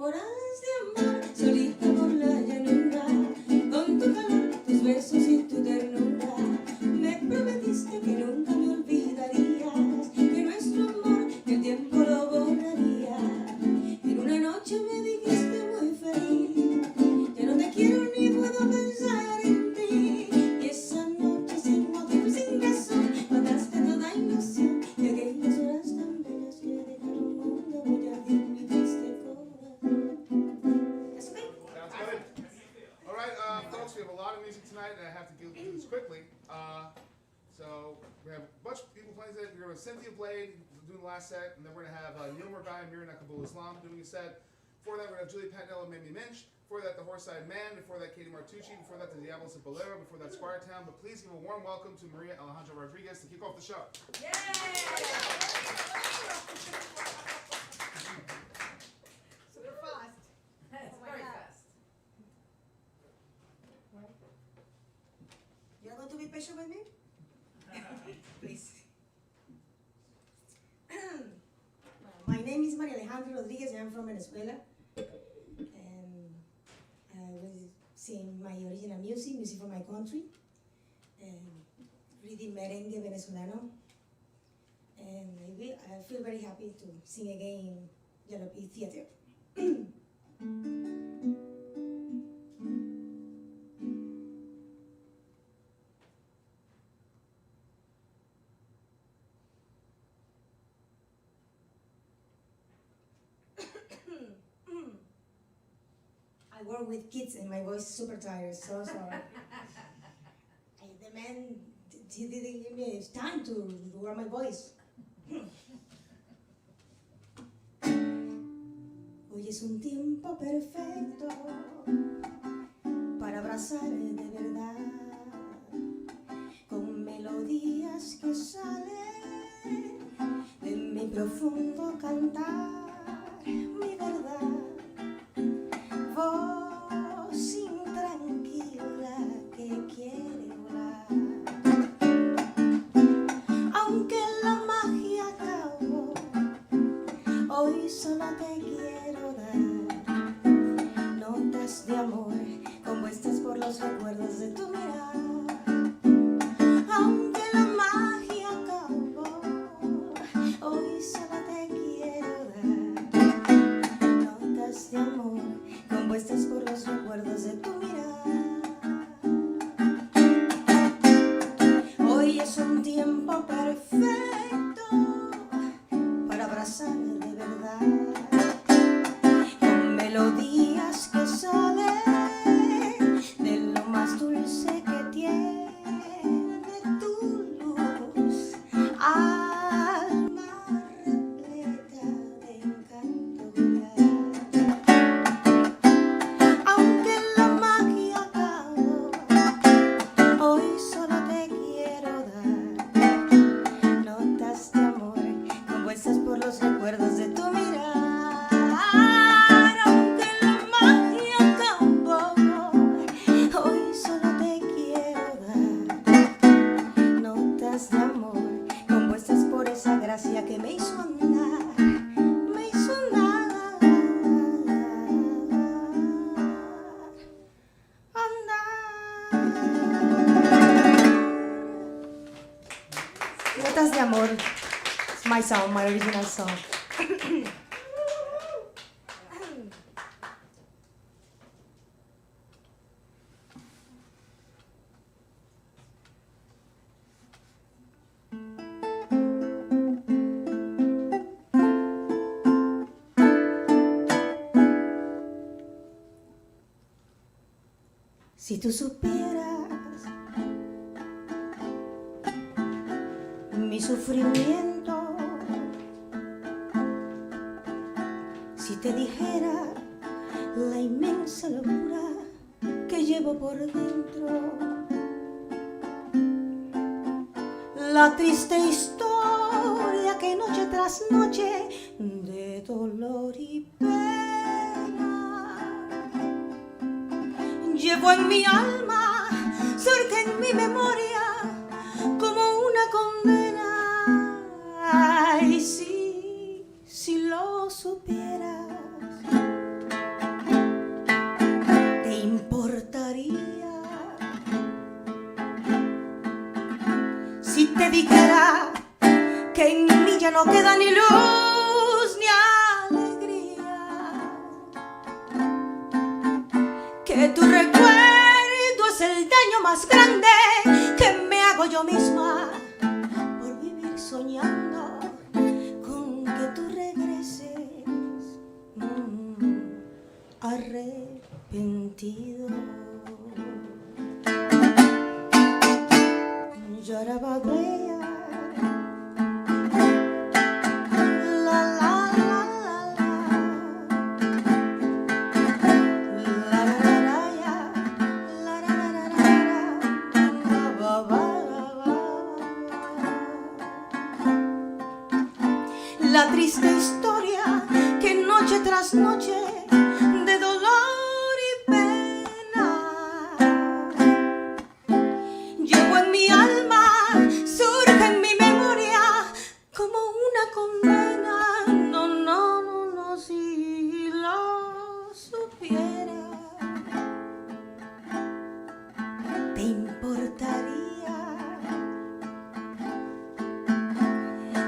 Horas de amor, solita por la llanura, con tu calor, tus besos y tu ternura. Me prometiste que nunca me olvidarías, que nuestro amor, que el tiempo lo borraría. En una noche me dijiste muy feliz, ya no te quiero ni puedo pensar en ti. Y esa noche sin motivo y sin razón, mataste toda ilusión de aquellas horas tan bellas que dejaron una huella de mi triste corazón. That's okay? Sounds good. All right, folks, we have a lot of music tonight, and I have to get through this quickly. So we have a bunch of people playing today. We're going to have Cynthia Blade doing the last set, and then we're going to have Neel, Murgai, and Naqibul doing a set. Before that, we're going to have Patinella, Mamie, Minch. Before that, the Horse-Eyed Man. Before that, Martucci. Before that, the Diablos of Bolero. Before that, Squiretown. But please give a warm welcome to Maria Alejandra Rodriguez to kick off the show. Yay! Super fast. It's very fast. You're going to be patient with me? Please. My name is Maria Alejandra Rodriguez, and I'm from Venezuela. And I will sing my original music for my country, and reading merengue venezolano. And I feel very happy to sing again in Jalopy Theater. I work with kids and my voice is super tired, so sorry. The man didn't give me time to work my voice. Hoy es un tiempo perfecto para abrazar de verdad, con melodías que salen de mi profundo cantar, mi verdad. Voz intranquila que quiere volar, aunque la magia acabó, hoy solo te quiero dar notas de amor compuestas por los recuerdos de tu mirar. Aunque la magia acabó, hoy solo te quiero dar notas de amor compuestas por los recuerdos de tu mirar. Hoy es un tiempo perfecto para abrazar de verdad, con melodías que salen de lo más dulce que tiene tu luz, alma repleta de encanto real. Aunque la magia acabó, hoy solo te quiero dar notas de amor compuestas por los recuerdos de tu mirar. Aunque la magia acabó, hoy solo te quiero dar notas de amor compuestas por esa gracia que me hizo andar, me hizo andar, Notas de amor. It's my song, my original song. Si tú supieras mi sufrimiento, si te dijera la inmensa locura que llevo por dentro, la triste historia que noche tras noche de dolor y pena llevo en mi alma, surge en mi memoria como una condena. Ay, si lo supieras, dijera que en mí ya no queda ni luz ni alegría, que tu recuerdo es el daño más grande que me hago yo misma por vivir soñando con que tú regreses arrepentido. Yarabagrea, la la la la la, la la la la, la la la la la, la triste historia que noche tras noche de dolor y pena llevo en mi alma, surge en mi memoria como una condena. No, no, no, no, si lo supiera, ¿te importaría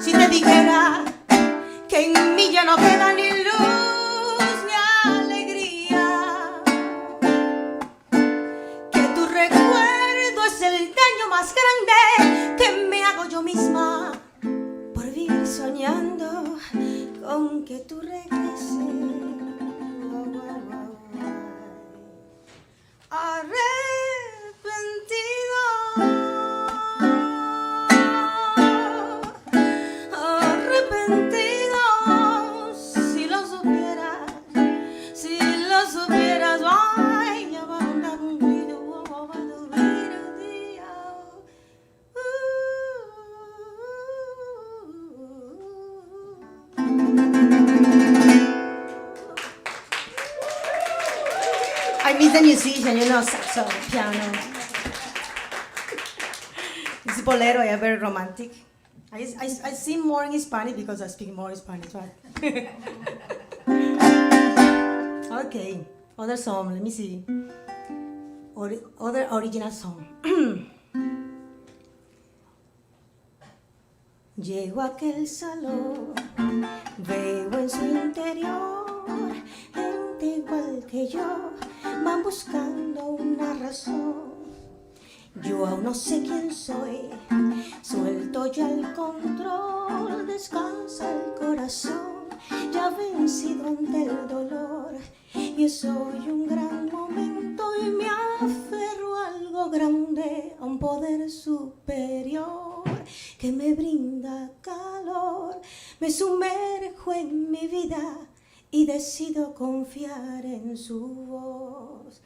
si te dijera que en mí ya no queda ni luz ni alegría, que tu recuerdo es el daño más grande que me hago yo misma por vivir soñando con que tú regreses arrepentido, arrepentido. Si lo supieras, ay, ya va a andar un video, va a subir un día. I miss the musician, you know, saxo, piano. It's bolero, yeah, very romantic. I sing more in Spanish because I speak more Spanish, right? Okay, other song, let me see. Other original song. Llego a aquel salón, veo en su interior gente igual que yo, van buscando una razón. Yo aún no sé quién soy, suelto ya el control, descansa el corazón, ya vencido ante el dolor. Y es hoy un gran momento y me aferro a algo grande, a un poder superior que me brinda calor. Me sumerjo en mi vida y decido confiar en su voz,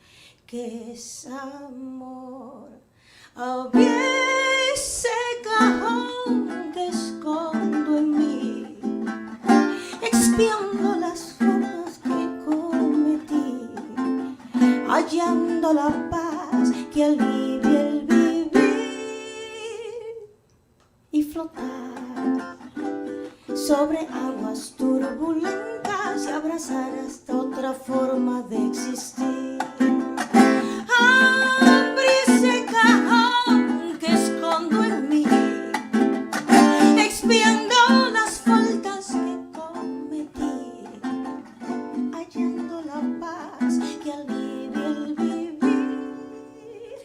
que es amor. Abrí ese cajón que escondo en mí, expiando las faltas que cometí, hallando la paz que alivia el vivir y flotar sobre aguas turbulentas y abrazar hasta otra forma de existir. Abrí ese cajón que escondo en mí, expiando las faltas que cometí, hallando la paz que alivia el vivir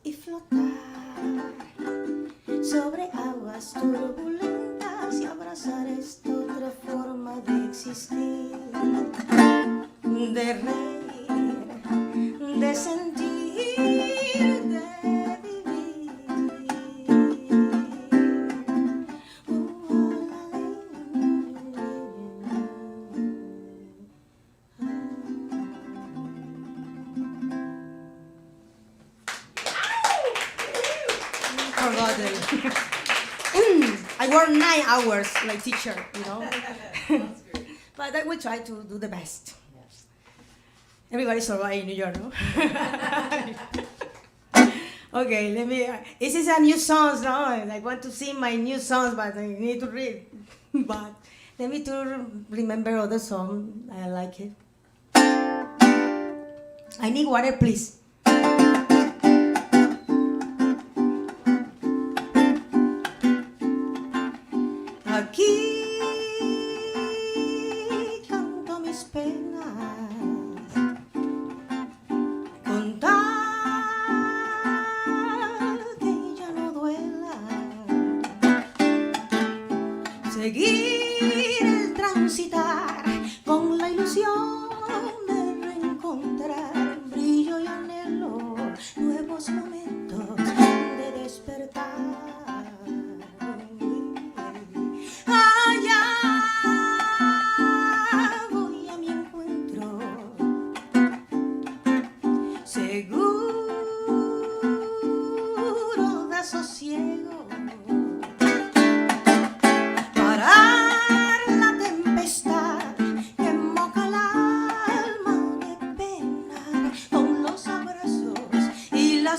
y flotar sobre aguas turbulentas y abrazar esta otra forma de existir, de reír, de sentir, de vivir. Forgotten. I work 9 hours like teacher, you know. But I will try to do the best. Everybody's alright in New York, no? Okay, this is a new song, no? I want to sing my new songs, but I need to read. But let me to remember other song. I like it. I need water, please.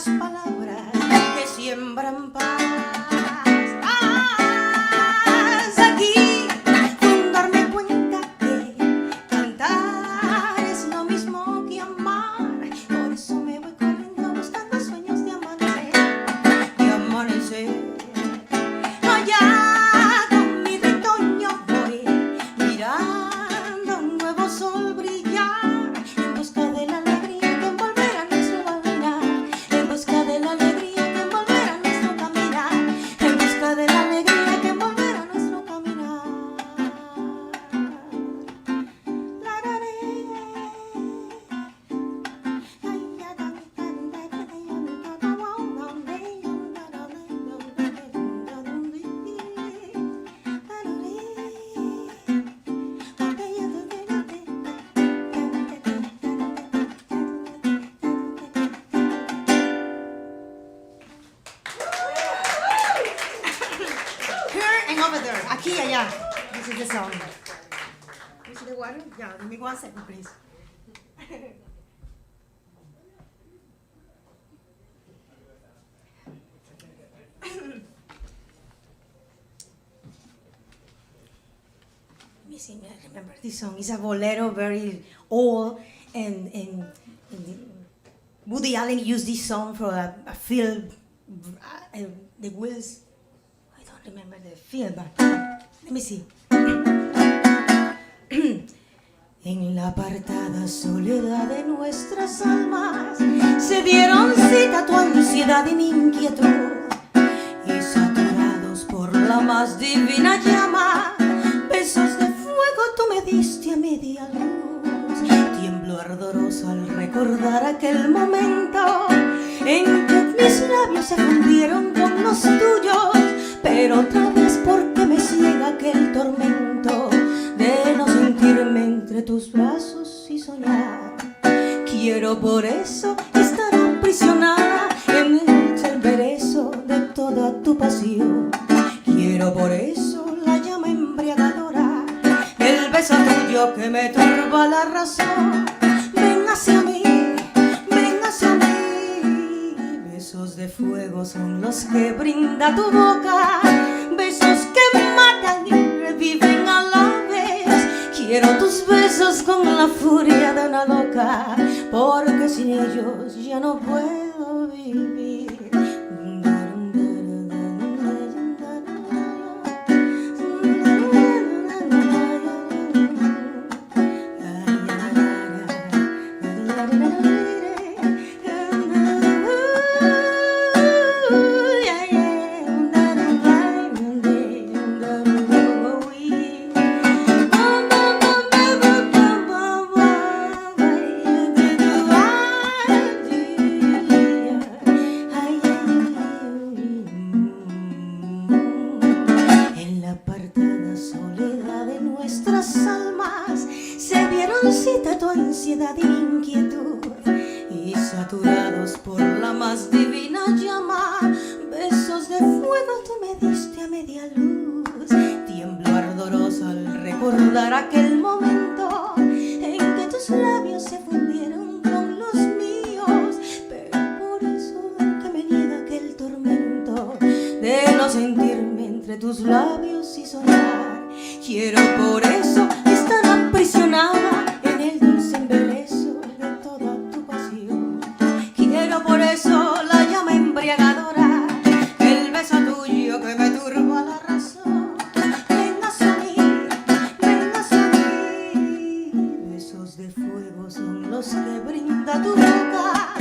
las palabras que siembran paz. Aquí, sin darme cuenta que cantar es lo mismo que amar. Por eso me voy corriendo buscando sueños de amanecer, de amanecer. Allá con mi retoño voy mirando un nuevo sol brillar, en busca de la alegría que envolverá nuestro caminar, en busca de la alegría que envolverá nuestro caminar, en busca de la alegría que envolverá nuestro caminar. Here and over there. Aquí y allá. This is the song. You see the water? Yeah, give me 1 second, please. Let me see, I remember this song. It's a bolero, very old, and Woody Allen used this song for a film, the Wills. I don't remember the film, but let me see. En la apartada soledad de nuestras almas se dieron cita tu ansiedad y mi inquietud, y saturados por la más divina llama, besos de fuego tú me diste a media luz. Tiemblo ardoroso al recordar aquel momento en que mis labios se fundieron con los tuyos, pero otra vez porque me ciega aquel tormento de no sentirme entre tus brazos y soñar. Quiero por eso estar aprisionada en el cerezo de toda tu pasión. Quiero por eso la llama embriagadora, el beso tuyo que me turba la razón. Ven hacia mí, ven hacia mí. Besos de fuego son los que brinda tu boca, besos que matan y reviven a la vez. Quiero tus besos con la furia de una loca, porque sin ellos ya no puedo vivir. Ansiedad y inquietud, y saturados por la más divina llama, besos de fuego tú me diste a media luz. Tiemblo ardoroso al recordar aquel momento en que tus labios se fundieron con los míos, pero por eso que me niega aquel tormento de no sentirme entre tus labios y soñar. Quiero por eso estar aprisionada en el dulce embeleso de toda tu pasión. Quiero por eso la llama embriagadora, el beso tuyo que me turba la razón. Ven hacia mí, ven hacia mí. Besos de fuego son los que brinda tu boca,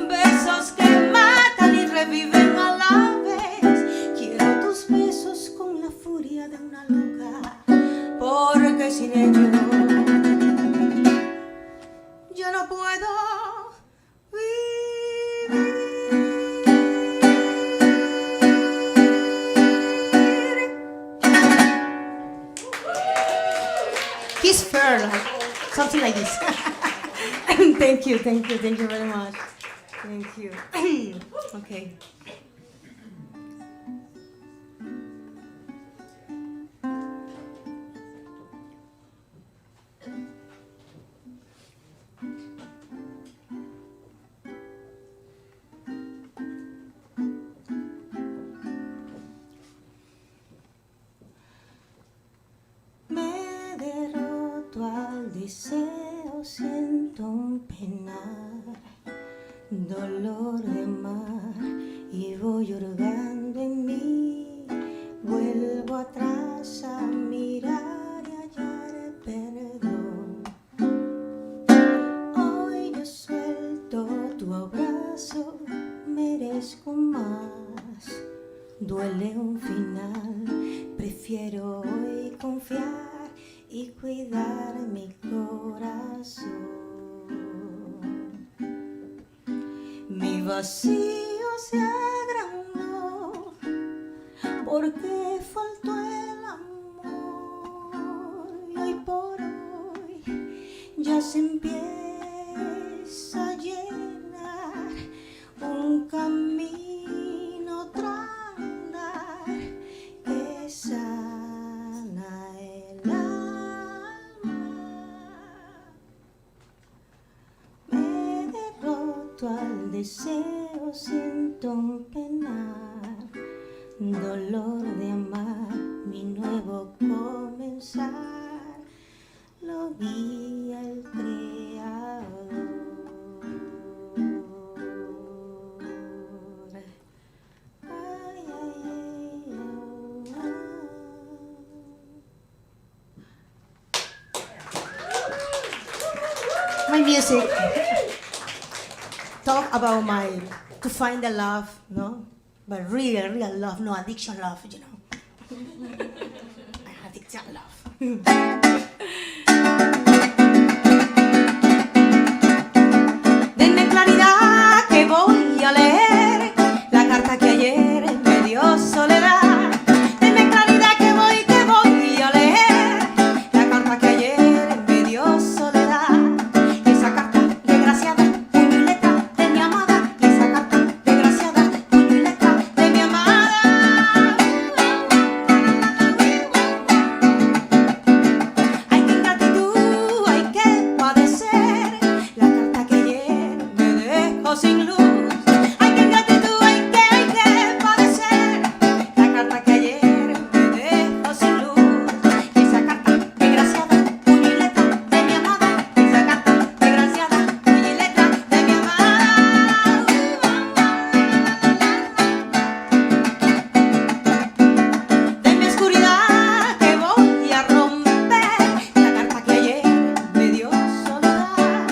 besos que matan y reviven a la vez. Quiero tus besos con la furia de una loca, porque sin ellos yo no puedo vivir. He's fair, like something like this. Thank you very much. Thank you. Okay. un penar, dolor de mar, y voy hurgando en mí. Vuelvo atrás a mirar y hallar perdón. Hoy yo suelto tu abrazo, merezco más. Duele un final, prefiero hoy confiar y cuidar mi corazón. Mi vacío se agrandó porque faltó el amor, y hoy por hoy ya se empieza a llenar un camino tras andar que sana el alma. Me derroto al deseo, siento un penar, dolor de amar, mi nuevo comenzar, lo guía el Creador. Ay, ay, ay, ay, ay. My music talk about to find the love, no? But real love, no addiction love, you know. Addiction love. Denme claridad que voy a leer la carta que ayer me dio soledad. Denme claridad que voy a leer la carta que ayer me dio soledad. Esa carta desgraciada, puño y letra de mi amada. Esa carta desgraciada, puño y letra de mi amada. Ay, qué ingratitud, ay, qué padecer. La carta que ayer me dejó sin luz. Ay, qué ingratitud, ay, qué padecer. La carta que ayer me dejó sin luz. Esa carta desgraciada, puño y letra de mi amada. Esa carta desgraciada, puño y letra de mi amada. De mi oscuridad que voy a romper la carta que ayer me dio soledad.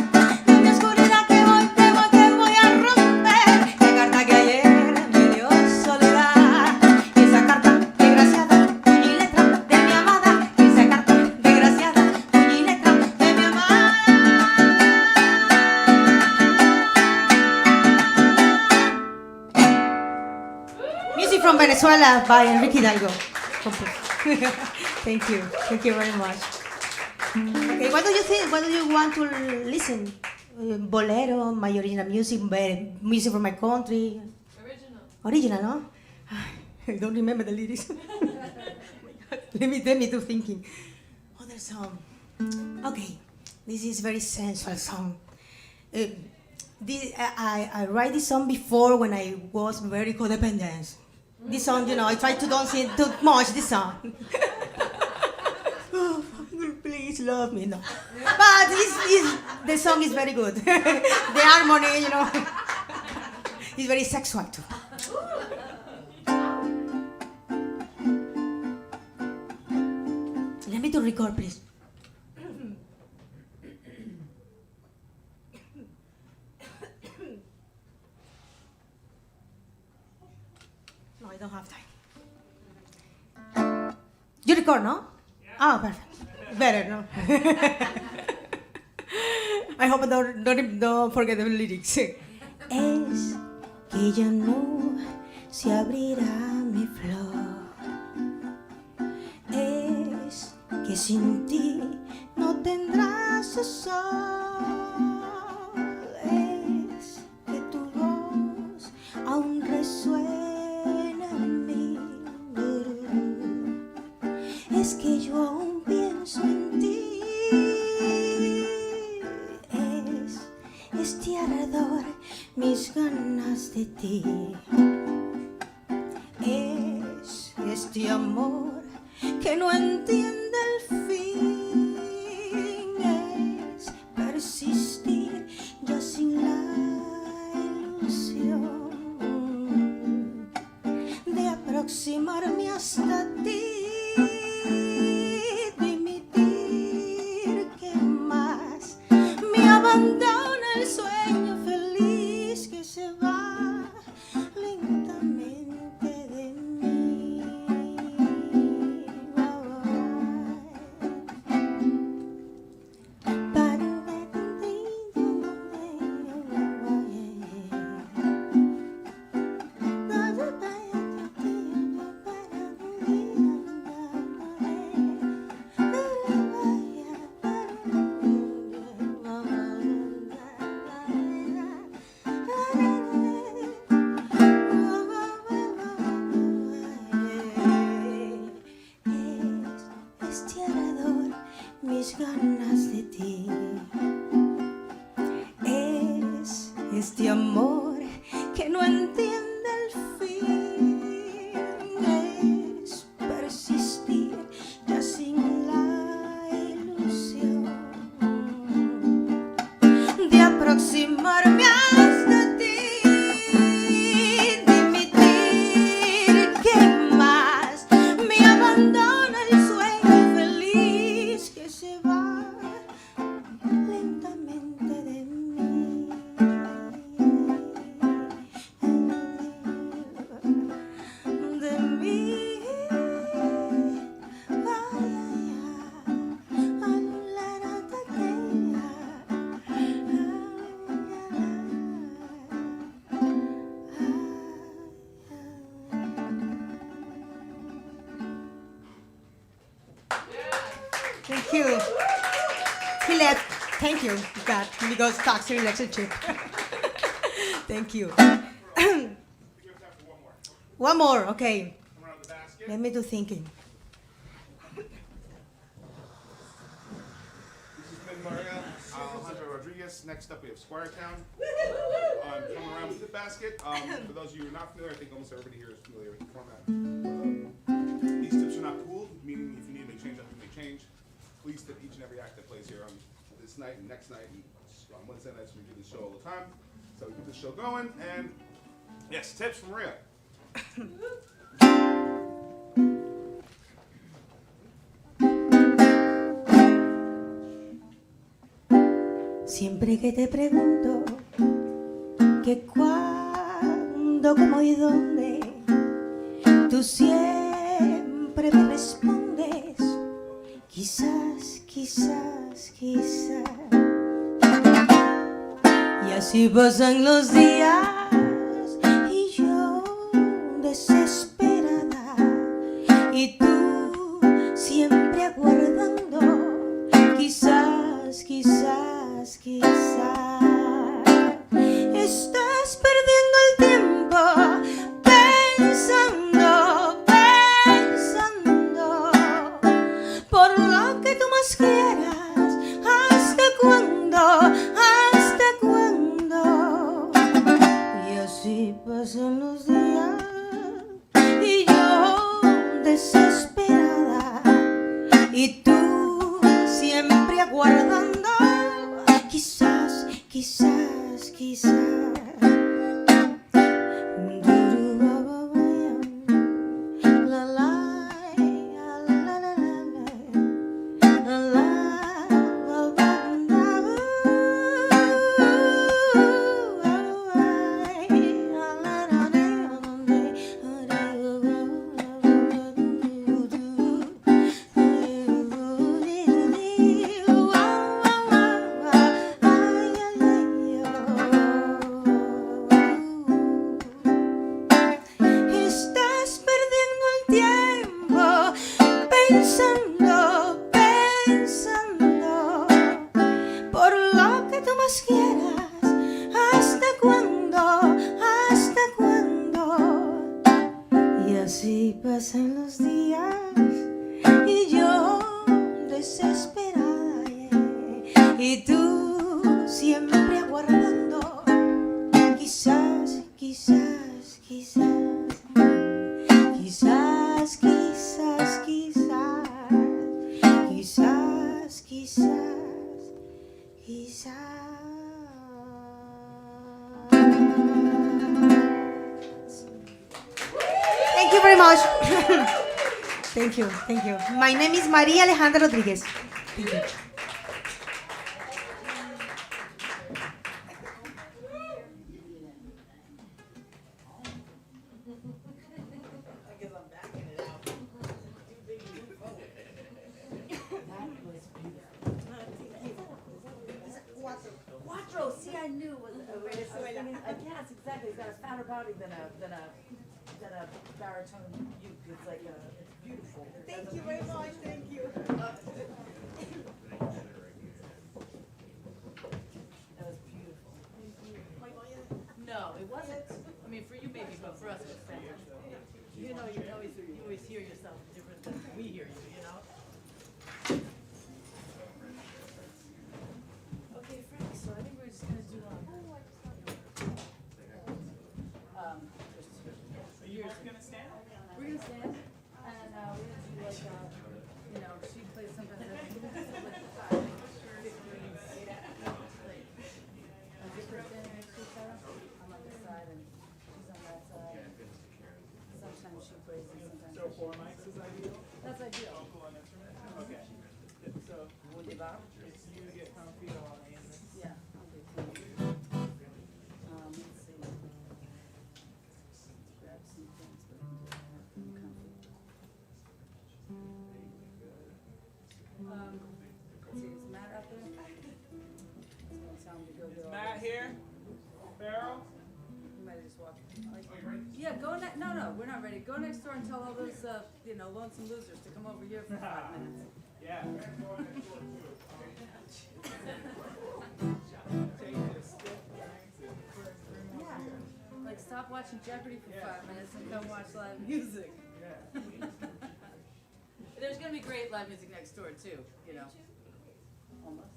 De mi oscuridad que voy a romper la carta que ayer me dio soledad. Esa carta desgraciada, puño y letra de mi amada. Esa carta desgraciada, puño y letra de mi amada. Music from Venezuela by Enrique Hidalgo. Thank you very much. Okay, what do you think? What do you want to listen? Bolero, my original music, music from my country. Original, no? I don't remember the lyrics. Let me do thinking. Other song. Okay, this is very sensual song. I write this song before when I was very codependent. This song, you know, I try to don't sing too much this song. Oh, please love me, no. But the song is very good. The harmony, you know, is very sexual too. Let me to record, please. No, I don't have time. You record, no? Oh, perfect. Better, no? I hope I don't forget the lyrics. Es que ya no se abrirá mi flor. Es que sin ti no tendrás su sol. Es que tu voz aún resuena en mí. Es que yo aún pienso en ti. Es este ardor, mis ganas de ti. Es este amor que no entiende el fin. Es persistir abandona el sueño feliz que se va lentamente de mí. Es desterrador mis ganas de ti. Es este amor que no entiende el fin. Es persistir ya sin la ilusión de aproximarme hasta ti, de emitir que más me abandona el sueño feliz que se va lentamente de mí. De mí. Thank you. He left. Thank you, God, because toxic relationship. Thank you. We have time for one more. One more, okay. Come around the basket. Let me do thinking. This has been Maria Alejandra Rodriguez. Next up, we have Squiretown. Coming around with the basket. For those of you who are not familiar, I think almost everybody here is familiar with the format. These tips are not pooled, meaning if you need to make change, you may change. Please tip each and every act that plays here on this night and next night and on Wednesday nights. We do this show all the time. So we keep this show going. And yes, tips from Maria. Siempre que te pregunto que cuándo, cómo y dónde, tú siempre me respondes, quizás, quizás, quizás. Y así pasan los días y yo desesperada y tú siempre aguardando, quizás, quizás, quizás. Estás perdiendo el tiempo pensando, pensando por lo que tú más quieras. ¿Hasta cuándo? ¿Hasta cuándo? Y así pasan los días y yo desesperada y tú siempre aguardando, quizás, quizás, quizás. Pasan los días y yo desesperada, y tú siempre aguardando, quizás, quizás, quizás, quizás, quizás, quizás, quizás, quizás, quizás. Thank you very much. Thank you, thank you. My name is Maria Alejandra Rodriguez. Thank you. Quattro. See, I knew it was. Yes, exactly. It's got a fatter body than a baritone uke. It's like it's beautiful. Thank you very much, thank you. That was beautiful. No, it wasn't. I mean, for you maybe, but for us it was fantastic. You know, you always hear yourself different than we hear you, you know? Okay, Frank, so I think we're just gonna do, Are you both gonna stand? we're gonna stand, and, we're gonna do like, you know, she plays sometimes, like, victories, like, a different standing next to each other. I'm on this side, and she's on that side. Sometimes she plays, and sometimes. So 4 mics is ideal? That's ideal. All cool on instrument? Okay. So, Would you, Bob? if you get comfy, I'll aim this. Yeah, I'll do too. Let's see. Grab some things that can get comfy. Let's see, is Matt out there? I was gonna tell him to go get all Matt this. here? Farrell? You might just walk. Yeah, go no, we're not ready. Go next door and tell all those, lonesome losers to come over here for 5 minutes. Yeah. Take this stick, thanks, and bring Yeah, over here. like stop watching Jeopardy for Yeah. 5 minutes and come watch live music. Yeah. There's gonna be great live music next door too, you know. Almost.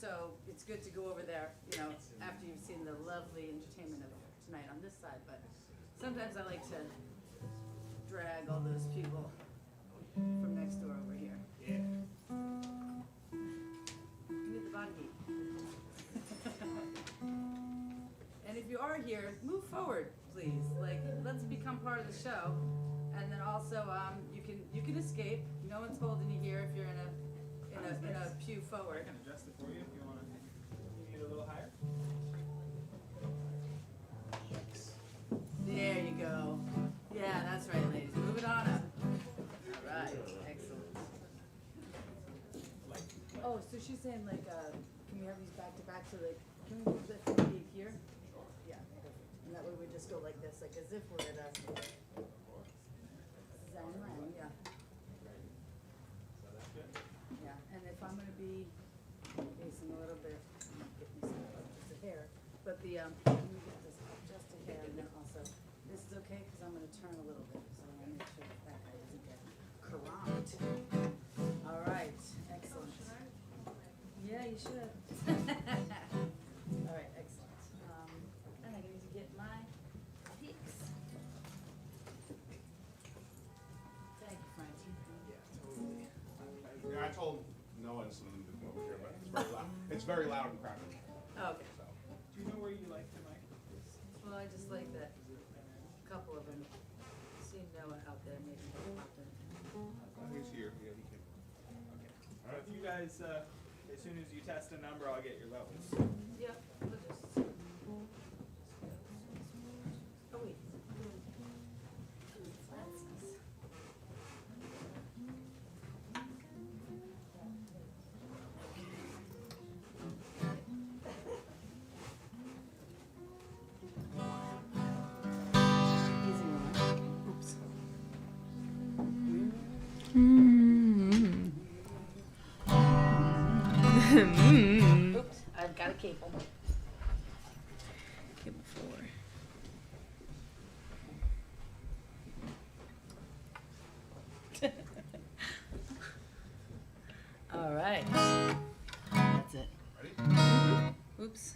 So it's good to go over there, you know, after you've seen the lovely entertainment of tonight on this side, but sometimes I like to drag all those people from next door over here. Yeah. You get the body heat. And if you are here, move forward, please. Like, let's become part of the show. And then also, you can escape. No one's holding you here if you're in a pew I forward. can adjust it for you if you want. You need a little higher? There you go. Yeah, that's right, ladies. Move it on up. All right, excellent. Oh, so she's saying like, can we have these back to back so that, can we move this from here? Yeah, perfect. And that way we just go like this, like as if we're at a Zen line, yeah. Yeah, and if I'm gonna be facing a little bit, get me some, just a hair, but the, let me get this up just a hair, and then also, this is okay, cause I'm gonna turn a little bit, so I wanna make sure that that guy doesn't get corrupt. All right, excellent. Yeah, you should. All right, excellent. And I need to get my peaks. Thank you, Frankie. Yeah, I told Noah and some of them to come over here, but it's very loud. It's very loud and crowded. Okay. So. Do you know where you like the mic? Well, I just like that a couple of them see Noah out there, maybe he'll pop in. He's here. Yeah, he can. Okay. All right. If you guys, as soon as you test a number, I'll get your levels. Yep, we'll just. Oh, wait. Easy one. Oops. Oops, I've got a cable. Cable 4. All right. That's it. Ready? Oops.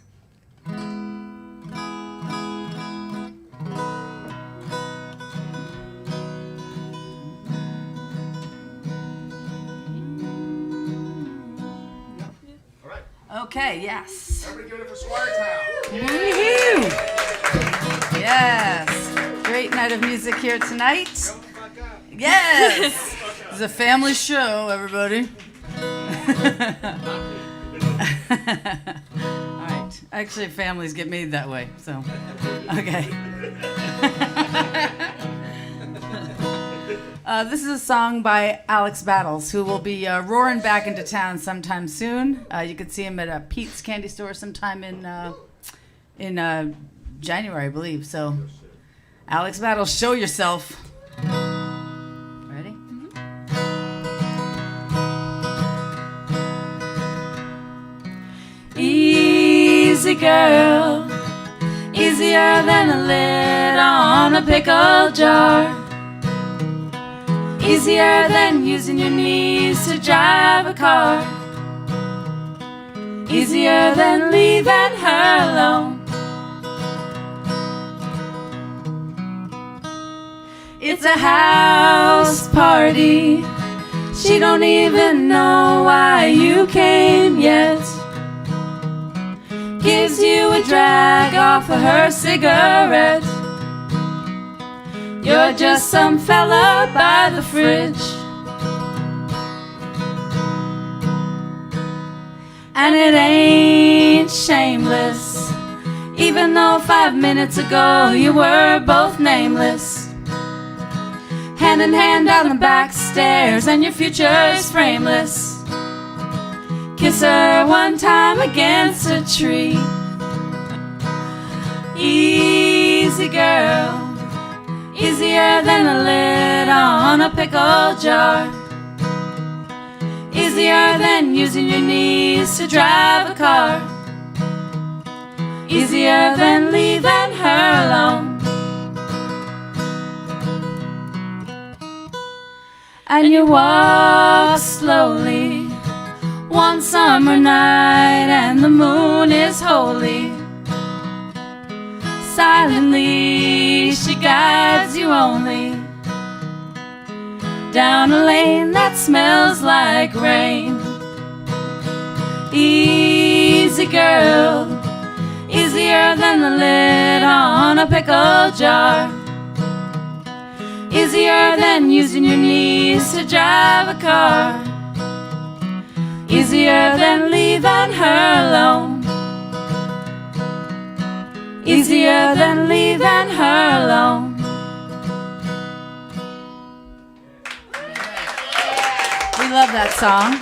All right. Okay, yes. Everybody give it up for Squiretown. Woohoo! Yes. Great night of music here tonight. Come back up. Yes. It's a family show, everybody. All right. Actually, families get made that way, so. Okay. This is a song by Alex Battles, who will be roaring back into town sometime soon. You could see him at Pete's Candy Store sometime in January, I believe. So, Alex Battles, show yourself. Ready? Easy girl, easier than a lid on a pickle jar. Easier than using your knees to drive a car. Easier than leaving her alone. It's a house party. She don't even know why you came yet. Gives you a drag off of her cigarette. You're just some fella by the fridge. And it ain't shameless, even though 5 minutes ago you were both nameless. Hand in hand down the back stairs and your future's frameless. Kiss her one time against a tree. Easy girl, easier than a lid on a pickle jar. Easier than using your knees to drive a car. Easier than leaving her alone. And you walk slowly one summer night and the moon is holy. Silently she guides you only down a lane that smells like rain. Easy girl, easier than the lid on a pickle jar. Easier than using your knees to drive a car. Easier than leaving her alone. Easier than leaving her alone. We love that song.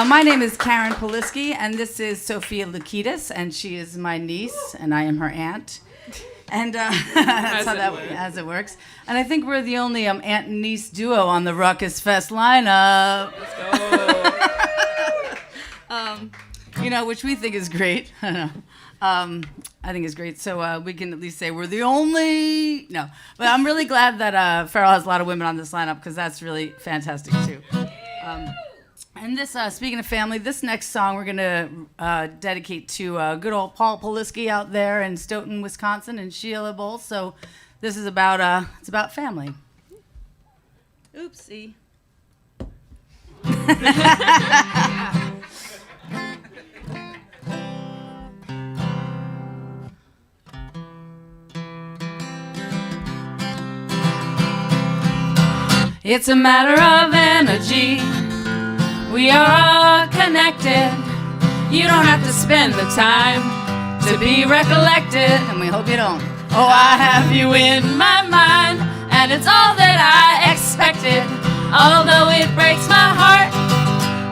My name is Karen Poliski, and this is Sophia Lukitas, and she is my niece, and I am her aunt. And that's as it works. And I think we're the only aunt and niece duo on the Ruckus Fest lineup. Let's go. Which we think is great. I think it's great. So we can at least say we're the only. No, but I'm really glad that Farrell has a lot of women on this lineup because that's really fantastic too. And this, speaking of family, this next song we're gonna dedicate to good old Paul Poliski out there in Stoughton, Wisconsin, and Sheila Bowles. So this is about it's about family. Oopsie. It's a matter of energy. We are all connected. You don't have to spend the time to be recollected, and we hope you don't. Oh, I have you in my mind, and it's all that I expected. Although it breaks my heart,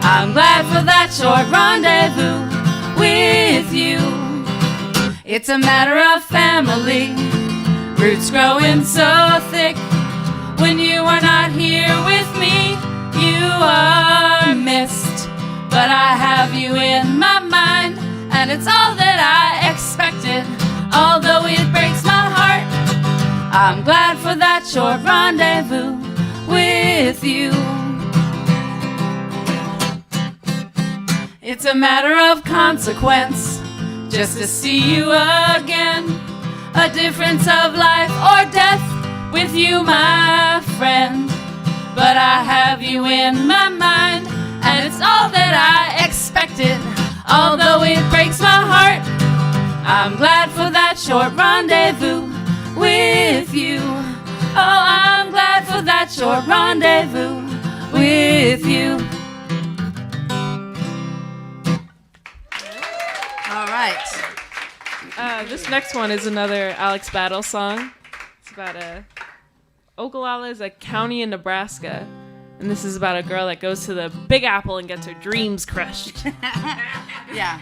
I'm glad for that short rendezvous with you. It's a matter of family, roots growing so thick. When you are not here with me, you are missed. But I have you in my mind, and it's all that I expected. Although it breaks my heart, I'm glad for that short rendezvous with you. It's a matter of consequence, just to see you again. A difference of life or death with you, my friend. But I have you in my mind, and it's all that I expected. Although it breaks my heart, I'm glad for that short rendezvous with you. Oh, I'm glad for that short rendezvous with you. All right. This next one is another Alex Battle song. It's about Ogallala is a county in Nebraska, and this is about a girl that goes to the Big Apple and gets her dreams crushed. Yeah.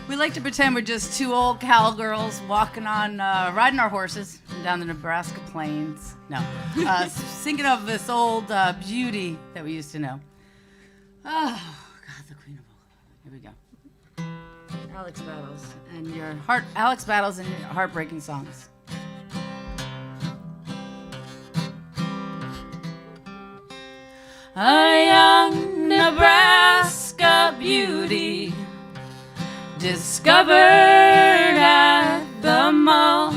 We like to pretend we're just two old cowgirls walking on, riding our horses down the Nebraska plains. No. Thinking of this old beauty that we used to know. Oh, God, the Queen of Ogallala. Here we go. Alex Battles and your heartbreaking songs. A young Nebraska beauty discovered at the mall,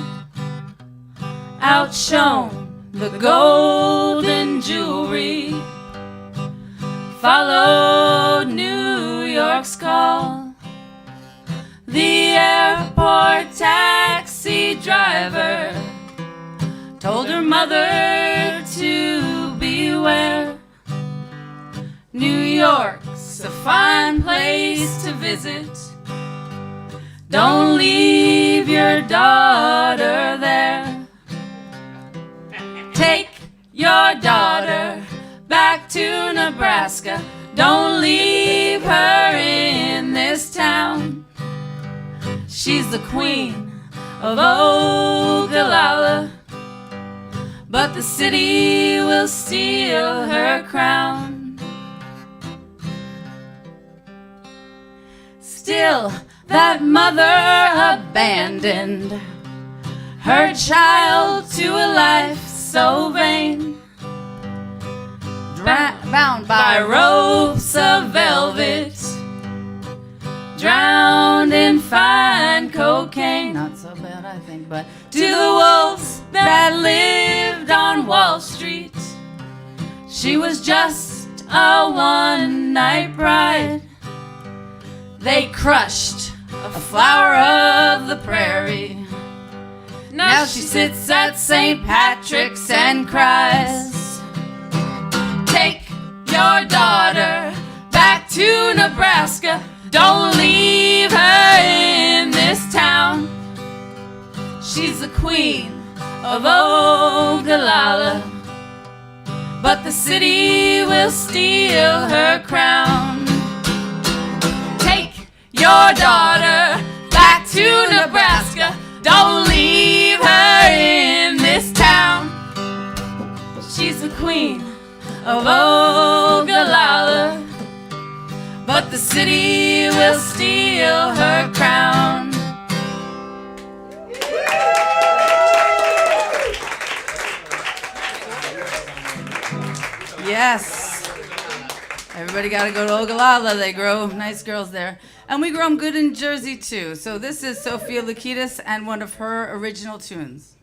outshone the golden jewelry, followed New York's call. The airport taxi driver told her mother to beware. New York's a fine place to visit. Don't leave your daughter there. Take your daughter back to Nebraska. Don't leave her in this town. She's the queen of Ogallala, but the city will steal her crown. Still, that mother abandoned her child to a life so vain, bound by ropes of velvet, drowned in fine cocaine. Not so bad, I think, but to the wolves that lived on Wall Street, she was just a one-night bride. They crushed a flower of the prairie. Now she sits at St. Patrick's and cries. Take your daughter back to Nebraska. Don't leave her in this town. She's the queen of Ogallala, but the city will steal her crown. Your daughter back to Nebraska. Don't leave her in this town. She's the queen of Ogallala, but the city will steal her crown. Yes. Everybody got to go to Ogallala. They grow nice girls there. And we grow them good in Jersey, too. So this is Sophia Lakitis and one of her original tunes.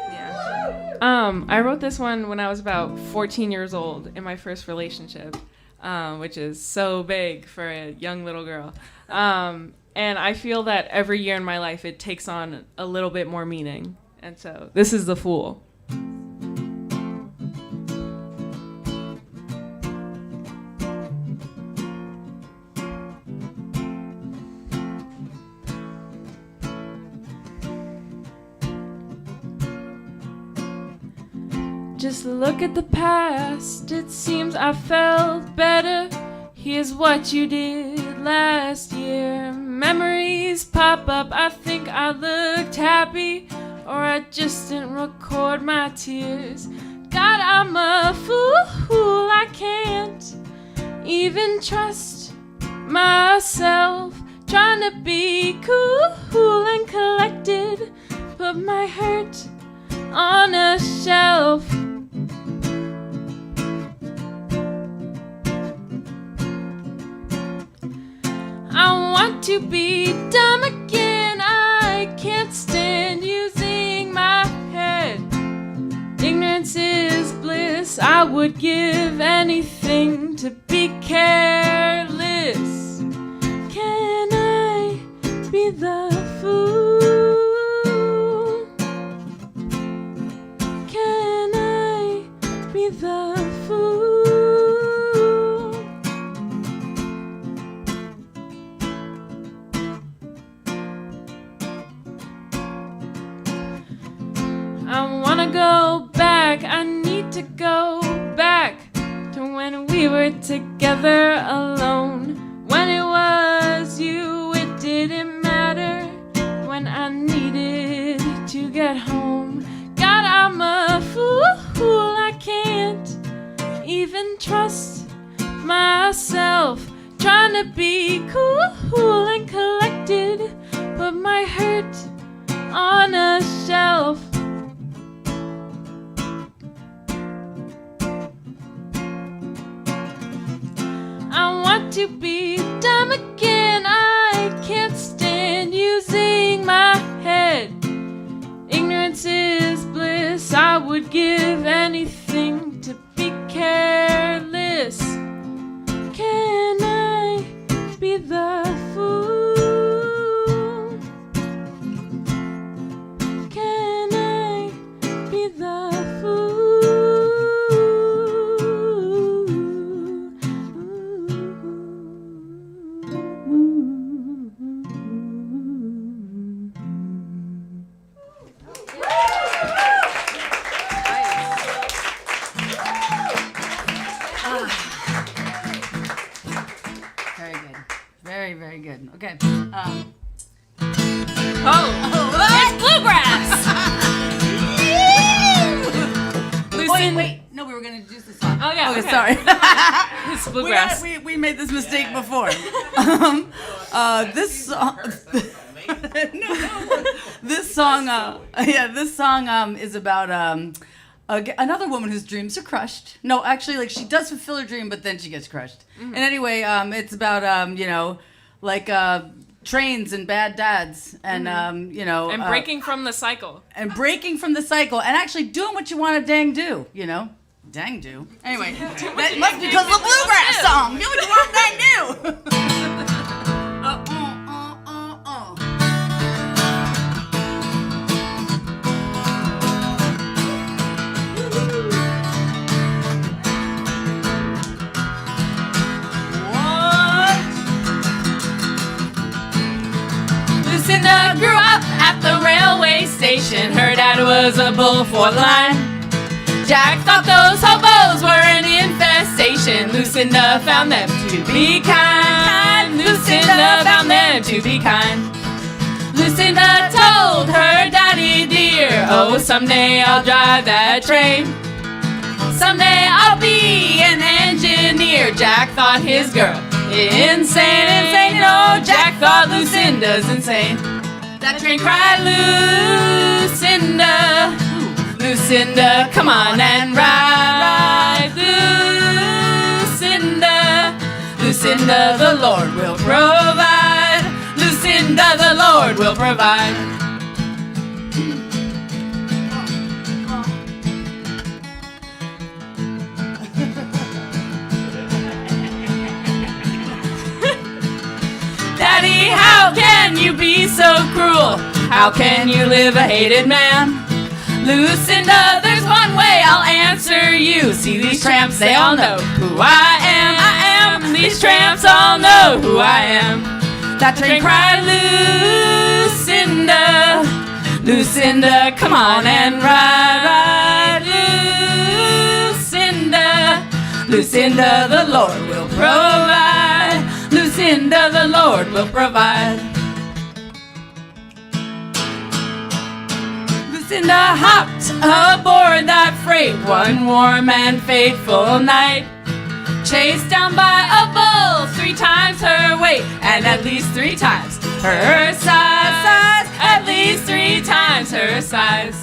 Yeah. I wrote this one when I was about 14 years old in my first relationship, which is so big for a young little girl. And I feel that every year in my life it takes on a little bit more meaning. And so this is The Fool. Just look at the past, it seems I felt better. Here's what you did last year. Memories pop up, I think I looked happy, or I just didn't record my tears. God, I'm a fool, I can't even trust myself. Trying to be cool and collected, put my hurt on a shelf. I want to be dumb again. I can't stand using my head. Ignorance is bliss. I would give anything to be careless. Can I be the fool? Can I be the fool? I wanna go back back. I need to go back to when we were together alone. When it was you, it didn't matter. When I needed to get home. God, I'm a fool. I can't even trust myself. Trying to be cool and collected. Put my hurt on a shelf. I want to be dumb again. I can't stand using my head. Ignorance is bliss. I would give anything to be careless. Can I be the fool? Can I be the fool? Very good. Very, very good. Okay. It's bluegrass. Wait. No, we were going to do this song. Oh, yeah, Okay, okay. sorry. It's bluegrass. We made this mistake before. This song... This song is about another woman whose dreams are crushed. No, actually, like, she does fulfill her dream, but then she gets crushed. And anyway, it's about trains and bad dads, and And breaking from the cycle. and actually doing what you want to dang do. Dang do. Anyway, that must be because of the bluegrass song. Do what you want to dang do. Lucinda grew up at the railway station. Her dad was a bull for the line. Jack thought those hobos were an infestation. Lucinda found them to be kind. Lucinda found them to be kind. Lucinda told her daddy dear, oh, someday I'll drive that train. Someday I'll be an engineer. Jack thought his girl insane. No, Jack thought Lucinda's insane. That train cried, Lucinda. Lucinda, come on and ride. Lucinda, the Lord will provide. Lucinda, the Lord will provide. Daddy, how can you be so cruel? How can you live a hated man? Lucinda, there's one way I'll answer you. See, these tramps, they all know who I am. These tramps all know who I am. That train cried, Lucinda. Lucinda, come on and ride. Lucinda, the Lord will provide. Lucinda, the Lord will provide. Lucinda hopped aboard that freight one warm and fateful night. Chased down by a bull 3 times her weight, and at least 3 times her size. At least 3 times her size.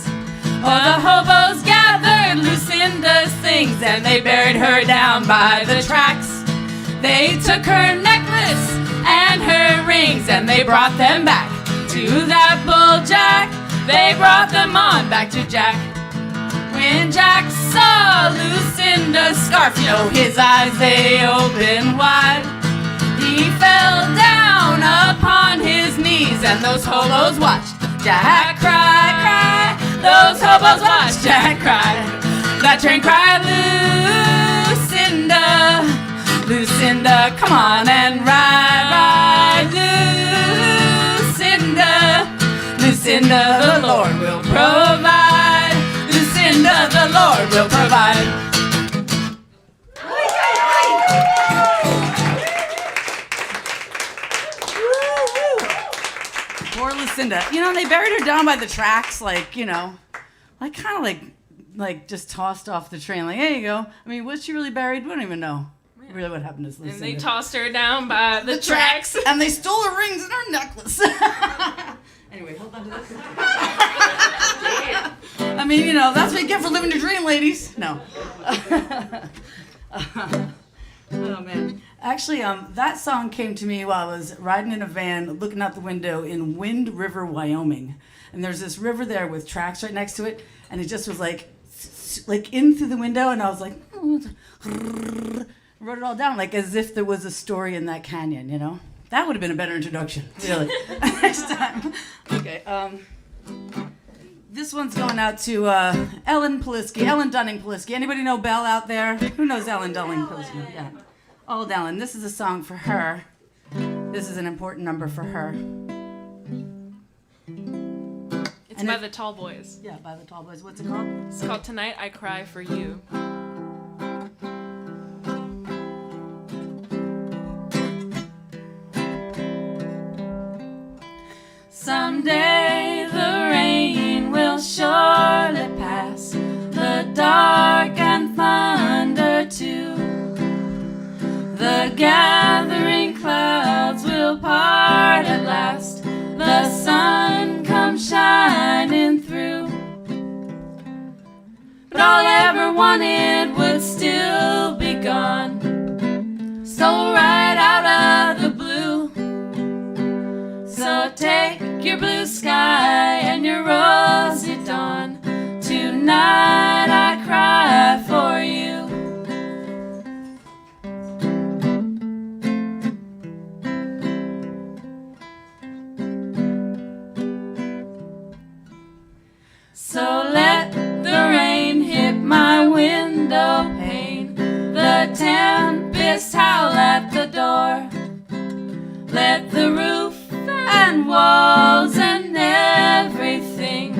Well, the hobos gathered Lucinda's things, and they buried her down by the tracks. They took her necklace and her rings, and they brought them back to that bull Jack. They brought them on back to Jack. When Jack saw Lucinda's scarf, his eyes, they opened wide. He fell down upon his knees, and those hobos watched Jack cry. Those hobos watched Jack cry. That train cried, Lucinda, come on and ride. Lucinda, the Lord will provide. Lucinda, the Lord will provide. Poor Lucinda. You know, they buried her down by the tracks, like, you know, like kind of like just tossed off the train. Like, there you go. I mean, was she really buried? We don't even know really what happened to Lucinda. And they tossed her down by the tracks. And they stole her rings and her necklace. Anyway, hold on to this. I mean, you know, that's what you get for living your dream, ladies. No. Oh, man. Actually, that song came to me while I was riding in a van looking out the window in Wind River, Wyoming. And there's this river there with tracks right next to it. And it just was like in through the window. And I was like, wrote it all down, like as if there was a story in that canyon, you know? That would have been a better introduction, really. Next time. Okay. This one's going out to Ellen Dunning Polisky. Anybody know Belle out there? Who knows Ellen Dunning Polisky? Yeah. Old Ellen. This is a song for her. This is an important number for her. It's by the Tall Boys. Yeah, by the Tall Boys. What's it called? It's called Tonight I Cry for You. Someday the rain will surely pass, the dark and thunder too. The gathering clouds will part at last, the sun comes shining through. But all I ever wanted would still be gone, stole right out of the blue. So take your blue sky and your rosy dawn. Tonight I cry for you. So let the rain hit my window pane, the tempest howl at the door. Let the roof and walls and everything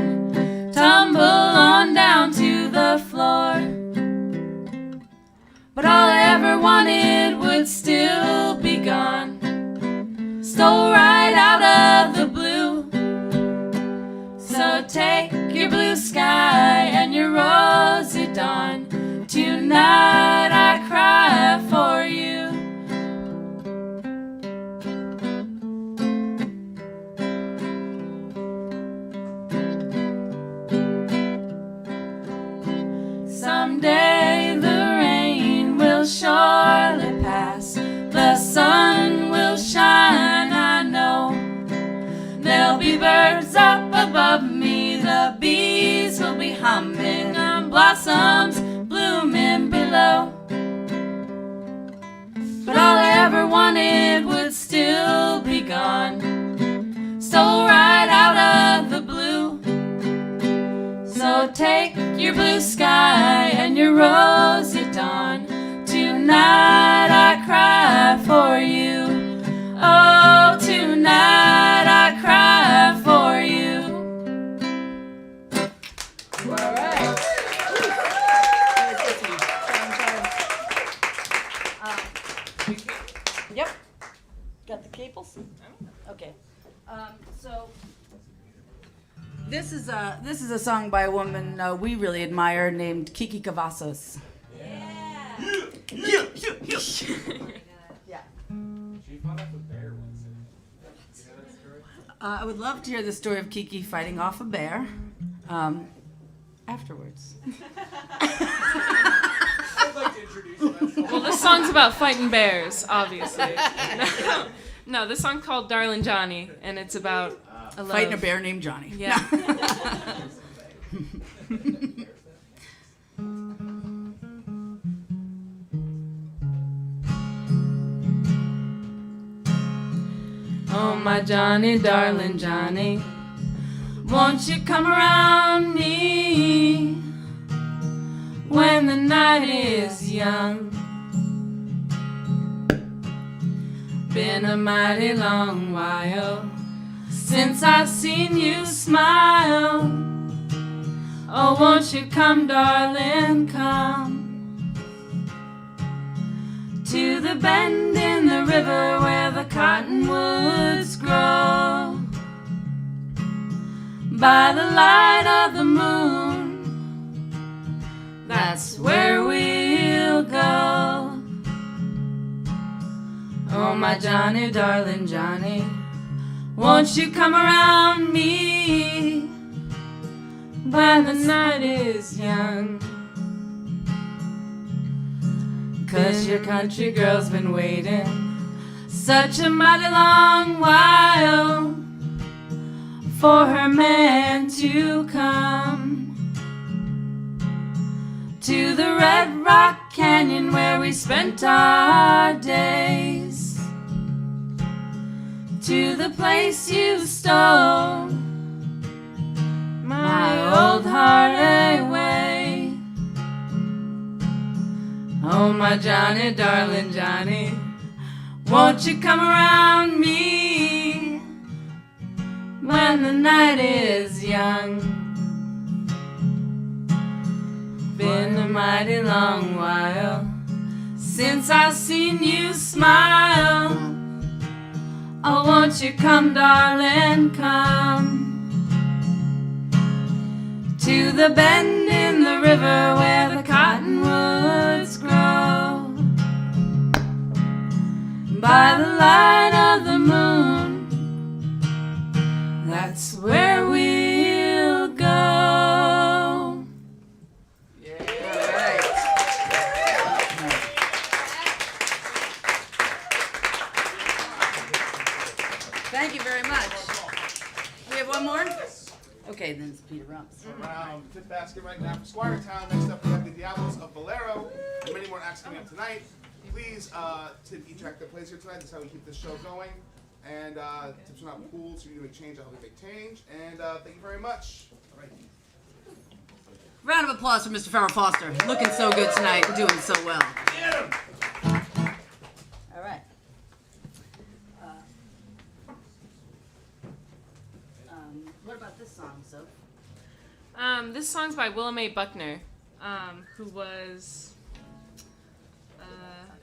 tumble on down to the floor. But all I ever wanted would still be gone, stole right out of the blue. So take your blue sky and your rosy dawn. Tonight I cry for you. Someday the rain will surely pass, the sun will shine, I know. There'll be birds up above me, the bees will be humming, and blossoms blooming below. But all I ever wanted would still be gone, stole right out of the blue. So take your blue sky and your rosy dawn. Tonight I cry for you. Oh, tonight I cry for you. All right. Yep. Got the cables? Okay. So this is a song by a woman we really admire named Kiki Cavazos. Yeah. Yeah. She fought off a bear once. You know that story? I would love to hear the story of Kiki fighting off a bear afterwards. I'd like to introduce you to that song. Well, this song's about fighting bears, obviously. No, this song's called Darlin' Johnny, and it's about a love. Fighting a bear named Johnny. Yeah. Oh, my Johnny, darling Johnny, won't you come around me when the night is young? Been a mighty long while since I've seen you smile. Oh, won't you come, darling, come to the bend in the river where the cottonwoods grow. By the light of the moon, that's where we'll go. Oh, my Johnny, darling Johnny, won't you come around me while the night is young? 'Cause your country girl's been waiting such a mighty long while for her man to come to the Red Rock Canyon where we spent our days, to the place you stole my old heart away. Oh, my Johnny, darling Johnny, won't you come around me when the night is young? Been a mighty long while since I've seen you smile. Oh, won't you come, darling, come to the bend in the river where the cottonwoods grow. By the light of the moon, that's where we'll go. Yeah. All right. Thank you very much. We have one more? Okay, then it's Peter Rumps. Around fifth basket right now for Squiretown. Next up, we have the Diablos of Bolero. And many more acts coming up tonight. Please tip each act that plays here tonight. That's how we keep this show going. And tips are not pooled, so you're going to change. I hope they change. And thank you very much. All right. Round of applause for Mr. Farrell Foster. Looking so good tonight. Doing so well. All right. What about this song, Soph? This song's by Willa Mae Buckner, who was...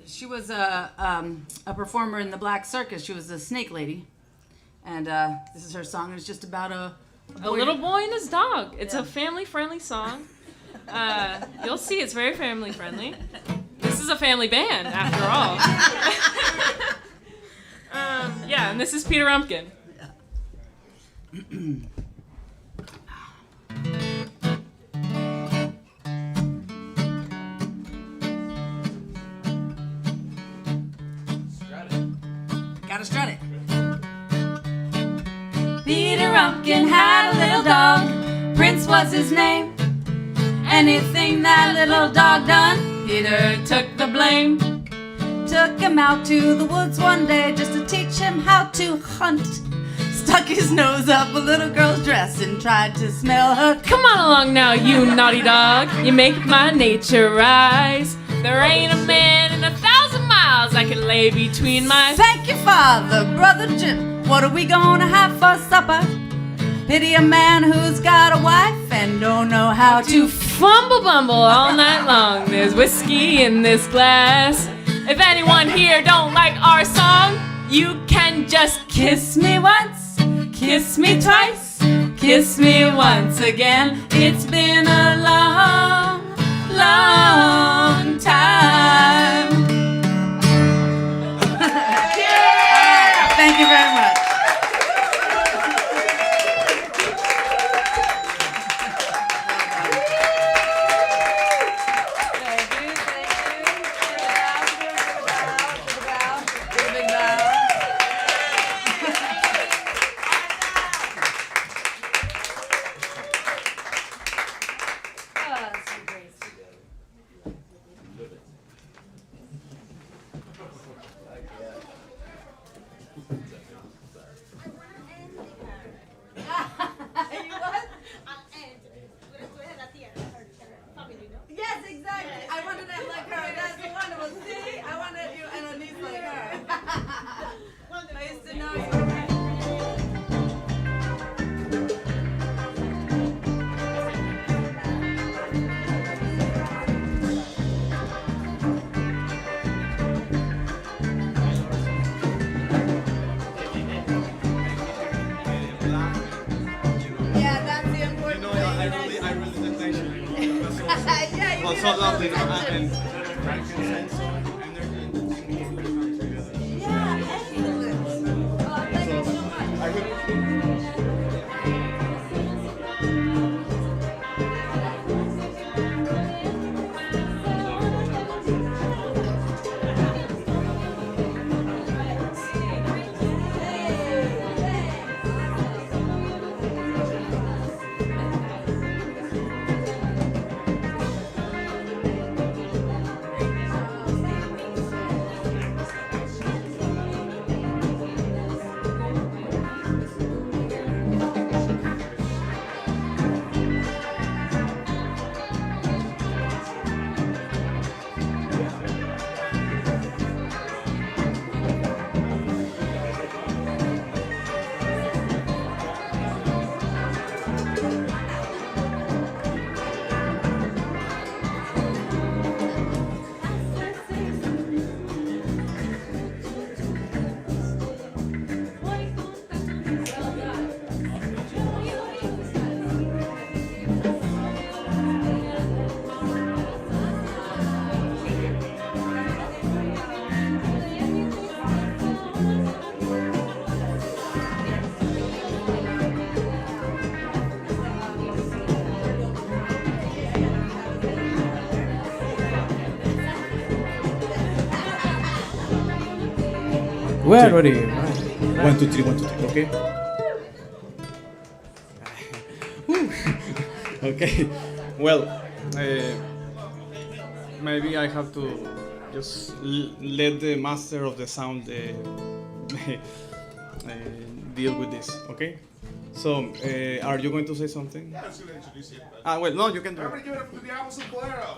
She was a performer in the Black Circus. She was a snake lady. And this is her song. It's just about a little boy and his dog. It's a family-friendly song. You'll see it's very family-friendly. This is a family band, after all. Yeah, and this is Peter Rumpkin. Gotta strut it. Peter Rumpkin had a little dog. Prince was his name. Anything that little dog done, Peter took the blame. Took him out to the woods one day just to teach him how to hunt. Stuck his nose up a little girl's dress and tried to smell her. Come on along now, you naughty dog. You make my nature rise. There ain't a man in 1,000 miles I can lay between my... Thank you, Father, Brother Jim. What are we gonna have for supper? Pity a man who's got a wife and don't know how to fumble bumble all night long. There's whiskey in this glass. If anyone here don't like our song, you can just kiss me once, kiss me twice, kiss me once again. It's been a long, long time. Thank you very much. so lovely, no? And frankincense, so energy in the thing. Yeah, excellent. Thank you so much. I will. We're ready. 1, 2, 3, 1, 2, 3. Okay. Okay. Well, maybe I have to just let the master of the sound deal with this. Okay. So, are you going to say something? Yeah, I was going to introduce you. Well, no, you can do it. Everybody give it up for the Diablos of Bolero.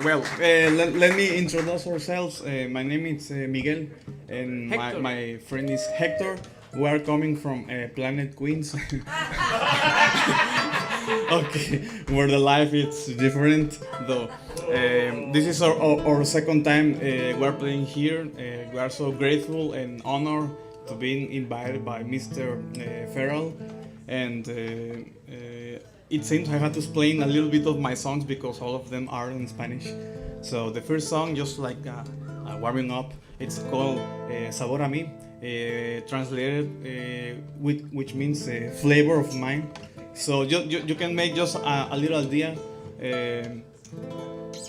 Well, let me introduce ourselves. My name is Miguel, and my friend is Hector. We are coming from Planet Queens. Okay, where the life is different, though. This is our second time we are playing here. We are so grateful and honored to be invited by Mr. Farrell, and it seems I had to explain a little bit of my songs because all of them are in Spanish. So the first song, just like warming up, it's called Sabor a mí, translated, which means flavor of mine. So you can make just a little idea.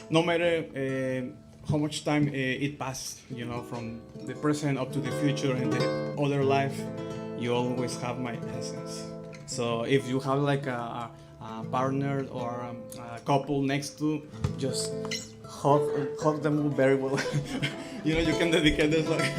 No matter how much time it passed, you know, from the present up to the future and the other life, you always have my essence. So if you have like a partner or a couple next to, just hug them very well. You know, you can dedicate this like.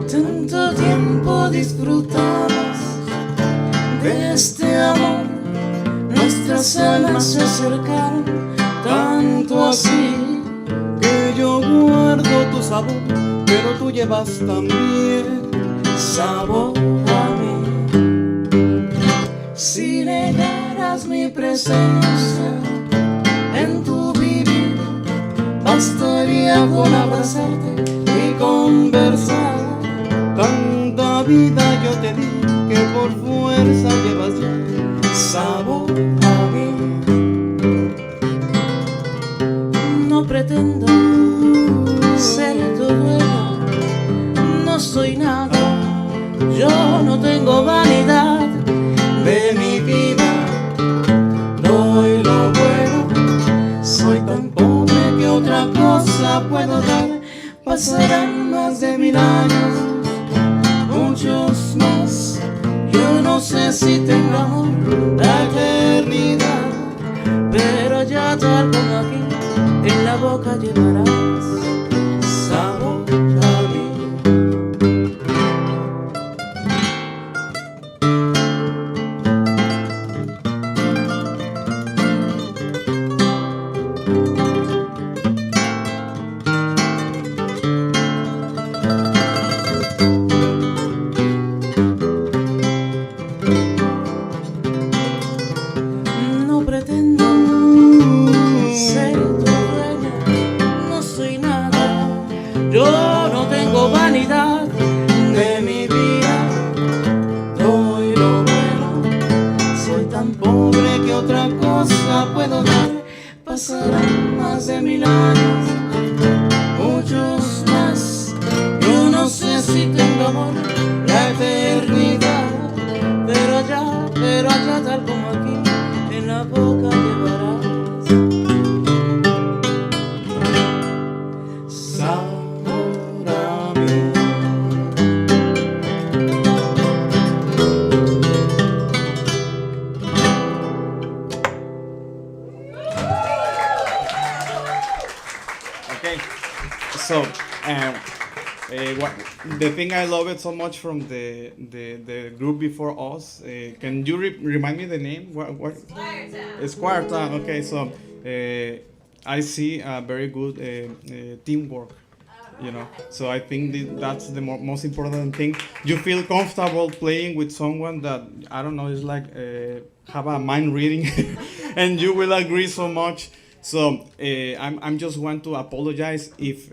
Tanto tiempo disfrutamos de este amor, nuestras almas se acercaron, tanto así Que yo guardo tu sabor, pero tú llevas también sabor a mí. Si negaras mi presencia en tu vivir, bastaría con abrazarte y conversar. tanta vida yo te di que por fuerza llevas ya Sabor a mí. No pretendo ser tu dueño, no soy nada, yo no tengo vanidad de mi vida. Doy lo bueno, soy tan pobre que otra cosa puedo dar. Pasarán más de 1000 años, muchos más. Yo no sé si tengamos la eternidad, pero ya tal como aquí, en la boca llevarás sabor a mí. otra cosa puedo dar? Pasarán más de 1000 años, muchos más. Yo no sé si tengo amor la eternidad, pero allá tal como aquí, en la boca llevarás sabor a mí. Okay, so what, the thing I love it so much from the group before us. Can you remind me the name? What? Squiretown. Okay, so I see a very good teamwork. You know, so I think that's the most important thing. You feel comfortable playing with someone that I don't know is like have a mind reading, and you will agree so much. So I'm just want to apologize if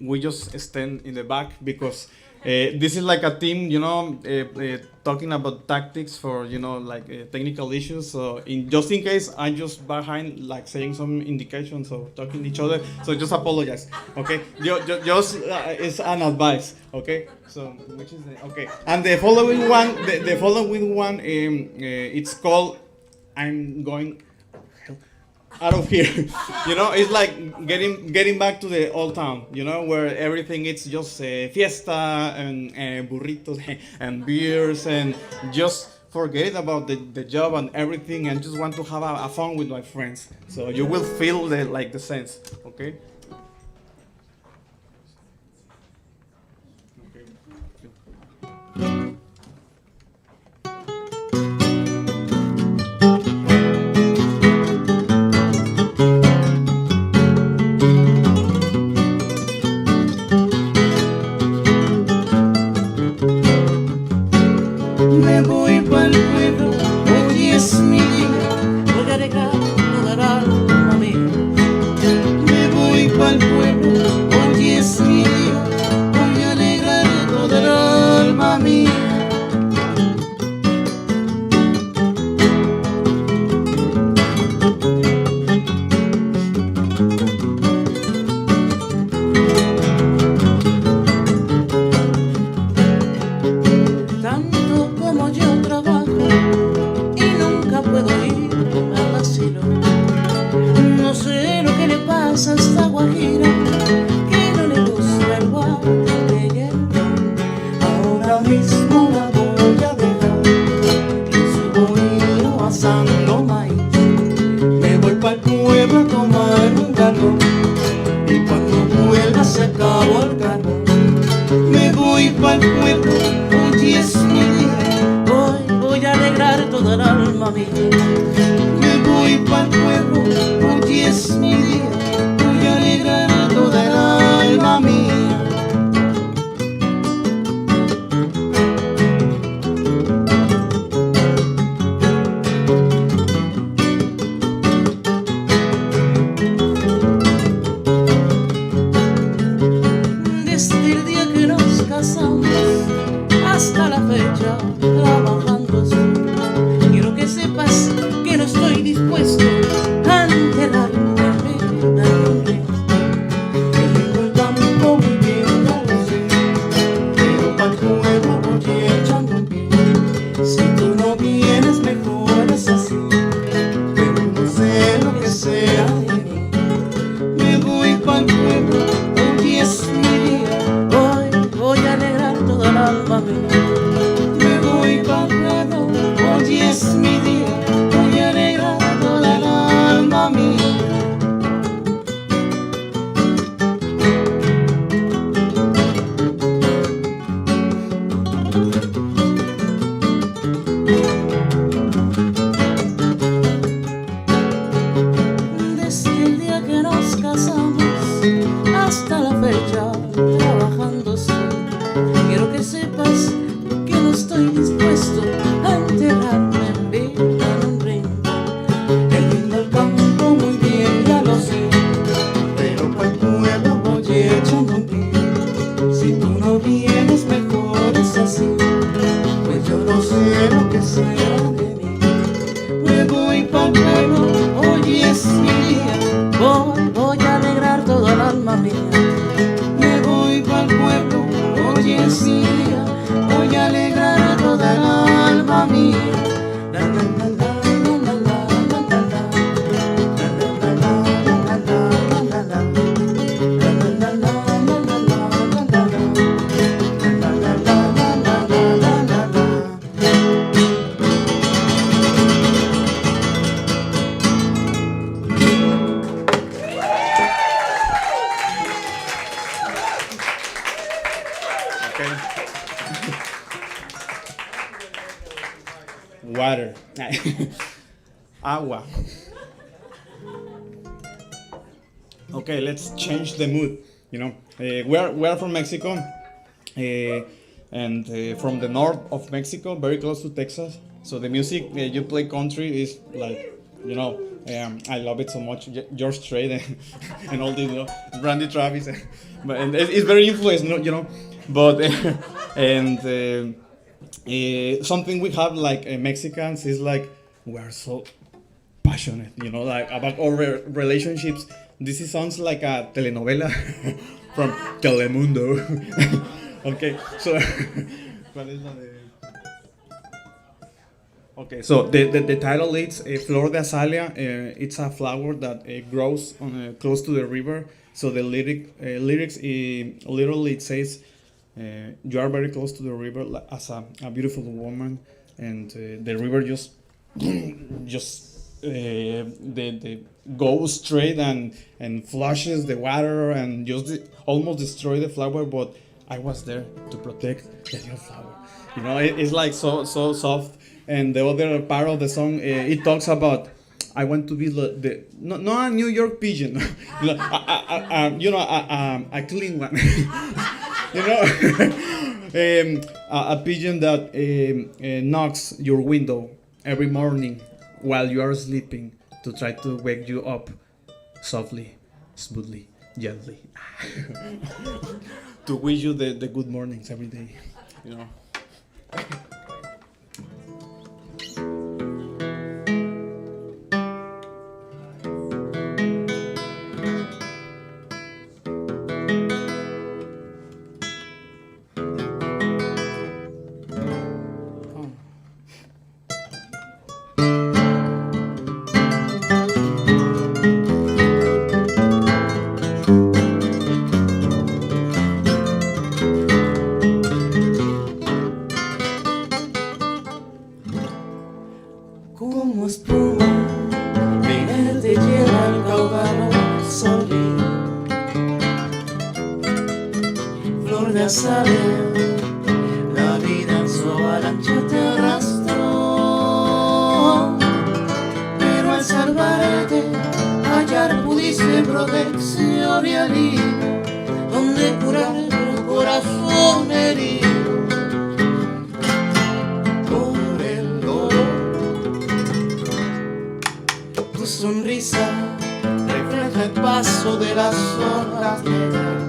we just stand in the back because this is like a team, you know, talking about tactics for, you know, like technical issues. So just in case, I'm just behind, like saying some indications or talking to each other. So just apologize, okay? Just it's an advice, okay? So which is the, okay? And the following one, the following one, it's called "I'm Going Out of Here." You know, it's like getting back to the old town, you know, where everything is just fiesta and burritos and beers and just forget about the job and everything and just want to have a fun with my friends. So you will feel the sense, okay? Me voy pa'l pueblo, hoy es mi día, voy a dejar toda el alma mía. Me voy pa'l pueblo, hoy es mi día, voy a alegrar toda el alma mía. Tanto como yo trabajo y nunca puedo ir al asilo. No sé lo que le pasa a esta guajira, que no le gusta el guante de hierro. Ahora mismo la voy a dejar en su bohío asando maíz. Me voy pa'l pueblo a tomar un galón y cuando vuelva se acabó el carbón. Me voy pa'l pueblo, hoy es mi día, hoy voy a alegrar toda el alma mía. Me voy pa'l pueblo, hoy es mi día, voy a alegrar toda el alma mía. Desde el día que nos casamos hasta la fecha trabajando. Quiero que sepas que no Agua. Okay, let's change the mood. You know, we are from Mexico, and from the north of Mexico, very close to Texas. So the music you play country is like, you know, I love it so much. George Strait and all this, you know, Randy Travis, but and it's very influenced, you know. But and something we have like Mexicans is like we are so passionate, you know, like about our relationships. This sounds like a telenovela from Telemundo. Okay, so okay, so the title is Flor de Azalea. It's a flower that grows on, close to the river. So the lyrics literally it says, "You are very close to the river as a beautiful woman," and the river just the goes straight and flushes the water and just almost destroy the flower. But I was there to protect the little flower. You know, it's like so soft. And the other part of the song, it talks about I want to be not a New York pigeon, you know, a clean one, you know, a pigeon that knocks your window every morning while you are sleeping to try to wake you up softly, smoothly, gently, to wish you the good mornings every day, you know. La vida en su avalancha te arrastró, pero al salvarte hallar pudiste protección y alivio, donde curar tu corazón herido por el dolor. Tu sonrisa refleja el paso de las horas negras.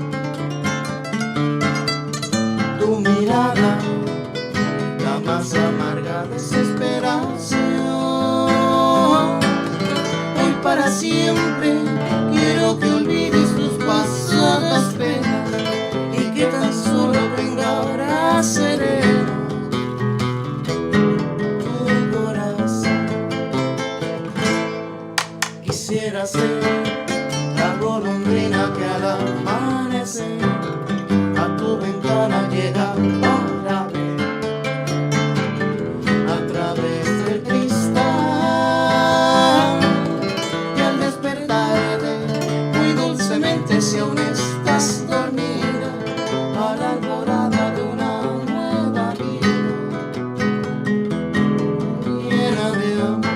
Tu mirada, la más amarga desesperación. Hoy para siempre quiero que olvides tus pasadas penas y que tan solo tenga ahora sereno tu corazón. Quisiera ser la golondrina que al amanecer a tu ventana llega para ver a través del cristal, y al despertarte muy dulcemente, si aún estás dormida, a la alborada de una nueva vida llena de amor.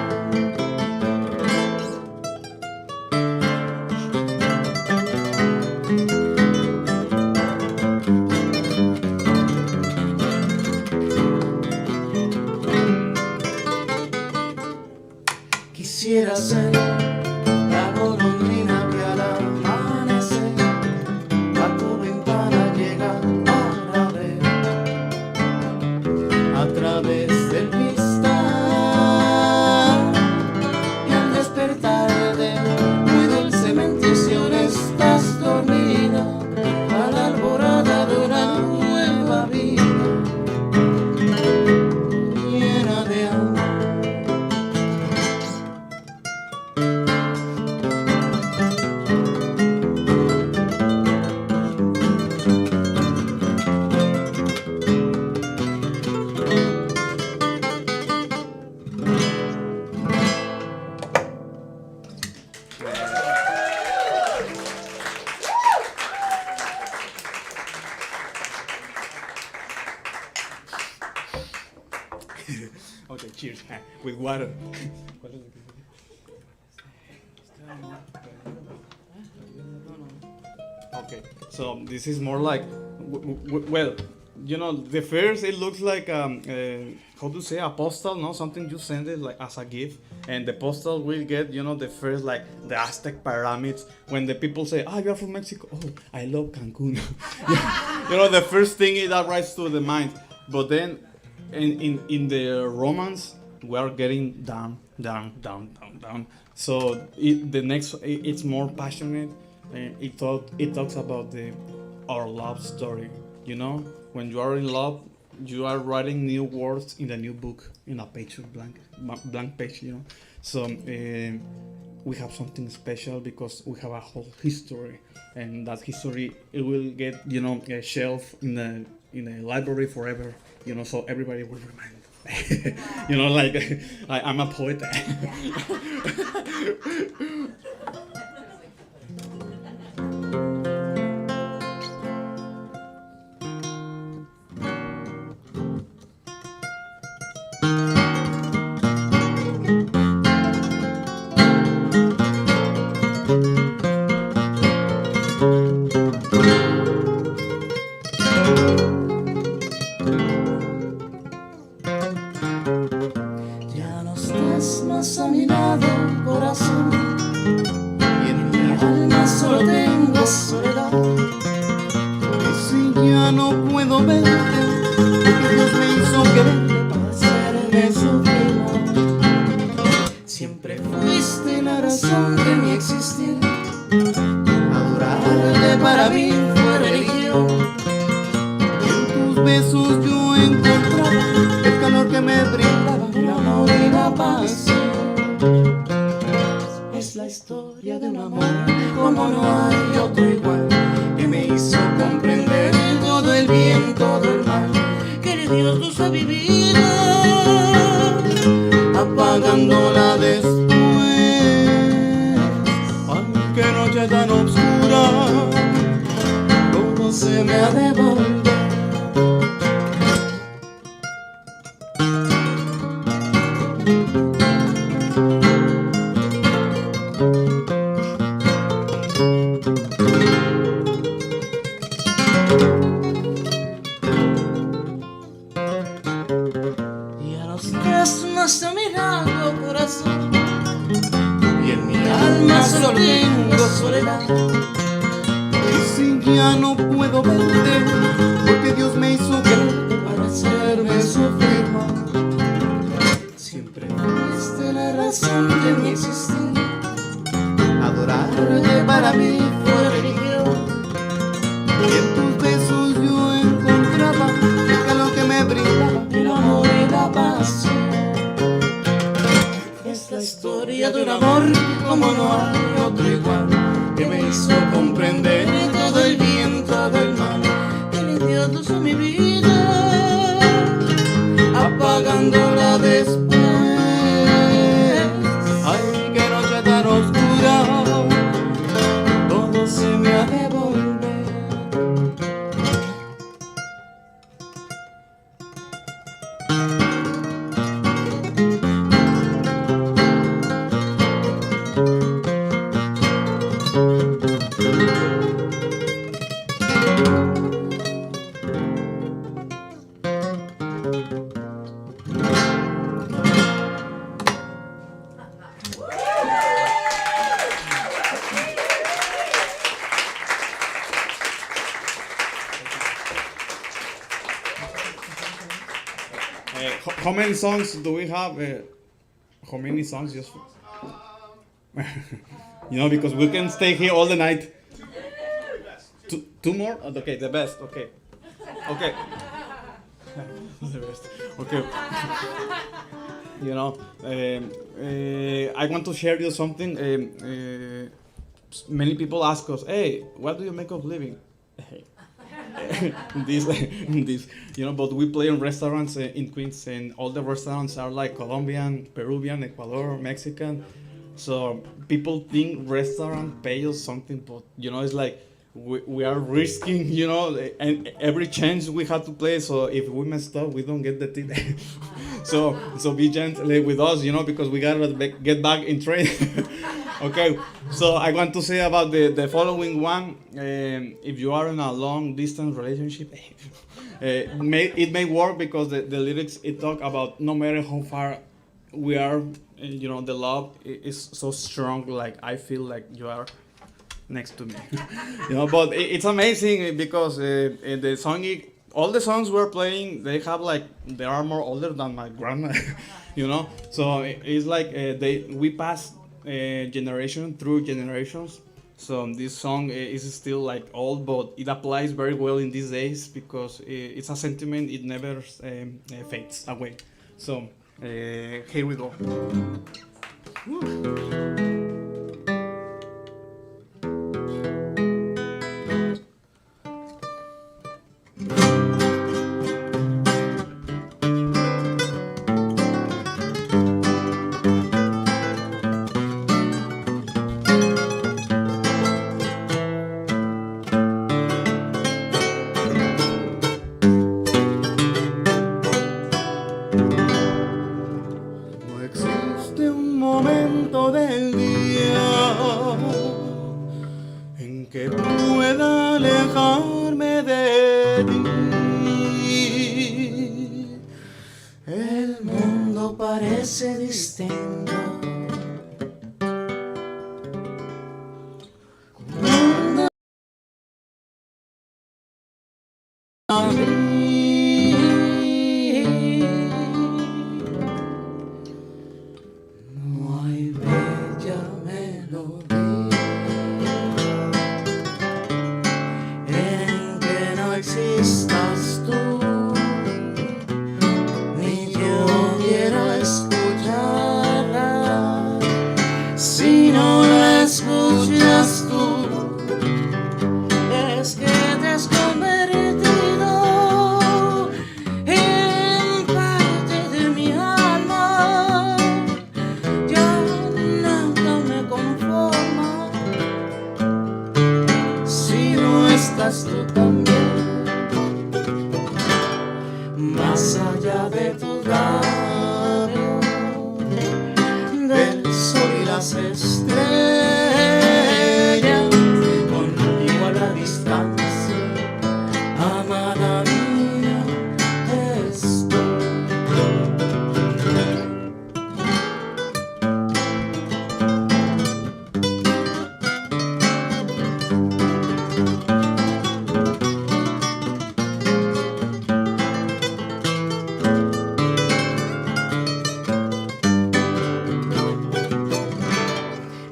Quisiera ser la golondrina que al amanecer a tu ventana llega para ver a través del cristal, y al despertarte muy dulcemente, si aún estás dormida, a la alborada de una nueva vida llena de amor. cheers, with water. Okay, so this is more like, well, you know, the first it looks like how to say, a postal, no, something you send it like as a gift, and the postal will get, you know, the first like the Aztec pyramids. When the people say, "Ah, you're from Mexico," oh, I love Cancun. You know, the first thing that rises to the mind. But then, in the romance, we are getting down. So it's more passionate. It talks about our love story. You know, when you are in love, you are writing new words in the new book, in a page of blank page. You know, so we have something special because we have a whole history, and that history it will get, you know, a shelf in a library forever. You know, so everybody will remind. You know, like I'm a poet. Ya no estás más a mi lado, corazón, y en mi alma solo tengo soledad. Y si ya no puedo verte, porque Dios me hizo quererte para hacerme sufrir. Siempre fuiste la razón de mi existir. Adorarte para mí fue religión. Y en tus besos yo encontraba el calor que me brindaba el amor y la pasión. Es la historia de un amor como no hay otro igual, que me hizo comprender todo el bien, todo el mal, que Dios nos ha vivido, apagándola después. Ay, qué noche tan oscura, todo se me ha de volver. Ya no estás más a mi lado, corazón, y en mi alma solo tengo soledad. Y si ya no puedo verte, porque Dios me hizo quererte para hacerme sufrir más. Siempre fuiste la razón de mi existir. Adorarte para mí fue religión. Y en tus besos yo encontraba el calor que me brindaba el amor y la pasión. Es la historia de un amor como no hay otro igual, que me hizo comprender todo el bien, todo el mal, que le dio luz a mi vida, apagándola después. Ay, qué noche tan oscura, todo se me ha de volver. How many songs do we have? How many songs? Just you know, because we can stay here all the night. Two more? Oh, okay, the best. Okay. The best. Okay. You know, I want to share you something. Many people ask us, "Hey, what do you make of living?" this, you know, but we play in restaurants in Queens, and all the restaurants are like Colombian, Peruvian, Ecuador, Mexican. So people think restaurant pay us something, but you know, it's like we are risking, you know, and every chance we have to play. So if we messed up, we don't get the tip. so be gentle with us, because we gotta get back in train. Okay, so I want to say about the following one. If you are in a long distance relationship, it may work because the lyrics it talk about no matter how far we are, the love is so strong. Like I feel like you are next to me. But it's amazing because the song, all the songs we're playing, they are more older than my grandma. So it's like we pass generation through generations. So this song is still like old, but it applies very well in these days because it's a sentiment, it never fades away. So here we go. No existe un momento del día en que pueda alejarme de ti. El mundo parece distinto. No hay bella melodía en que no existas tú, ni yo quiero escucharla si no la escuchas tú. Es que te has convertido en parte de mi alma. Ya nada me conforma si no estás tú también. Más allá de tus labios, del sol y las estrellas, contigo a la distancia, amada mía, estoy.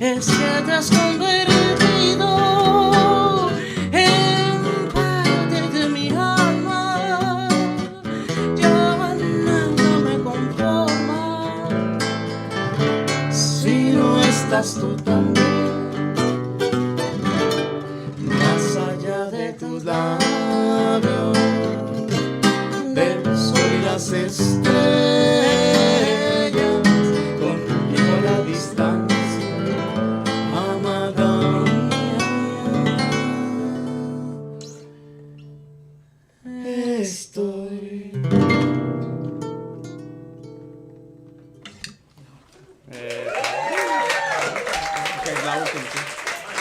Es que te has convertido en parte de mi alma. Ya nada me conforma si no estás tú también. Más allá de tus labios, del sol y las estrellas, conmigo a la distancia, amada mía, estoy. Okay, now we can.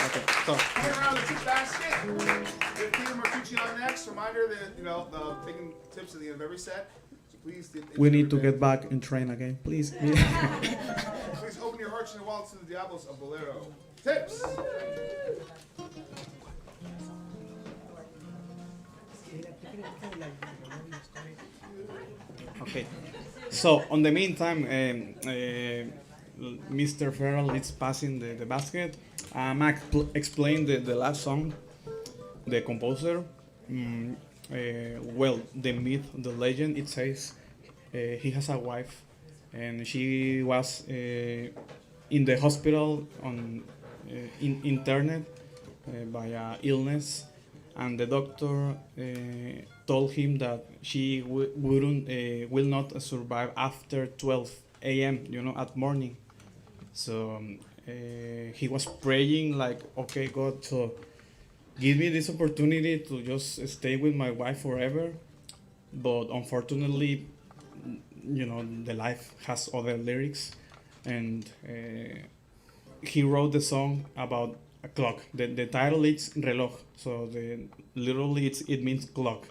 Okay, so. Hang around the tip basket. We have Peter Martucci on next. Reminder that, taking tips at the end of every set. So please. We need to get back in train again, please. Please open your hearts and your wallets to the Diablos of Bolero. Tips. Okay. So, on the meantime, Mr. Farrell is passing the basket. Max explained the last song, the composer. Well, the myth, the legend, it says he has a wife, and she was in the hospital on interned by illness, and the doctor told him that she will not survive after 12 a.m. At morning. So he was praying like, okay, God, so give me this opportunity to just stay with my wife forever. But unfortunately, the life has other lyrics, and he wrote the song about a clock. The title is reloj, so literally it means clock.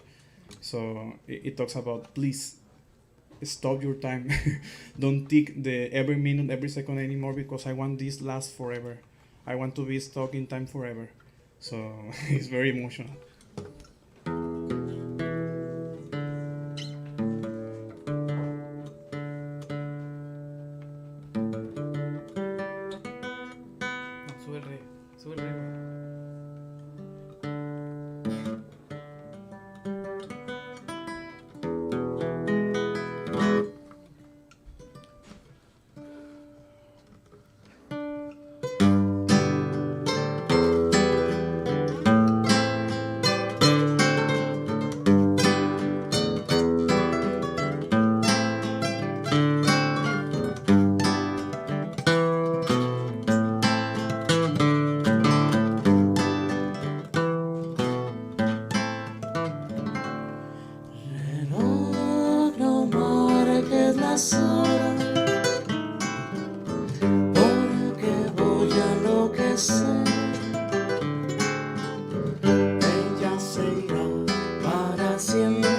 So it talks about, please stop your time. Don't tick the every minute, every second anymore, because I want this last forever. I want to be stuck in time forever. So it's very emotional. Sube el re. Reloj, no marques las horas, porque voy a enloquecer. Ella se irá para siempre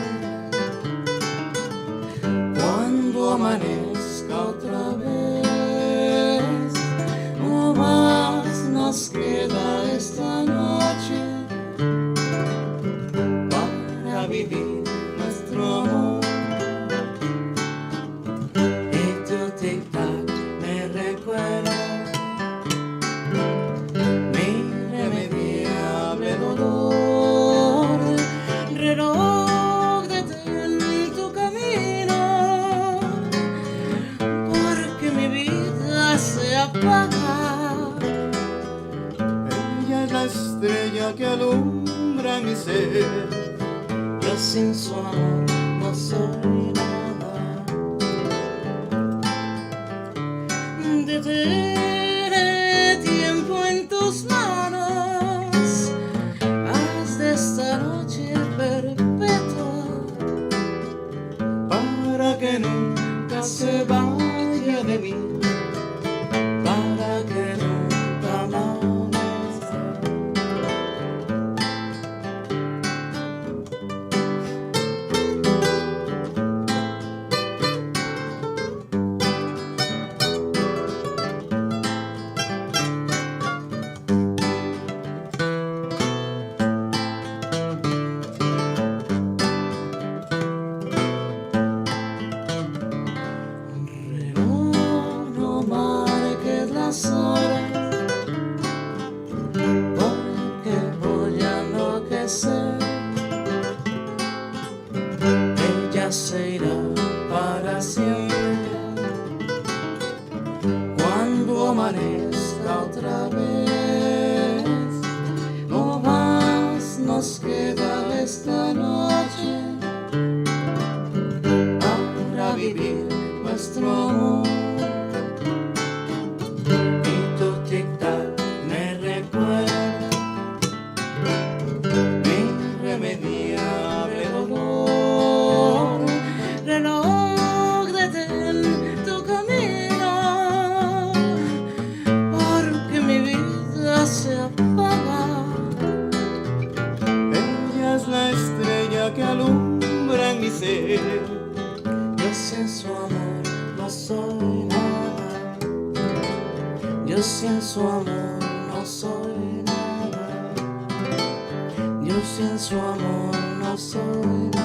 cuando amanezca otra vez. No más nos queda esta noche para vivir nuestro amor. Y tu tic-tac me recuerda mi irremediable dolor. Reloj, detén tu camino, porque mi vida se apaga. Ella es la estrella que alumbra mi ser. Yo sin su amor no soy nada. Detén tiempo en tus manos. Haz de esta noche perpetua, para que nunca se vaya de mí, para que nunca amanezca. Reloj, no marques las horas, porque voy a enloquecer. Ella se irá para siempre cuando amanezca otra vez. No más nos queda esta noche para vivir nuestro amor. Y tu tic-tac me recuerda mi irremediable dolor. Reloj, detén tu camino, porque mi vida se apaga. Ella es la estrella que alumbra en mi ser. Yo sin su amor no soy nada. Yo sin su amor no soy nada. Yo sin su amor no soy nada.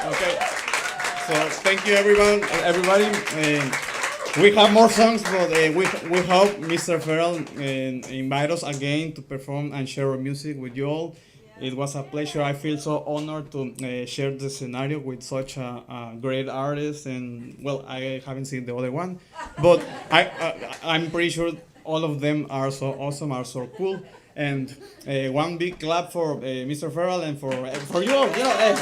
Okay, so thank you everybody. We have more songs, but we hope Mr. Farrell invite us again to perform and share our music with you all. It was a pleasure. I feel so honored to share the scenario with such a great artist. And well, I haven't seen the other one, but I'm pretty sure all of them are so awesome, are so cool. And one big clap for Mr. Farrell and for you all. You know,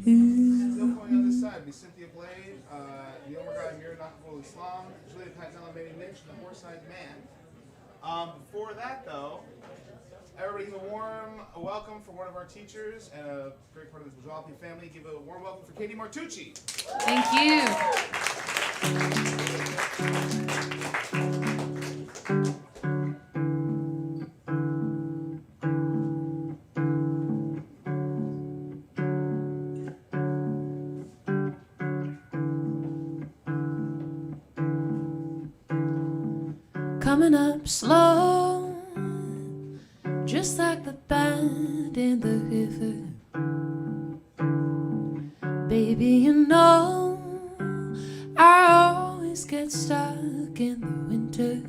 Still going on this side, be Cynthia Blade, Neel, Murgai, Naqibul, Patinella, Mamie, Minch, and the Horse-Eyed Man. Before that, though, everybody give a warm welcome for one of our teachers and a great part of the Jalopy family. Give a warm welcome for Katie Martucci. Thank you. Coming up slow, just like the band in the river. Baby, you know I always get stuck in the winter.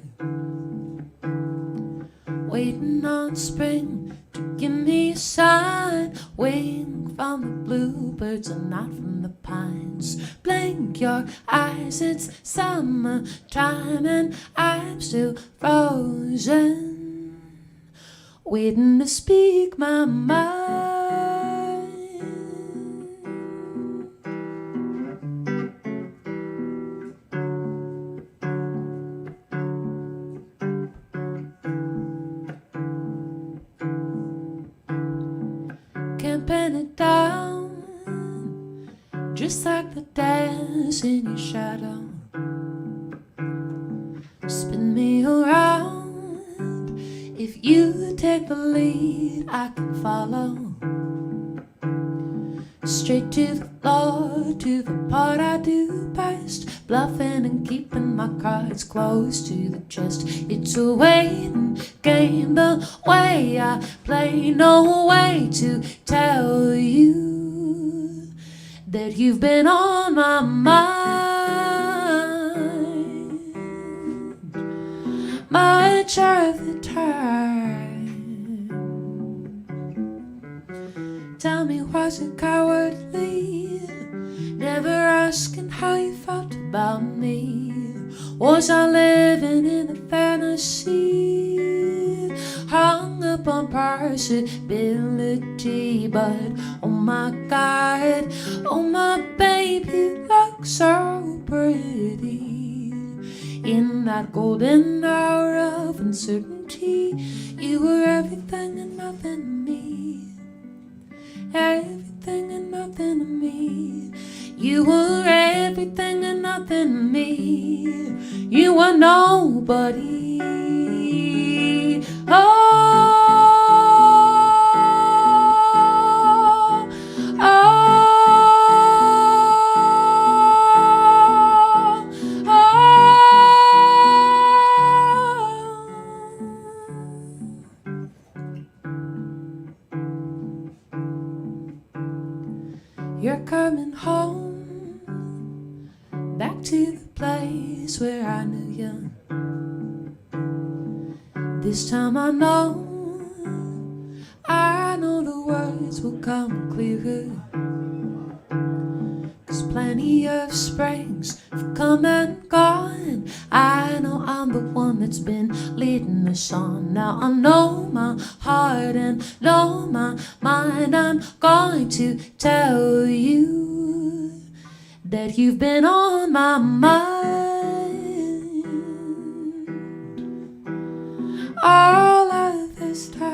waiting on spring to give me a sign. Waiting from the bluebirds and not from the pines. Blink your eyes, it's summertime and I'm still frozen, waiting to speak my mind. Can't pin it down, just like the dance in your shadow. Spin me around, if you take the lead I can follow. Straight to the floor, to the part I do best. Bluffing and keeping my cards close to the chest. It's a waiting game the way I play. No way to tell you that you've been on my mind much of the time. Tell me, was it cowardly, never asking how you felt about me? Was I living in a fantasy, hung up on possibility? But oh my God, oh my baby, you look so pretty. In that golden hour of uncertainty, you were everything and nothing to me. Everything and nothing to me. You were everything and nothing to me. You were nobody. Oh, oh, you're coming home, back to the place where I knew you. This time I know the words will come clearer. 'Cause plenty of springs have come and gone. I know I'm the one that's been leading us on. Now I know my heart and know my mind. I'm going to tell you that you've been on my mind all of this time.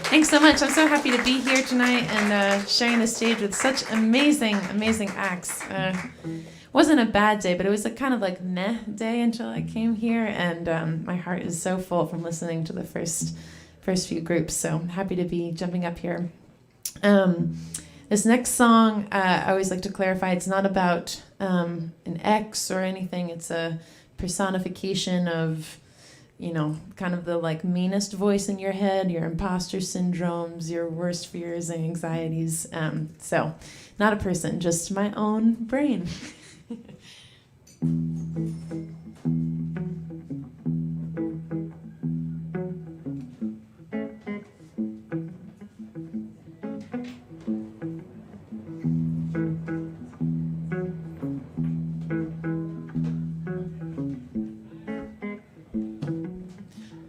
Thanks so much. I'm so happy to be here tonight and sharing the stage with such amazing, amazing acts. Wasn't a bad day, but it was a kind of like meh day until I came here, and my heart is so full from listening to the first few groups. So I'm happy to be jumping up here. This next song, I always like to clarify, it's not about an ex or anything. It's a personification of, you know, kind of the like meanest voice in your head, your imposter syndromes, your worst fears and anxieties. So not a person, just my own brain.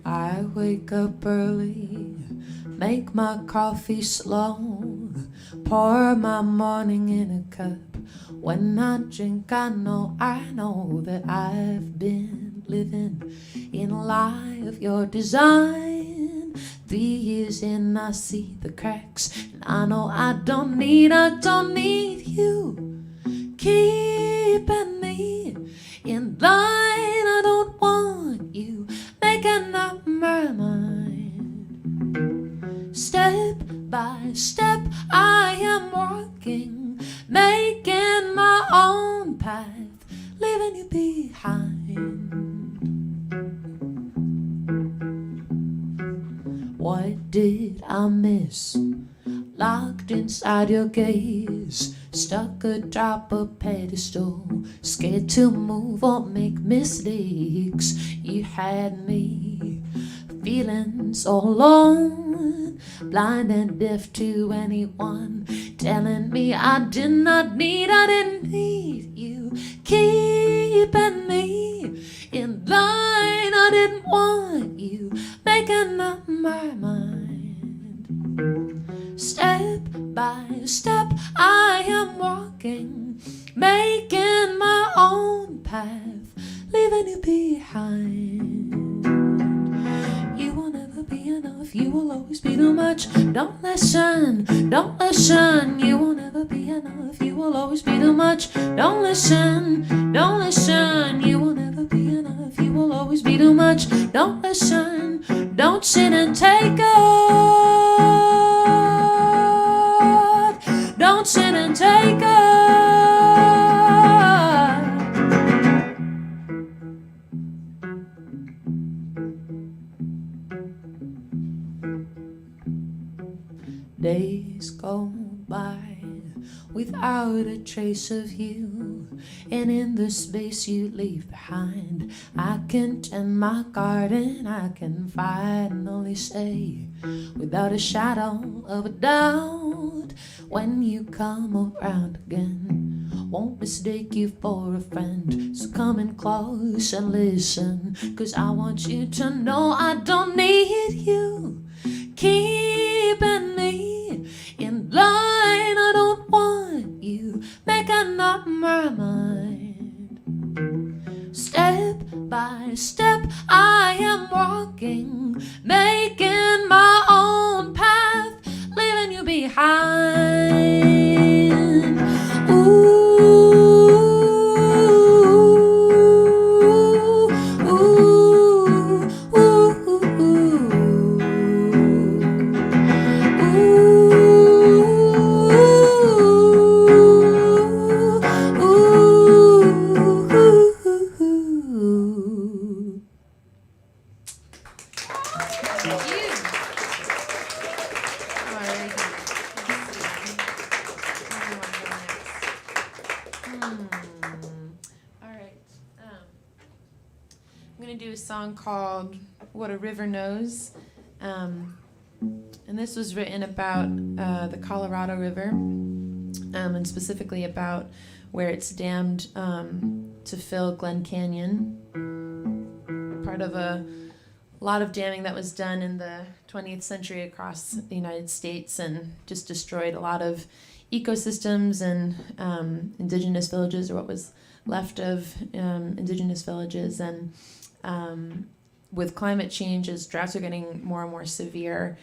I wake up early, make my coffee slow, pour my morning in a cup. When I drink, I know that I've been living in a lie of your design. 3 years in, I see the cracks, and I know I don't need you keeping me in line. I don't want you making up my mind. Step by step I am walking, making my own path, leaving you behind. What did I miss? Locked inside your gaze, stuck atop a pedestal, scared to move or make mistakes. You had me feeling so alone, blind and deaf to anyone telling me I didn't need you, keeping me in line. I didn't want you, making up my mind. Step by step I am walking, making my own path, leaving you behind. You will never be enough, you will always be too much. Don't listen, don't listen. You will never be enough, you will always be too much. Don't listen, don't listen. You will never be enough, you will always be too much. Don't listen, don't sit and take up. Don't sit and take up. Days go by without a trace of you, and in the space you leave behind, I can tend my garden, I can fight and only say, without a shadow of a doubt, when you come around again, won't mistake you for a friend. So come in close and listen, 'cause I want you to know I don't need you keeping me in line. I don't want you making up my mind. Step by step I am walking, making my own path, leaving you behind. Ooh. Song called What a River Knows, and this was written about the Colorado River, and specifically about where it's dammed to fill Glen Canyon, part of a lot of damming that was done in the 20th century across the United States, and just destroyed a lot of ecosystems and indigenous villages, or what was left of indigenous villages. And with climate change, as droughts are getting more and more severe,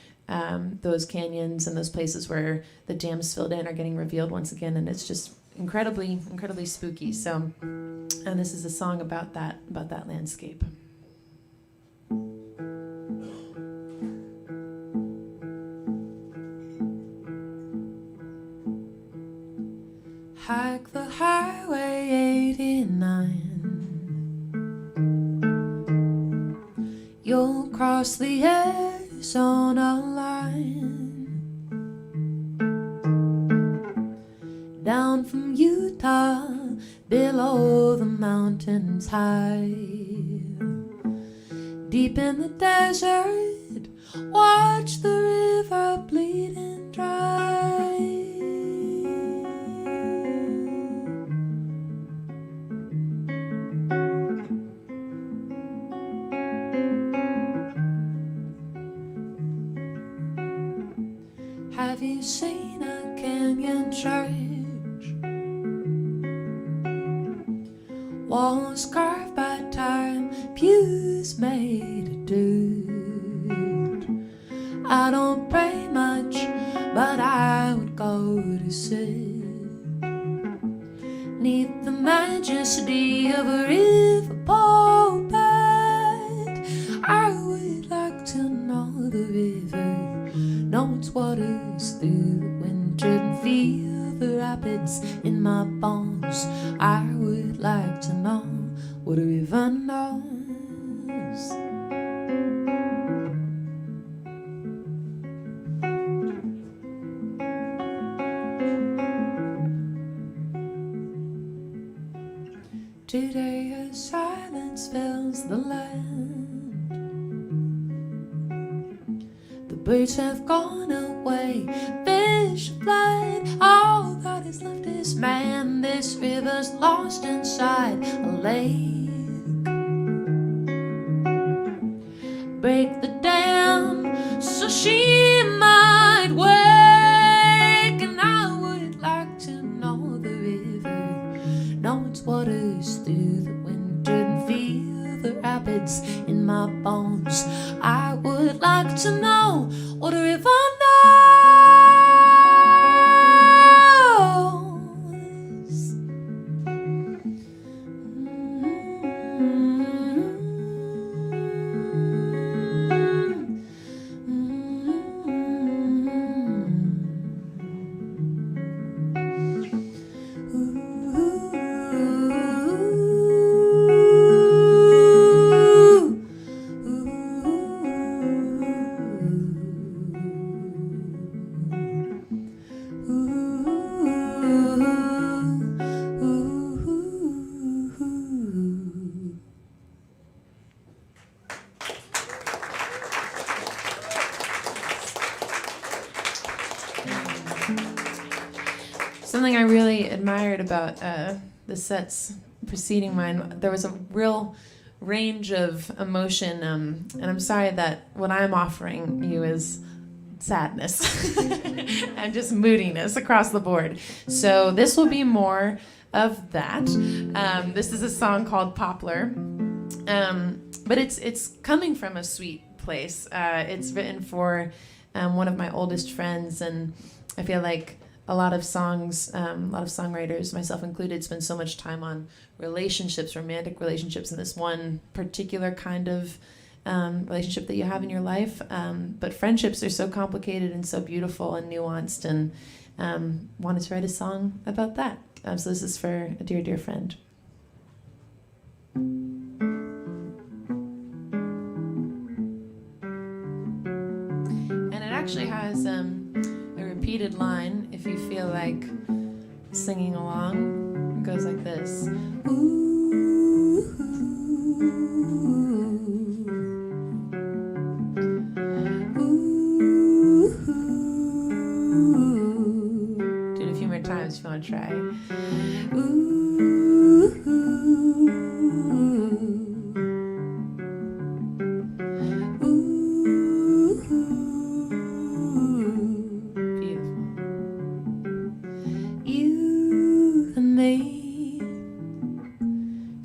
those canyons and those places where the dams filled in are getting revealed once again, and it's just incredibly spooky. So, and this is a song about that landscape. Hike the Highway 89. You'll cross the Arizona line, down from Utah, below the mountains high, deep in the desert, watch the river bleeding dry. Have you seen a canyon church? Walls carved by time, pews made of dirt. I don't pray much, but I would go to sit 'neath the majesty of a river pulpit. I would like to know the river, know its waters through the winter, and feel the rapids in my bones. I would like to know what a river knows. Today a silence fills the land. The birds have gone away, fish have fled. All that is left is man. This river's lost inside a lake. Break the dam so she might wake. And I would like to know the river, know its waters through the winter, and feel the rapids in my bones. I would like to know what a river knows. Something I really admired about the sets preceding mine, there was a real range of emotion, and I'm sorry that what I'm offering you is sadness and just moodiness across the board. So this will be more of that. This is a song called Poplar, but it's coming from a sweet place. It's written for one of my oldest friends, and I feel like a lot of songwriters, myself included, spend so much time on relationships, romantic relationships, and this one particular kind of relationship that you have in your life. But friendships are so complicated and so beautiful and nuanced, and wanted to write a song about that. So this is for a dear, dear friend. And it actually has a repeated line, if you feel like singing along. It goes like this. Do it a few more times if you want to try.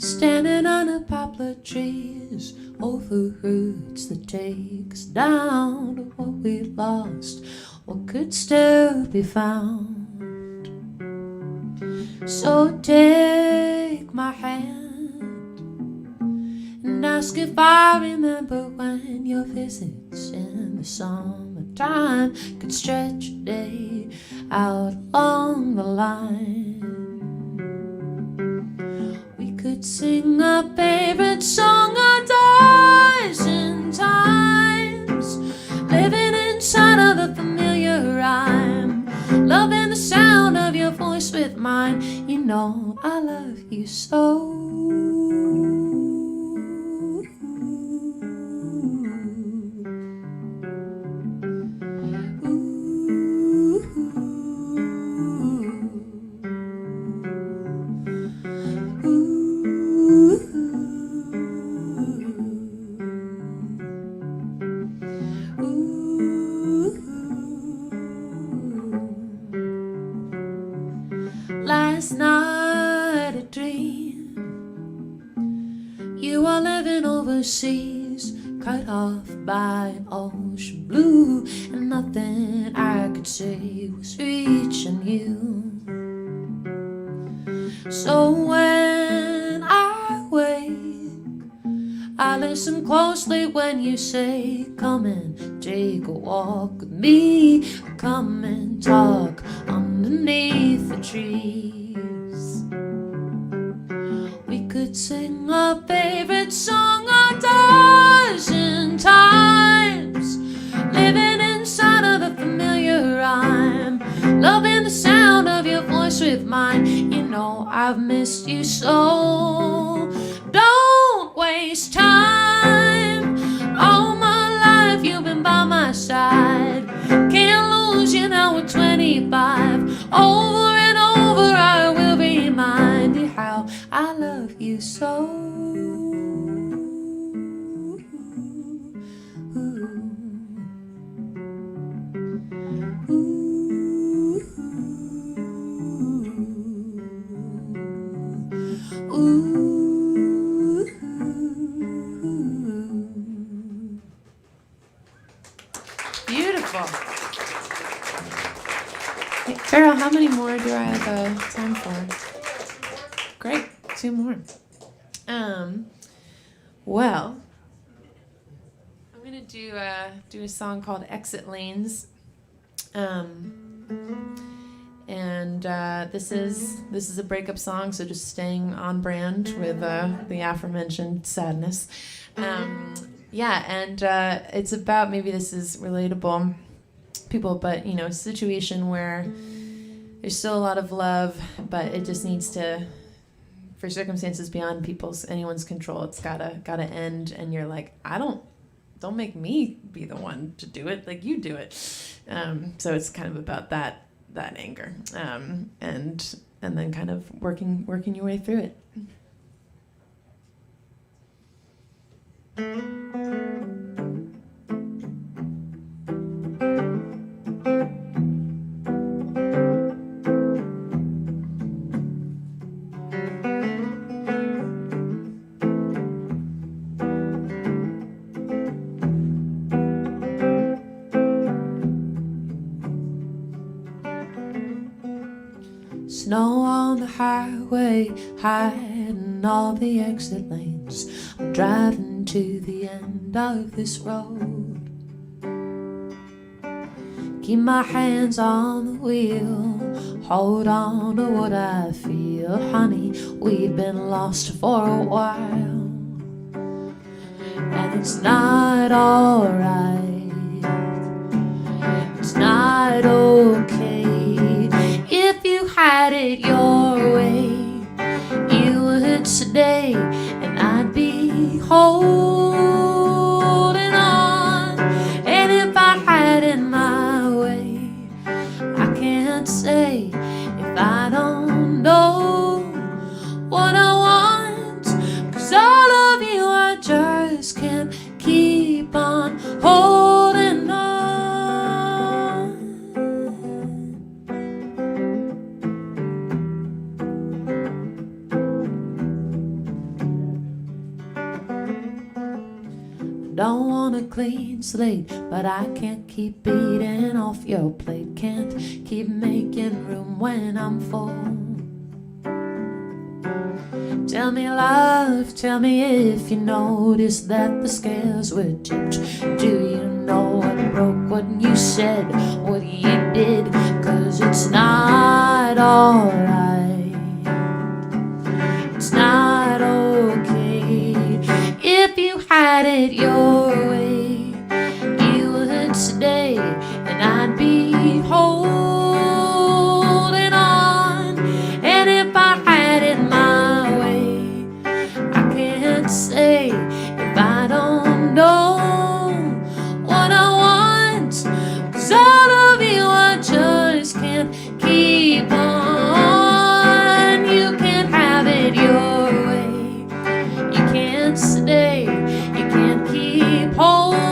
Standing under poplar trees, over roots that take us down to what we lost, what could still be found. So take my hand and ask if I remember when your visits in the summertime could stretch a day out along the line. Could sing a favorite song a dozen times, living inside of the familiar rhyme, loving the sound of your voice with mine. You know I love you so. Last night a dream, you are living overseas, cut off by an ocean blue, and nothing I could say was reaching you. So when I wake, I listen closely when you say, come and take a walk with me, come and talk underneath the trees. We could sing a favorite song a dozen times, living inside of the familiar rhyme, loving the sound of your voice with of mine. You know I've missed you so. Don't waste time. All my life you've been by my side. Can't lose you now at 25. Over and over I will remind you how I love you so. Beautiful. Hey, Farrell, how many more do I have time for? Great, 2 more. Well, I'm gonna do a song called "Exit Lanes," and this is a breakup song, so just staying on brand with the aforementioned sadness. Yeah, and it's about, maybe this is relatable, people, but you know, a situation where there's still a lot of love, but it just needs to, for circumstances beyond anyone's control, it's gotta end, and you're like, don't make me be the one to do it, like you do it. So it's kind of about that anger, and then kind of working your way through it. Snow on the highway, hiding all the exit lanes. I'm driving to the end of this road. Keep my hands on the wheel, hold on to what I feel. Honey, we've been lost for a while, and it's not alright, it's not okay. If you had it your way, you would stay, and I'd be holding on. And if I had it my way, I can't say if I don't know what I want, 'cause all of you I just can't keep on holding on. Don't want a clean slate, but I can't keep eating off your plate. Can't keep making room when I'm full. Tell me, love, tell me if you noticed that the scales were tipped. Do you know what broke, what you said, what you did? 'Cause it's not alright, it's not okay. If you had it your way, you would stay, and I'd be holding on. And if I had it my way, I can't say if I don't know what I want, 'cause all of you I just can't keep on. You can't have it your way, you can't stay, you can't keep holding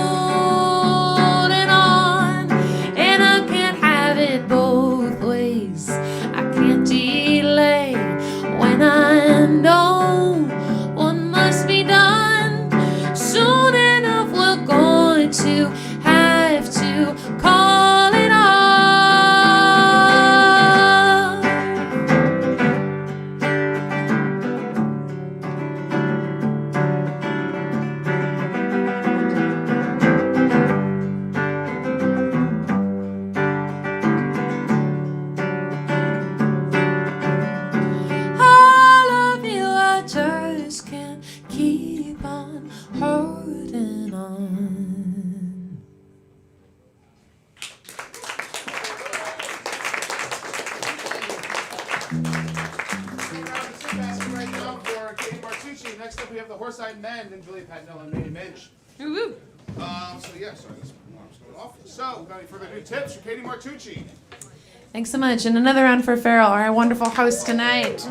on. And I can't have it both ways, I can't delay when I know what must be done. Soon enough we're going to have to call it we have the Horse-Eyed Men and Julia Patinella and Mamie Minch. Woo-woo. So yeah, sorry, this alarm's going off. So, without any further ado, tips for Katie Martucci. Thanks so much. And another round for Farrell, our wonderful host tonight.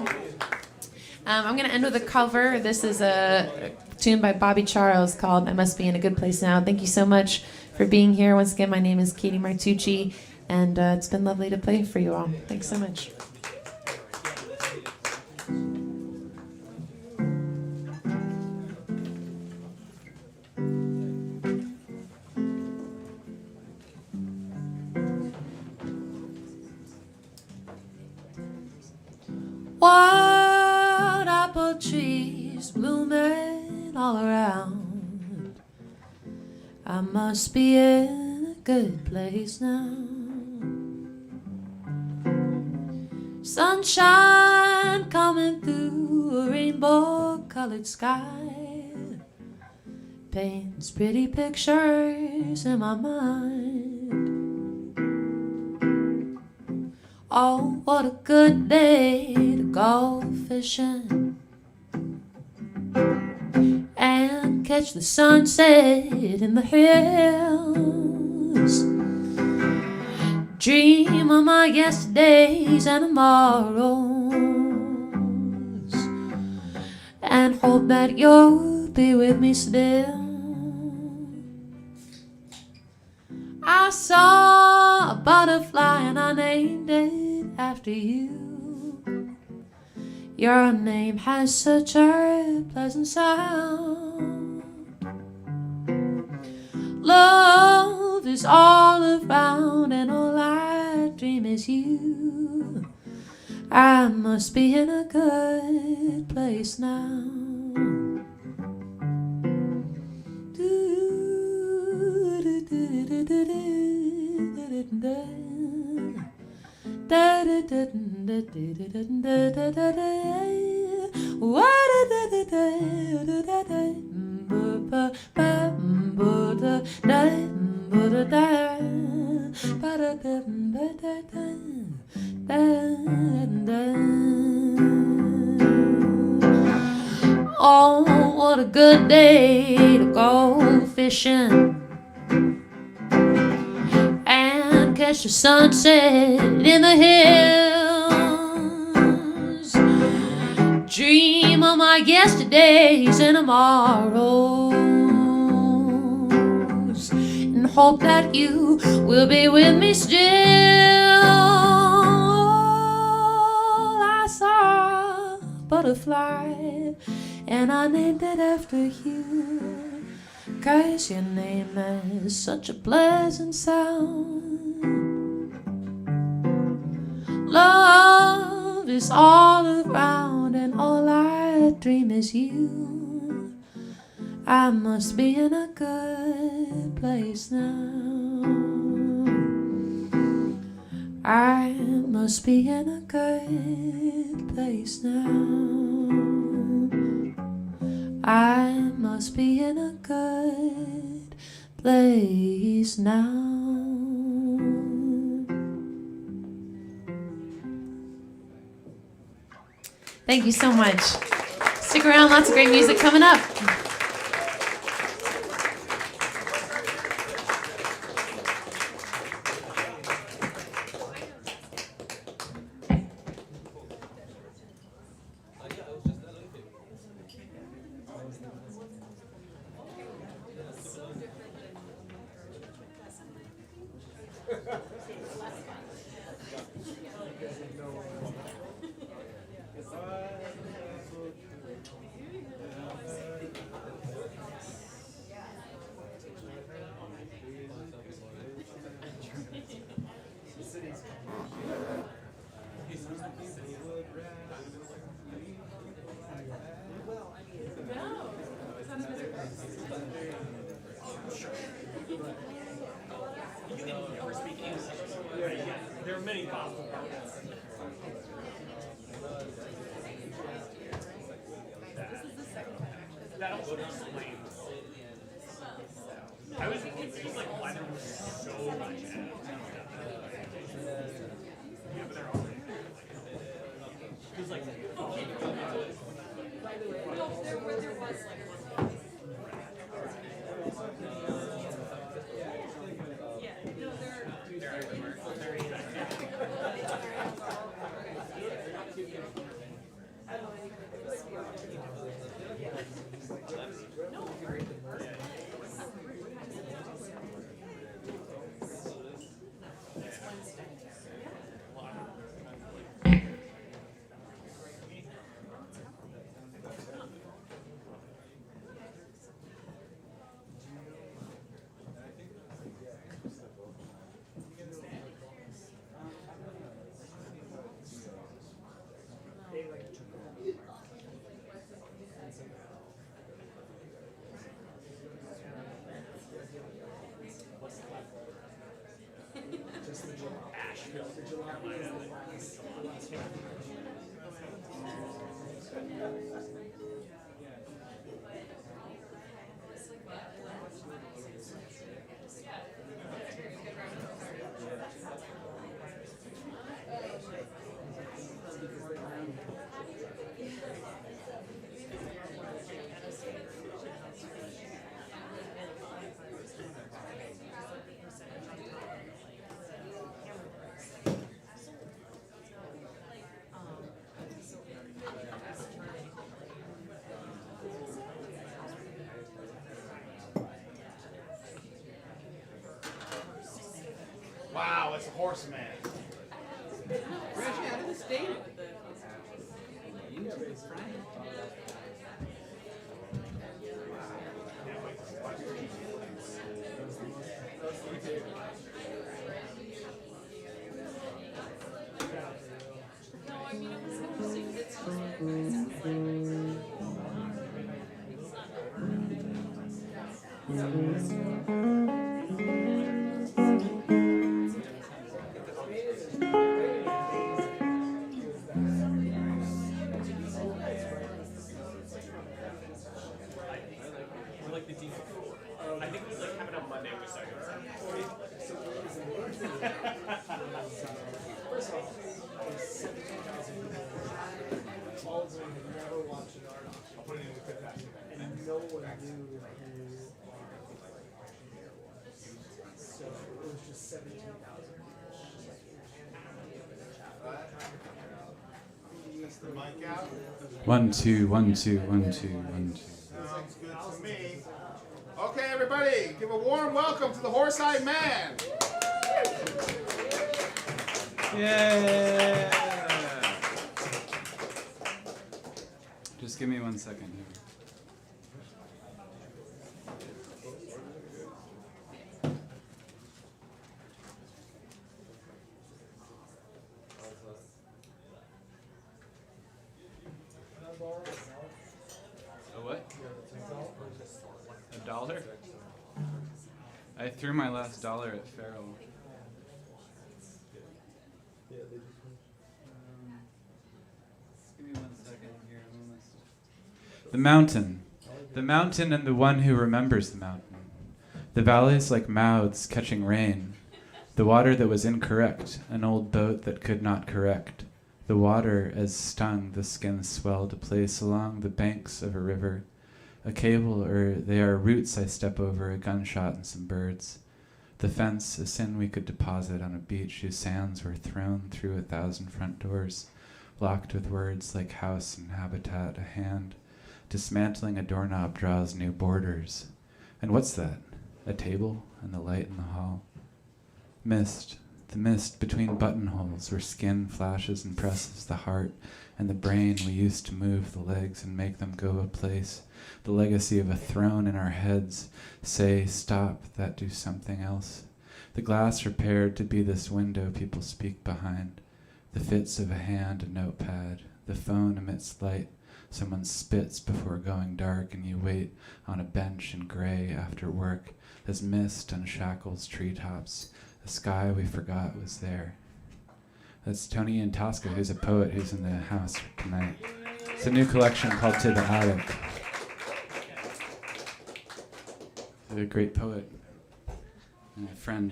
I'm going to end with a cover. This is a tune by Bobby Charles called I Must Be in a Good Place Now. Thank you so much for being here. Once again, my name is Katie Martucci, and it's been lovely to play for you all. Thanks so much. Wild apple trees blooming all around. I must be in a good place now. Sunshine coming through a rainbow-colored sky paints pretty pictures in my mind. Oh, what a good day to go fishing and catch the sunset in the hills. Dream of my yesterdays and tomorrows, and hope that you'll be with me still. I saw a butterfly and I named it after you. Your name has such a pleasant sound. Love is all around and all I dream is you. I must be in a good place now. Oh, what a good day to go fishing and catch the sunset in the hills. Dream of my yesterdays and tomorrows, and hope that you will be with me still. I saw a butterfly and I named it after you, 'cause your name has such a pleasant sound. Love is all around and all I dream is you. I must be in a good place now. I must be in a good place now. I must be in a good place now. Thank you so much. Stick around, lots of great music coming up. There are many possible parts. That also explains. I was confused, like, why there was so much ad. Yeah, but they're all because, like, Wow, it's a horseman. We're actually out of the state. I think we like have it on Monday with seconds. First off, I was 17,000 all of them had never watched an art auction. I'll put it in with fantastic. And no one knew who our auctioneer was. So it was just 17,000. The mic out. 1 2 1 2 1 2 1 2. Sounds good to me. Okay, everybody, give a warm welcome to the Horse-Eyed Man. Yeah. Just give me 1 second here. A what? A dollar? I threw my last dollar at Farrell. Give me 1 second here. The mountain. The mountain and the one who remembers the mountain. The valleys like mouths catching rain. The water that was incorrect, an old boat that could not correct. The water as stung the skin swelled a place along the banks of a river. A cable, or they are roots I step over, a gunshot and some birds. The fence, a sin we could deposit on a beach whose sands were thrown through 1,000 front doors, locked with words like house and habitat, a hand. Dismantling a doorknob draws new borders. And what's that? A table and the light in the hall. Mist, the mist between buttonholes where skin flashes and presses the heart and the brain we used to move the legs and make them go a place. The legacy of a throne in our heads. Say, stop, that do something else. The glass repaired to be this window people speak behind. The fits of a hand, a notepad. The phone emits light. Someone spits before going dark and you wait on a bench in gray after work as mist unshackles treetops. A sky we forgot was there. That's Tony and Tosca, who's a poet who's in the house tonight. It's a new collection called To the Attic. He's a great poet and a friend.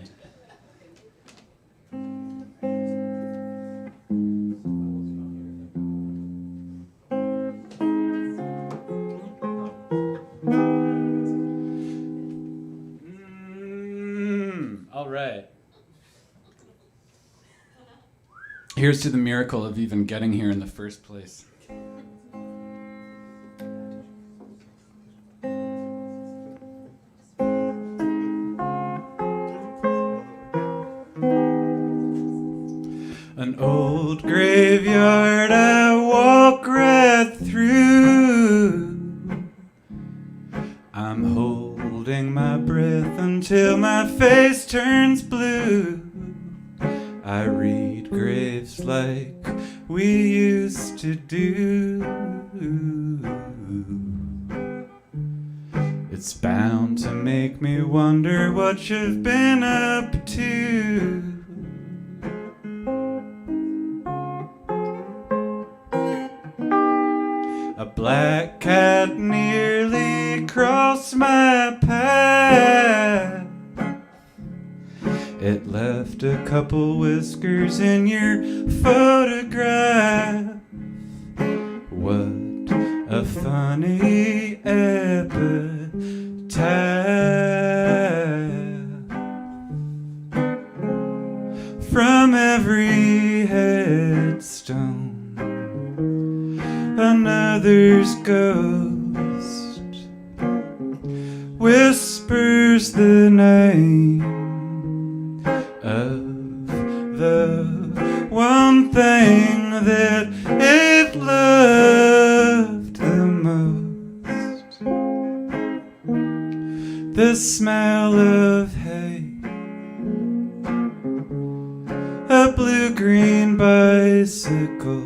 right. Here's to the miracle of even getting here in the first place. An old graveyard I walk right through. I'm holding my breath until my face turns blue. I read graves like we used to do. It's bound to make me wonder what you've been up to. A black cat nearly crossed my path. It left a couple whiskers in your photograph. What a funny epitaph. From every headstone, another's ghost whispers the name of the one thing that it loved the most. The smell of hay, a blue-green bicycle,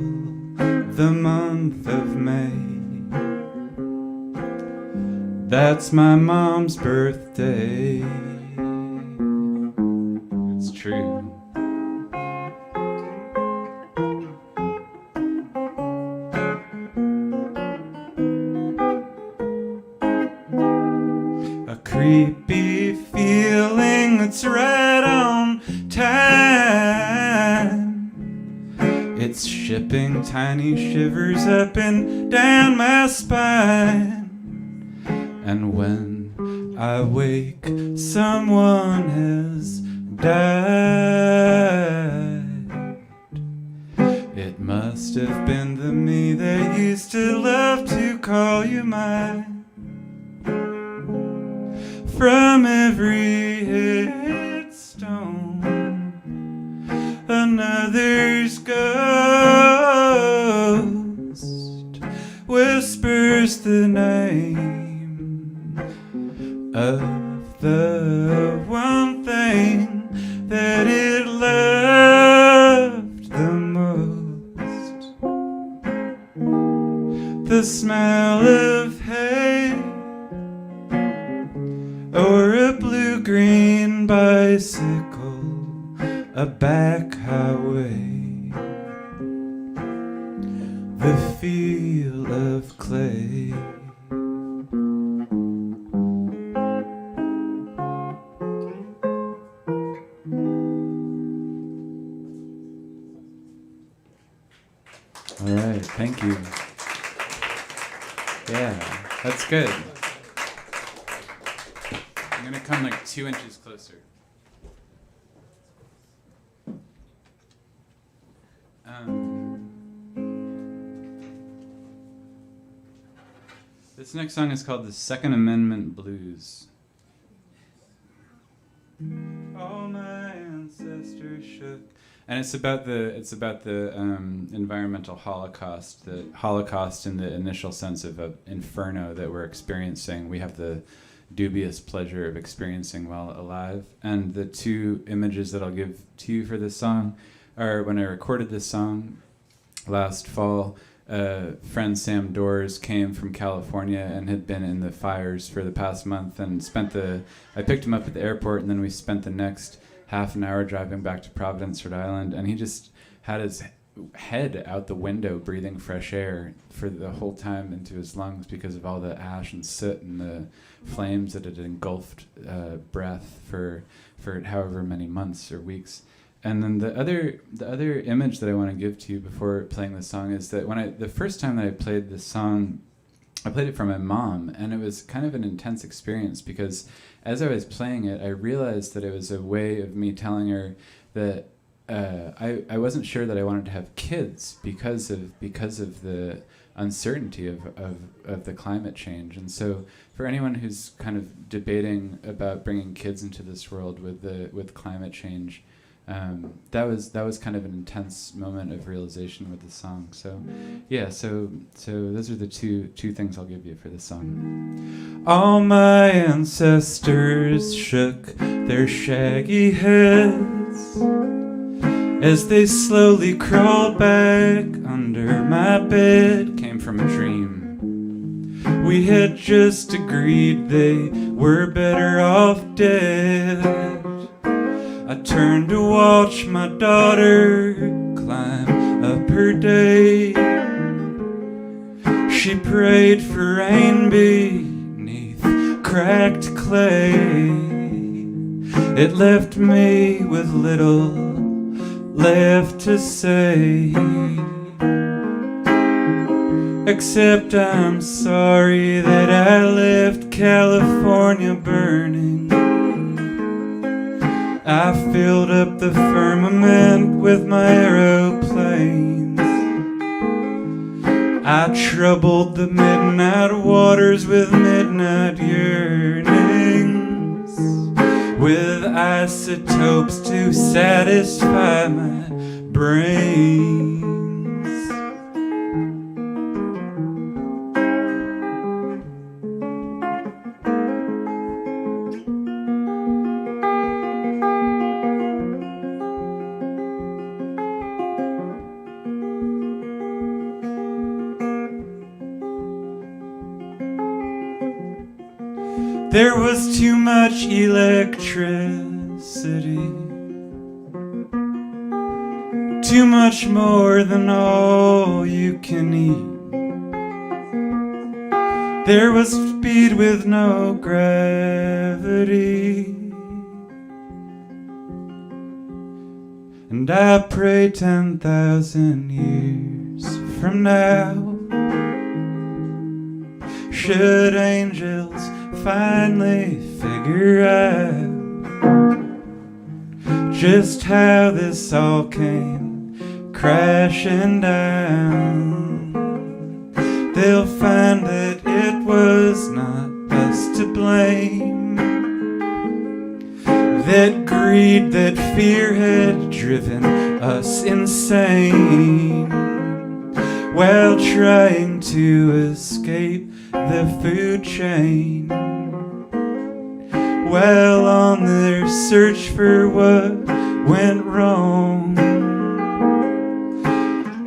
the month of May. That's my mom's birthday. It's true. A creepy feeling that's right on time. It's shipping tiny shivers up and down my spine. And when I wake, someone has died. It must have been the me that used to love to call you mine. From every headstone, another's ghost whispers the name of the one thing that it loved the most. The smell of hay, or a blue-green bicycle, a back highway, the feel of clay. All right, thank you. Yeah, that's good. I'm gonna come like 2 inches closer. This next song is called The Second Amendment Blues. All my ancestors shook. And it's about the environmental holocaust, the Holocaust in the initial sense of an inferno that we're experiencing. We have the dubious pleasure of experiencing while alive. And the two images that I'll give to you for this song are when I recorded this song last fall. Friend Sam Doors came from California and had been in the fires for the past month and I picked him up at the airport, and then we spent the next half an hour driving back to Providence, Rhode Island, and he just had his head out the window breathing fresh air for the whole time into his lungs because of all the ash and soot and the flames that had engulfed breath for however many months or weeks. And then the other image that I want to give to you before playing this song is that the first time that I played this song I played it for my mom, and it was kind of an intense experience because as I was playing it, I realized that it was a way of me telling her that I wasn't sure that I wanted to have kids because of the uncertainty of the climate change. And so for anyone who's kind of debating about bringing kids into this world with climate change, that was kind of an intense moment of realization with the song. So yeah, so those are the two things I'll give you for this song. All my ancestors shook their shaggy heads as they slowly crawled back under my bed. Came from a dream. We had just agreed they were better off dead. I turned to watch my daughter climb up her day. She prayed for rain beneath cracked clay. It left me with little left to say, except I'm sorry that I left California burning. I filled up the firmament with my aeroplanes. I troubled the midnight waters with midnight yearnings, with isotopes to satisfy my brains. There was too much electricity, too much more than all you can eat. There was speed with no gravity, and I pray 10,000 years from now, should angels finally figure out just how this all came crashing down, they'll find that it was not us to blame, that greed, that fear had driven us insane while trying to escape the food chain. While on their search for what went wrong,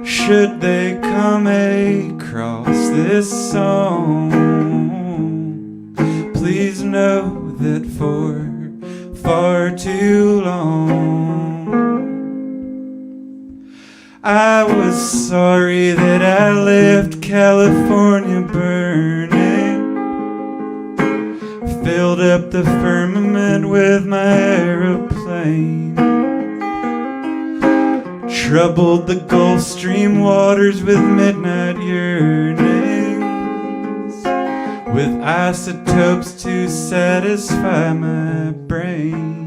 should they come across this song, please know that for far too long I was sorry that I left California burning, filled up the firmament with my aeroplane, troubled the Gulf Stream waters with midnight yearnings, with isotopes to satisfy my brain.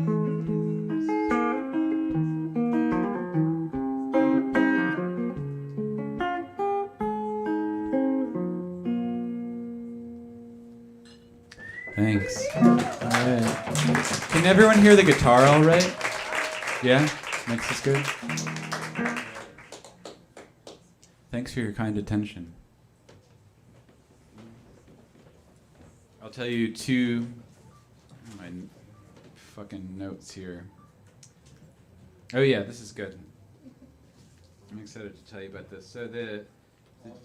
Thanks. All right. Can everyone hear the guitar all right? Yeah? Mix is good? Thanks for your kind attention. I'll tell you two my fucking notes here. Oh yeah, this is good. I'm excited to tell you about this. So the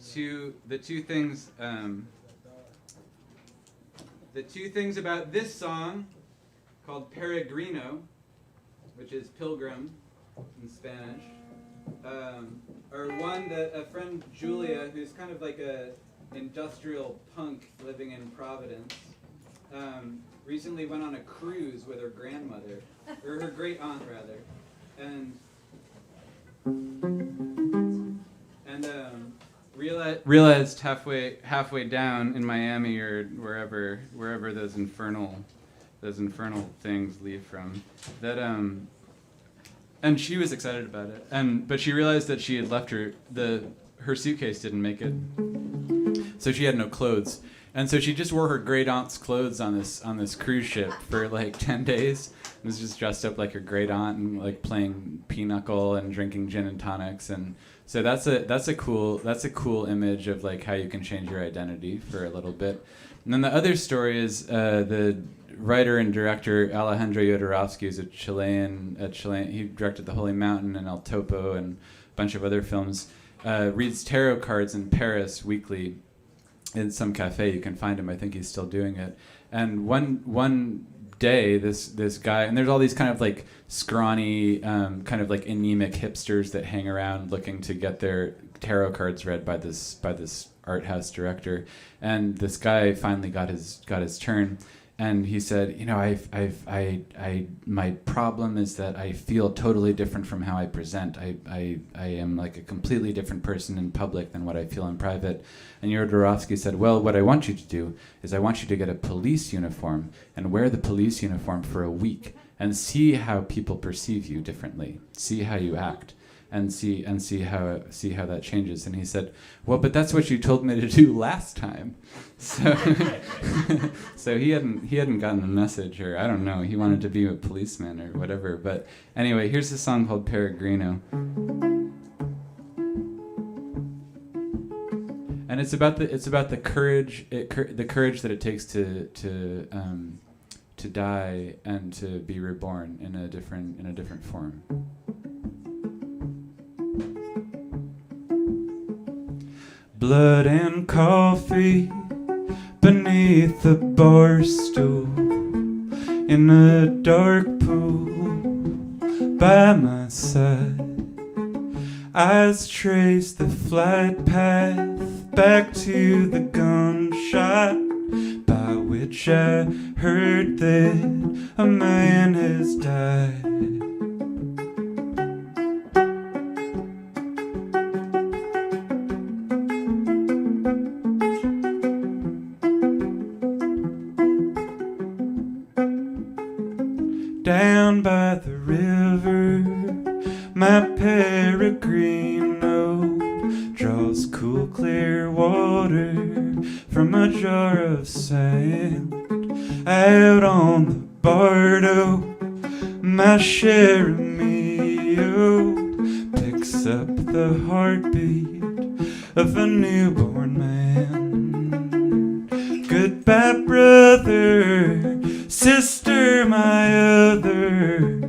two things the two things about this song, called Peregrino, which is pilgrim in Spanish, are one that a friend, Julia, who's kind of like a industrial punk living in Providence, recently went on a cruise with her grandmother, or her great aunt rather, and realized realized halfway down in Miami or wherever those infernal things leave from, that and she was excited about it, but she realized that she had left her suitcase didn't make it, so she had no clothes, and so she just wore her great aunt's clothes on this cruise ship for like 10 days. And was just dressed up like her great aunt and like playing pinochle and drinking gin and tonics, and so that's a cool image of like how you can change your identity for a little bit. And then the other story is the writer and director Alejandra Jodorowsky is a Chilean. He directed The Holy Mountain and El Topo and a bunch of other films. Reads tarot cards in Paris weekly in some cafe. You can find him. I think he's still doing it. And one day, this guy, and there's all these kind of like scrawny, kind of like anemic hipsters that hang around looking to get their tarot cards read by this art house director. And this guy finally got his turn. And he said, my problem is that I feel totally different from how I present. I am like a completely different person in public than what I feel in private. And Jodorowsky said, well, what I want you to do is I want you to get a police uniform and wear the police uniform for a week and see how people perceive you differently. See how you act. And see how that changes. And he said, well, but that's what you told me to do last time. So so he hadn't gotten the message, or I don't know, he wanted to be a policeman or whatever. But anyway, here's a song called Peregrino. And it's about the courage that it takes to die and to be reborn in a different form. Blood and coffee beneath the bar stool in a dark pool by my side. Eyes trace the flight path back to the gunshot by which I heard that a man has died. Down by the river, my Peregrino draws cool, clear water from a jar of sand. Out on the Bardo, my Cheramio picks up the heartbeat of a newborn man. Goodbye, brother, sister, my other,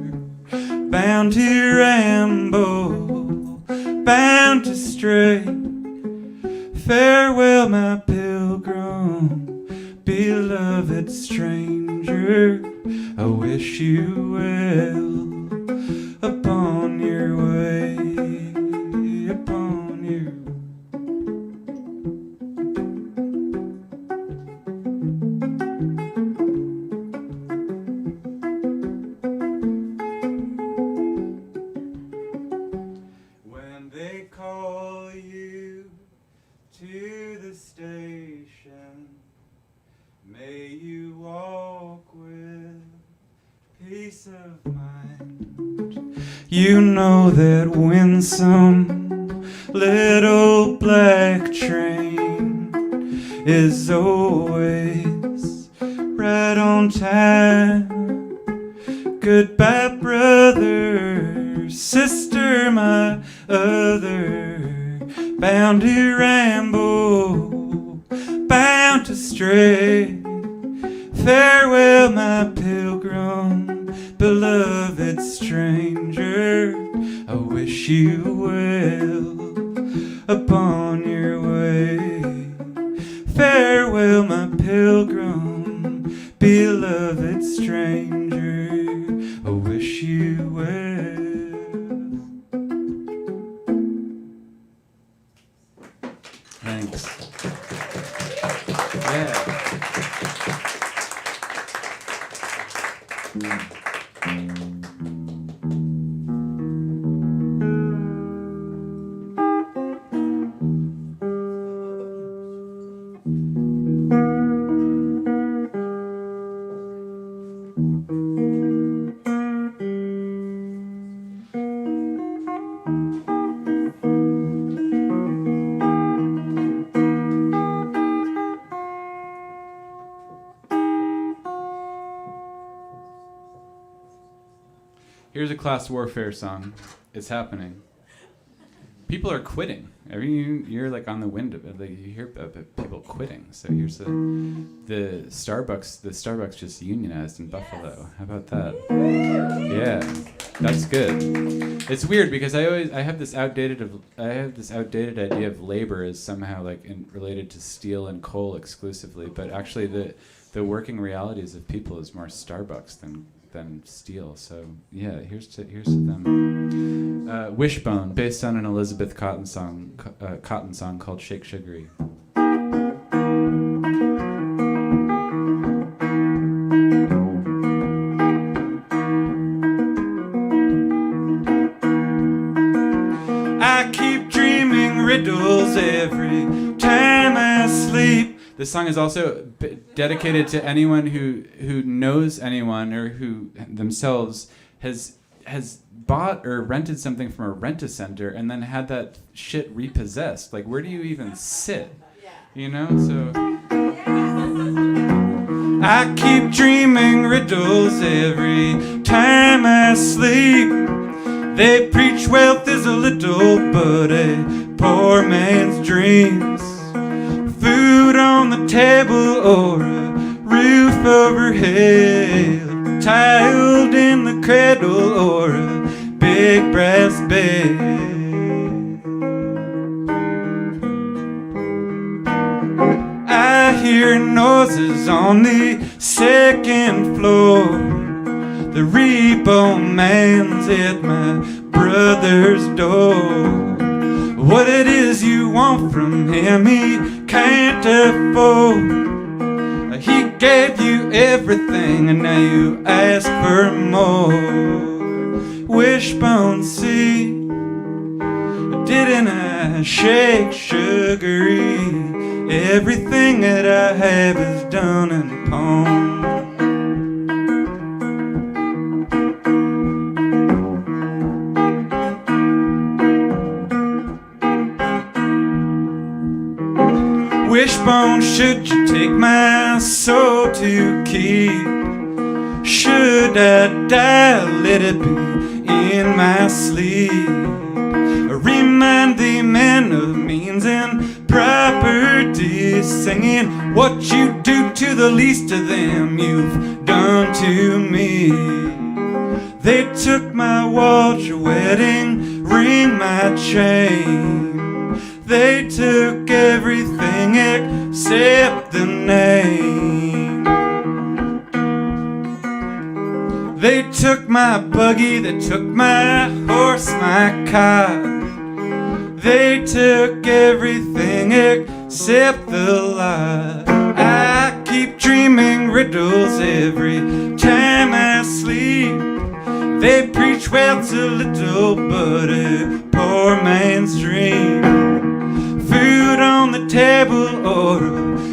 bound to ramble, bound to stray. Farewell, my pilgrim, beloved stranger, I wish you well upon your way, upon your way. You know that when some little black train is always right on time. Goodbye, brother, sister, my other, bound to ramble, bound to stray. Farewell, my pilgrim, beloved stranger, I wish you well upon your way. Farewell, my pilgrim, beloved stranger, I wish you well. Thanks. Yeah. class warfare song. It's happening. People are quitting. I mean, you're like on the wind of it. Like you hear about people quitting. So here's the Starbucks. The Starbucks just unionized in Buffalo. How about that? Yeah, that's good. It's weird because I have this outdated idea of labor as somehow like related to steel and coal exclusively. But actually, the working realities of people is more Starbucks than steel. So yeah, here's to them. Wishbone, based on an Elizabeth Cotton song called Shake Sugary. I keep dreaming riddles every time I sleep. This song is also dedicated to anyone who knows anyone or who themselves has bought or rented something from a rent-a-center and then had that shit repossessed. Like, where do you even sit? You know? So I keep dreaming riddles every time I sleep. They preach wealth is a little but a poor man's dreams. Food on the table or a roof overhead. Child in the cradle or a big brass bed. I hear noises on the second floor. The repo man's at my brother's door. What it is you want from him he can't afford. He gave you everything and now you ask for more. Wishbone, see, didn't I shake sugary? Everything that I have is done in poem. Wishbone, should you take my soul to keep? Should I die, let it be in my sleep? Remind the man of means and property, singing what you do to the least of them you've done to me. They took my watch, a wedding ring, my chain. They took everything except the name. They took my buggy, they took my horse, my car. They took everything except the lot. I keep dreaming riddles every time I sleep. They preach wealth's a little but a poor man's dream. Food on the table or a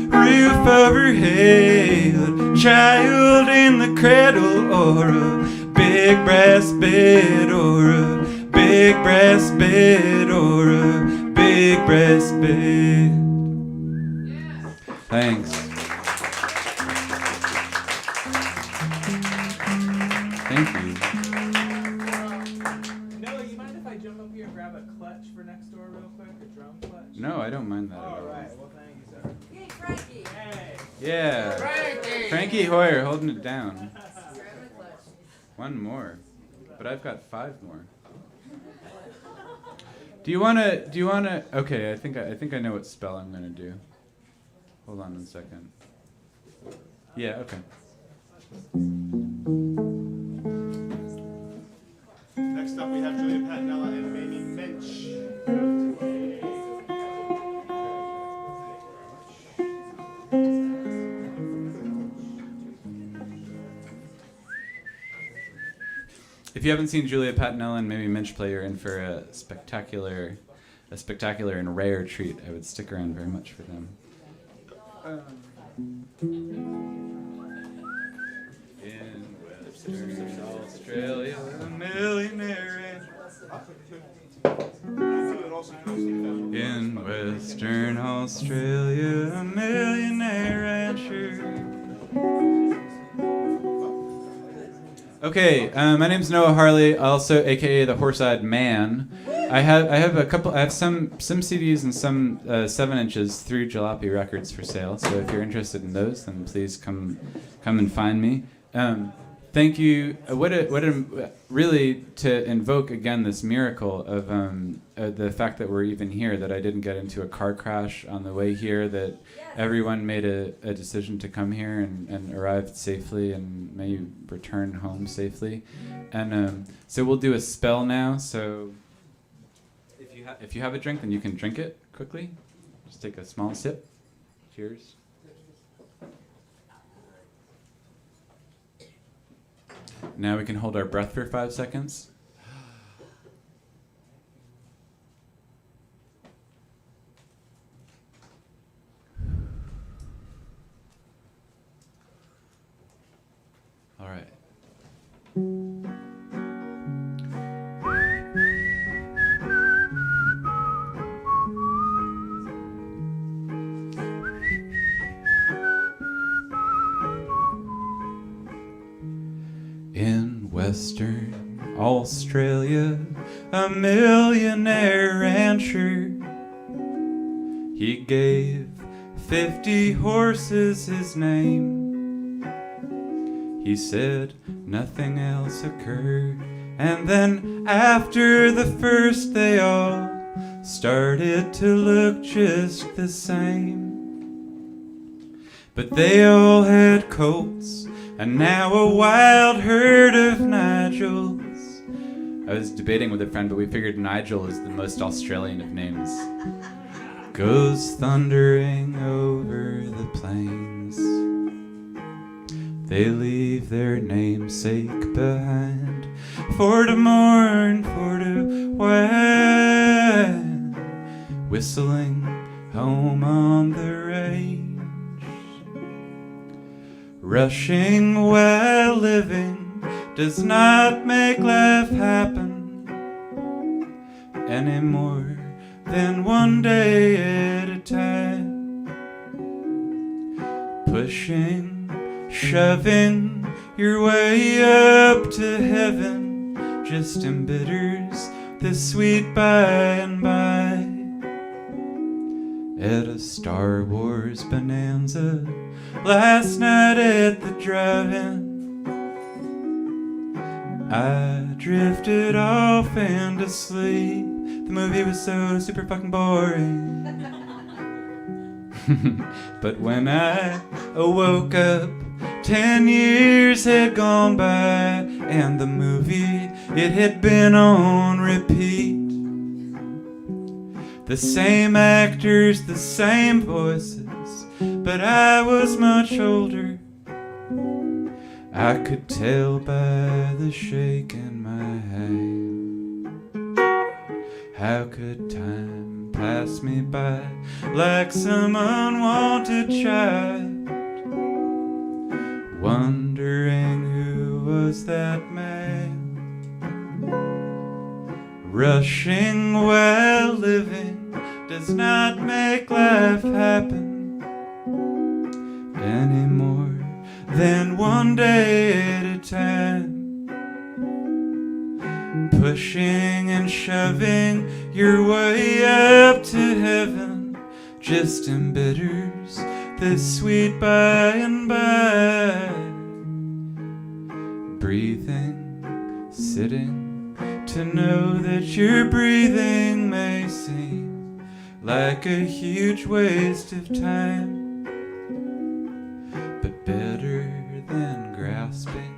roof overhead. Child in the cradle or a big brass bed or a big brass bed or a big brass bed. Thanks. Thank you. Noah, you mind if I jump up here and grab a clutch for next door real quick? A drum clutch? No, I don't mind that at all. Alright, well thank you, sir. Hey, Frankie. Hey. Yeah. Frankie Hoyer holding it down. One more. But I've got 5 more. Do you wanna okay, I think I know what spell I'm gonna do. Hold on 1 second. Yeah, okay. Next up we have Julia Patinella and Mamie Minch. If you haven't seen Julia Patinella and Mamie Minch play, you're in for a spectacular and rare treat. I would stick around very much for them. In Western Australia, a millionaire. In Western Australia, a millionaire rancher Okay, my name's Noah Harley, also AKA the Horse-Eyed Man. I have some CDs and some 7 inches through Jalopy Records for sale. So if you're interested in those, then please come and find me. Thank you. Really to invoke again this miracle of the fact that we're even here, that I didn't get into a car crash on the way here, that everyone made a decision to come here and arrived safely, and may you return home safely. And so we'll do a spell now. So if you have a drink, then you can drink it quickly. Just take a small sip. Cheers. Now we can hold our breath for 5 seconds. All right. In Western Australia, a millionaire rancher, he gave 50 horses his name. He said nothing else occurred, and then after the first they all started to look just the same. But they all had colts, and now a wild herd of Nigels. I was debating with a friend, but we figured Nigel is the most Australian of names. Goes thundering over the plains. They leave their namesake behind, for to mourn, for to wail, whistling home on the range. Rushing while living does not make life happen any more than one day at a time. Pushing, shoving your way up to heaven just embitters the sweet by and by. At a Star Wars bonanza last night at the drive-in, I drifted off into sleep. The movie was so super fucking boring. But when I woke up, 10 years had gone by, and the movie, it had been on repeat. The same actors, the same voices, but I was much older. I could tell by the shake in my hand. How could time pass me by like some unwanted child, wondering who was that man, rushing while living does not make life happen any more than one day at a time. Pushing and shoving your way up to heaven just embitters the sweet by and by. Breathing, sitting, to know that your breathing may seem like a huge waste of time, but better than grasping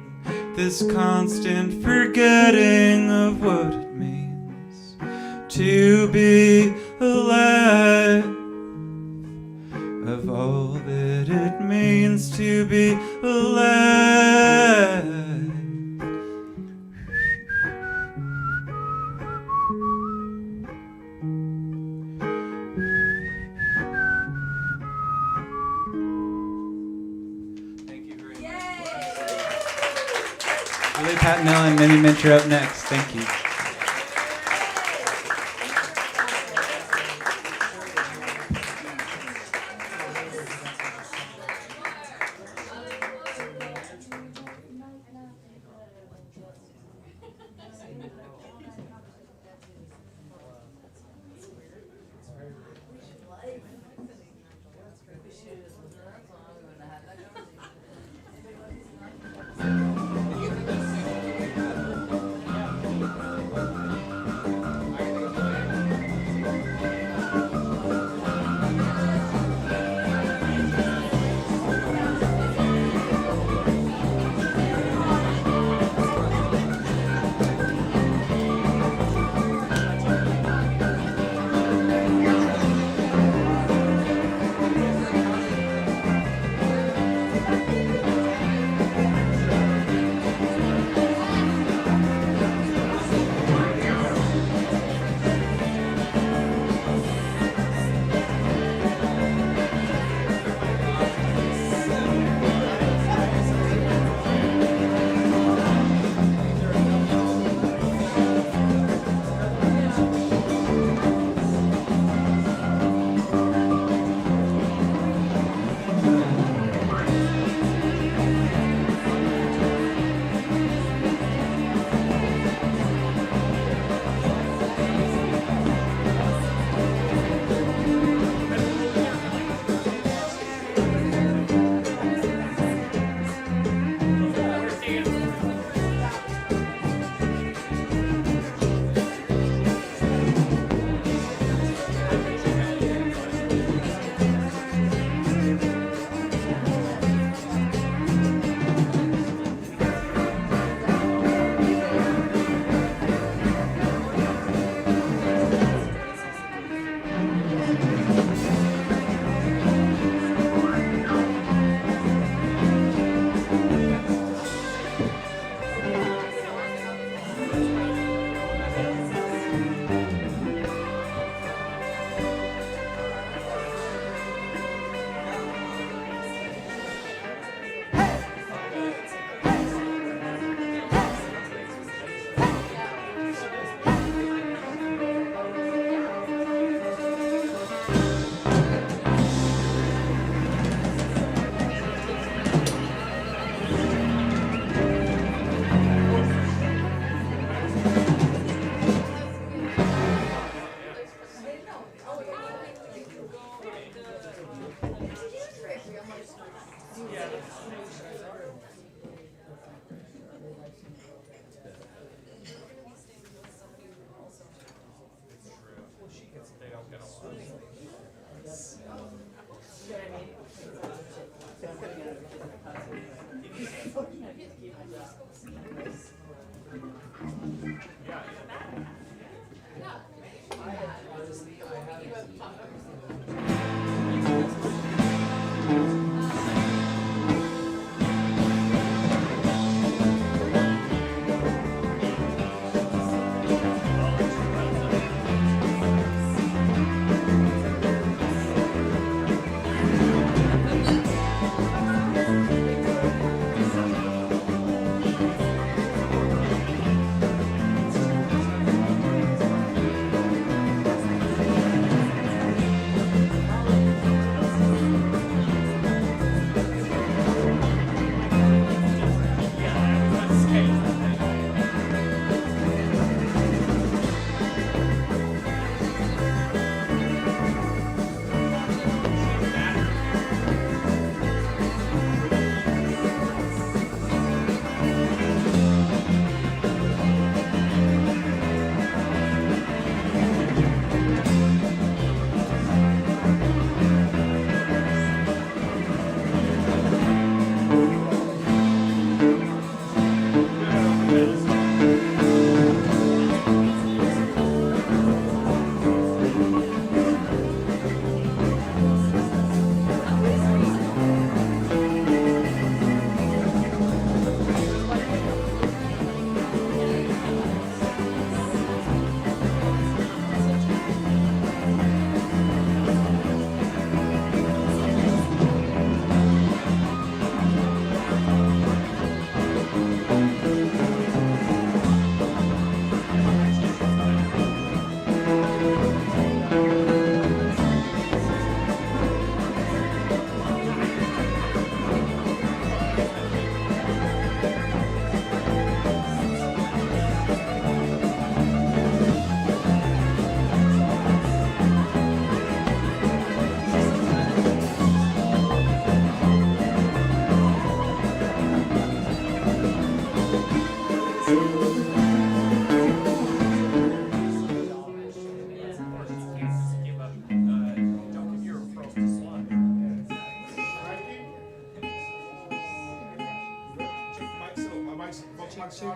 this constant forgetting of what it means to be alive, of all that it means to be alive. Patinella and Minch are up next. Thank you.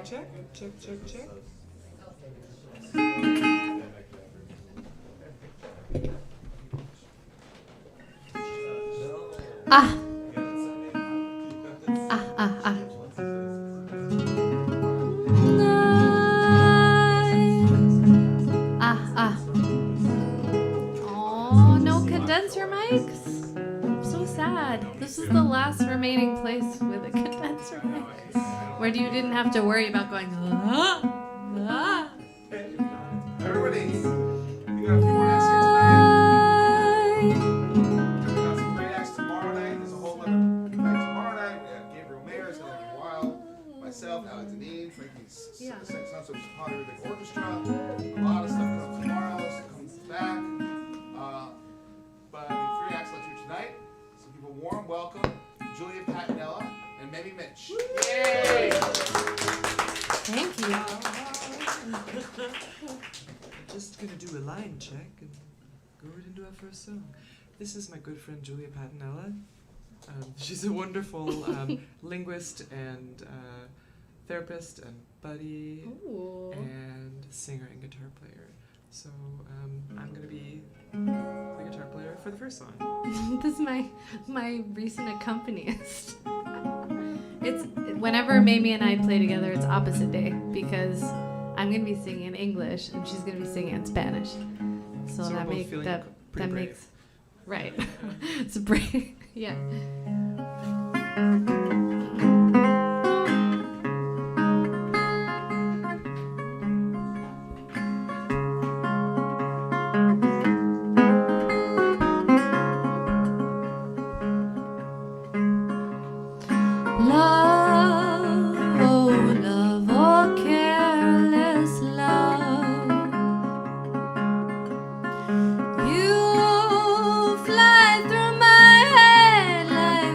Check. Ah. Oh, no condenser mics? I'm so sad. This is the last remaining place with a condenser mic. Where you didn't have to worry about going, Everybody, we got a few more acts here tonight. We got some great acts tomorrow night. There's a whole other night tomorrow night. We got Gabriel Mayer's gonna be wild. Myself, Alex Deneen, Frankie's Sons of Chicago Big Orchestra. A lot of stuff comes tomorrow. So comes back. But three acts left here tonight. So give a warm welcome to Julia Patinella and Mamie Minch. Yay! Thank you. Just gonna do a line check and go right into our first song. This is my good friend Julia Patinella. She's a wonderful linguist and therapist and buddy and singer and guitar player. So I'm gonna be the guitar player for the first song. This is my recent accompanist. It's whenever Mamie and I play together, it's opposite day because I'm gonna be singing in English and she's gonna be singing in Spanish. So that makes right. It's brave. Yeah. You fly through my head like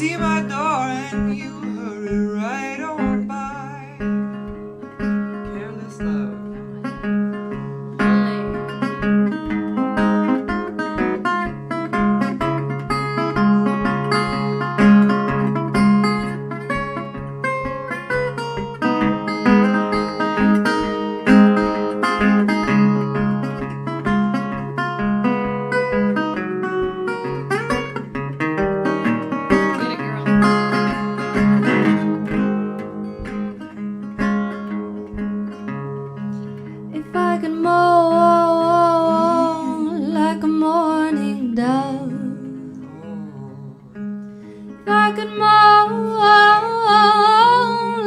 see my door and you hurry right on by. Careless love. If I could moan like a morning dove, if I could moan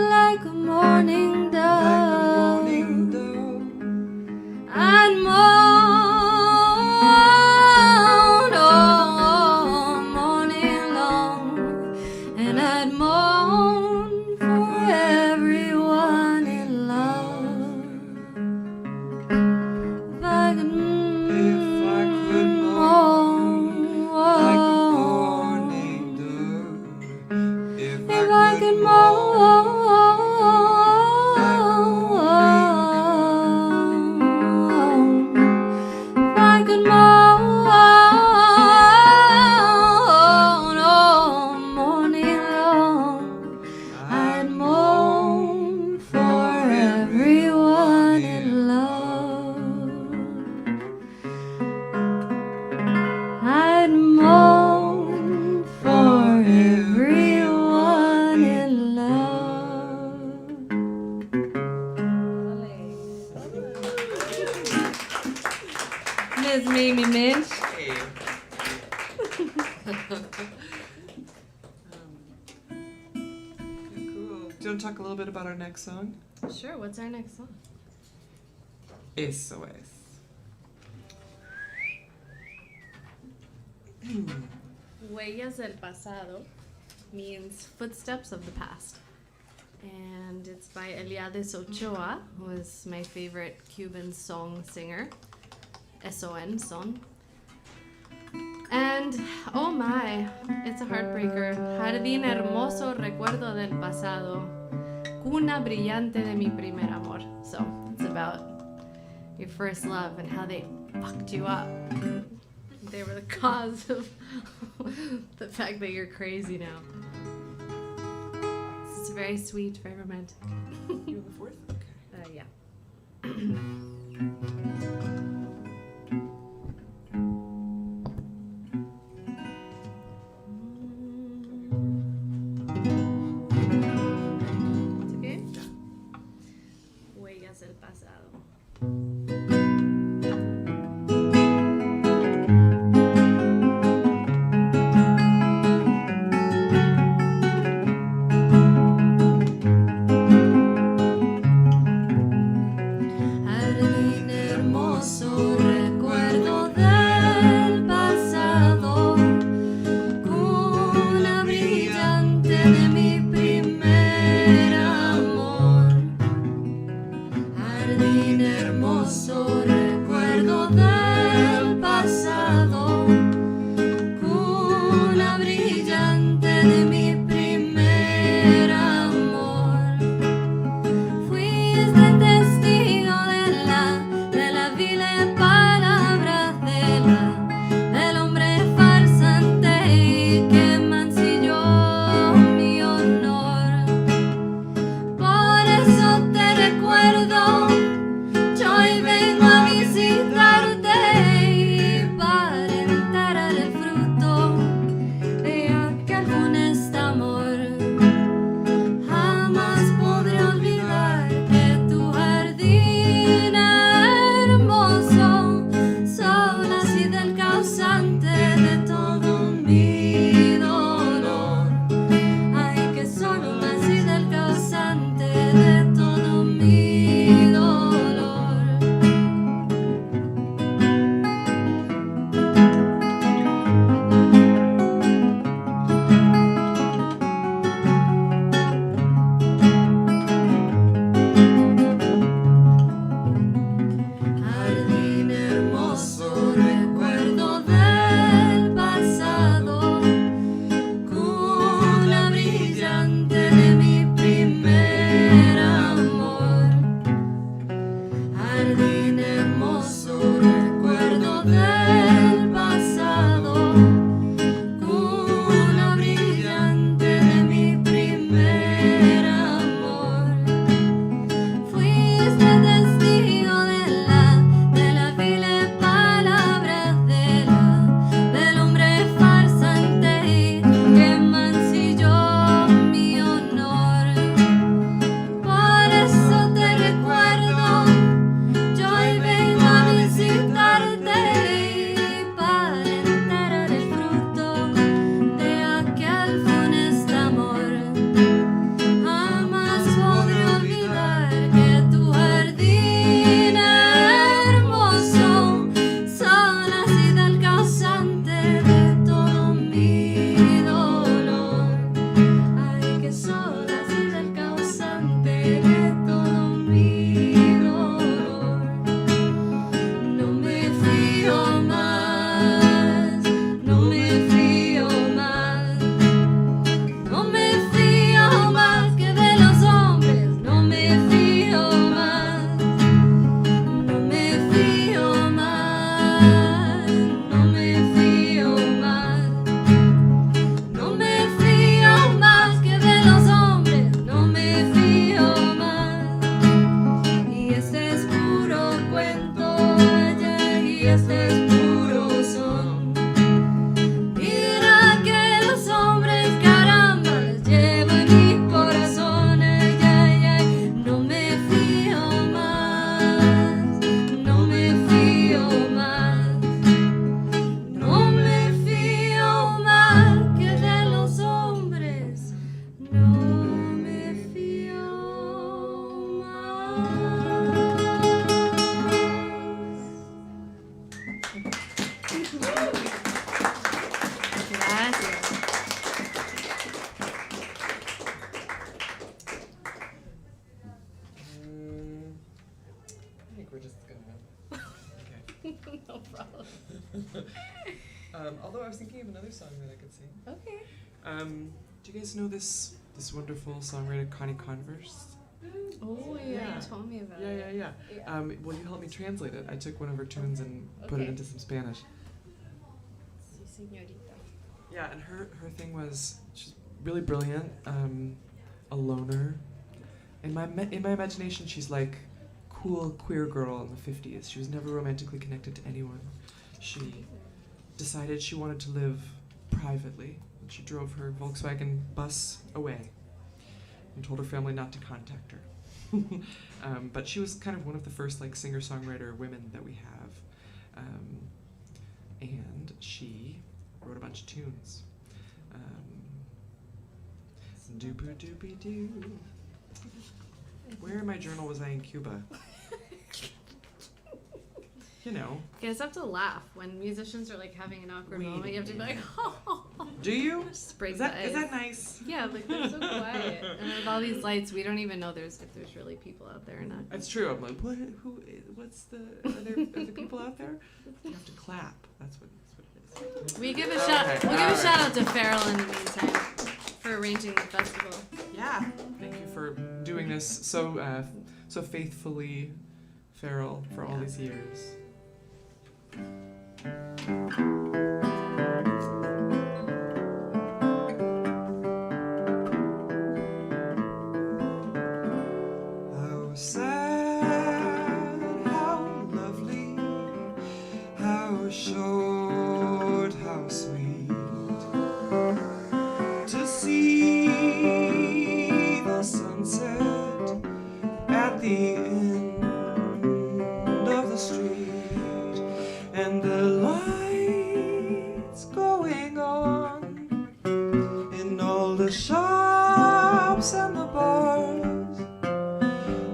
like a morning dove, I'd moan all morning long, and I'd moan for everyone in love. If I could moan like a morning dove, if I could moan all morning long, I'd moan for everyone in love. I'd moan for everyone in love. Miss Mamie Minch. Hey. Okay, cool. Do you want to talk a little bit about our next song? Sure, what's our next song? SOS. Huellas del pasado means footsteps of the past. And it's by Eliades Ochoa, who is my favorite Cuban song singer. SON, son. And oh my, it's a heartbreaker. Jardín hermoso, recuerdo del pasado. Cuna brillante de mi primer amor. So it's about your first love and how they fucked you up. They were the cause of the fact that you're crazy now. It's very sweet, very romantic. You have the fourth? Okay. Yeah. It's okay? Huellas del pasado. Although I was thinking of another song that I could sing. Okay. Do you guys know this wonderful songwriter Connie Converse? Oh Yeah, you told me about it. Yeah. Will you help me translate it? I took one of her tunes and put it Okay. into some Spanish. Sí, señorita. Yeah, and her thing was she's really brilliant, a loner. In my imagination, she's like cool queer girl in the 50s. She was never romantically connected to anyone. She decided she wanted to live privately. And she drove her Volkswagen bus away and told her family not to contact her. But she was kind of one of the first like singer-songwriter women that we have. And she wrote a bunch of tunes. Doopoo doopy doo. Where in my journal was I in Cuba? You know. You guys have to laugh when musicians are like having an awkward moment. You have to be like, oh. Do you? Just break Is the that ice. nice? Yeah, like they're so quiet, and with all these lights, we don't even know if there's really people out there or not. That's true. I'm like, what? What's the? Are there people out there? You have to clap. That's what it is. We give a shout. Okay, We'll give a alright. shout out to Farrell in the meantime for arranging the festival. Yeah. Thank you for doing this so faithfully, Farrell, for all these years. How sad, how lovely, how short, how sweet to see the sunset at the end of the street and the lights going on in all the shops and the bars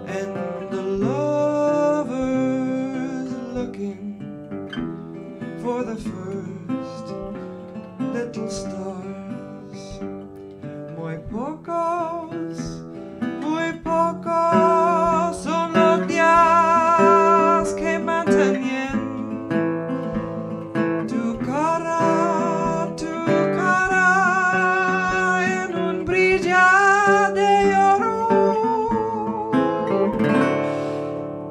and the lovers looking for the first little stars. Muy pocos son los días que mantienen tu cara en un brillar de oro.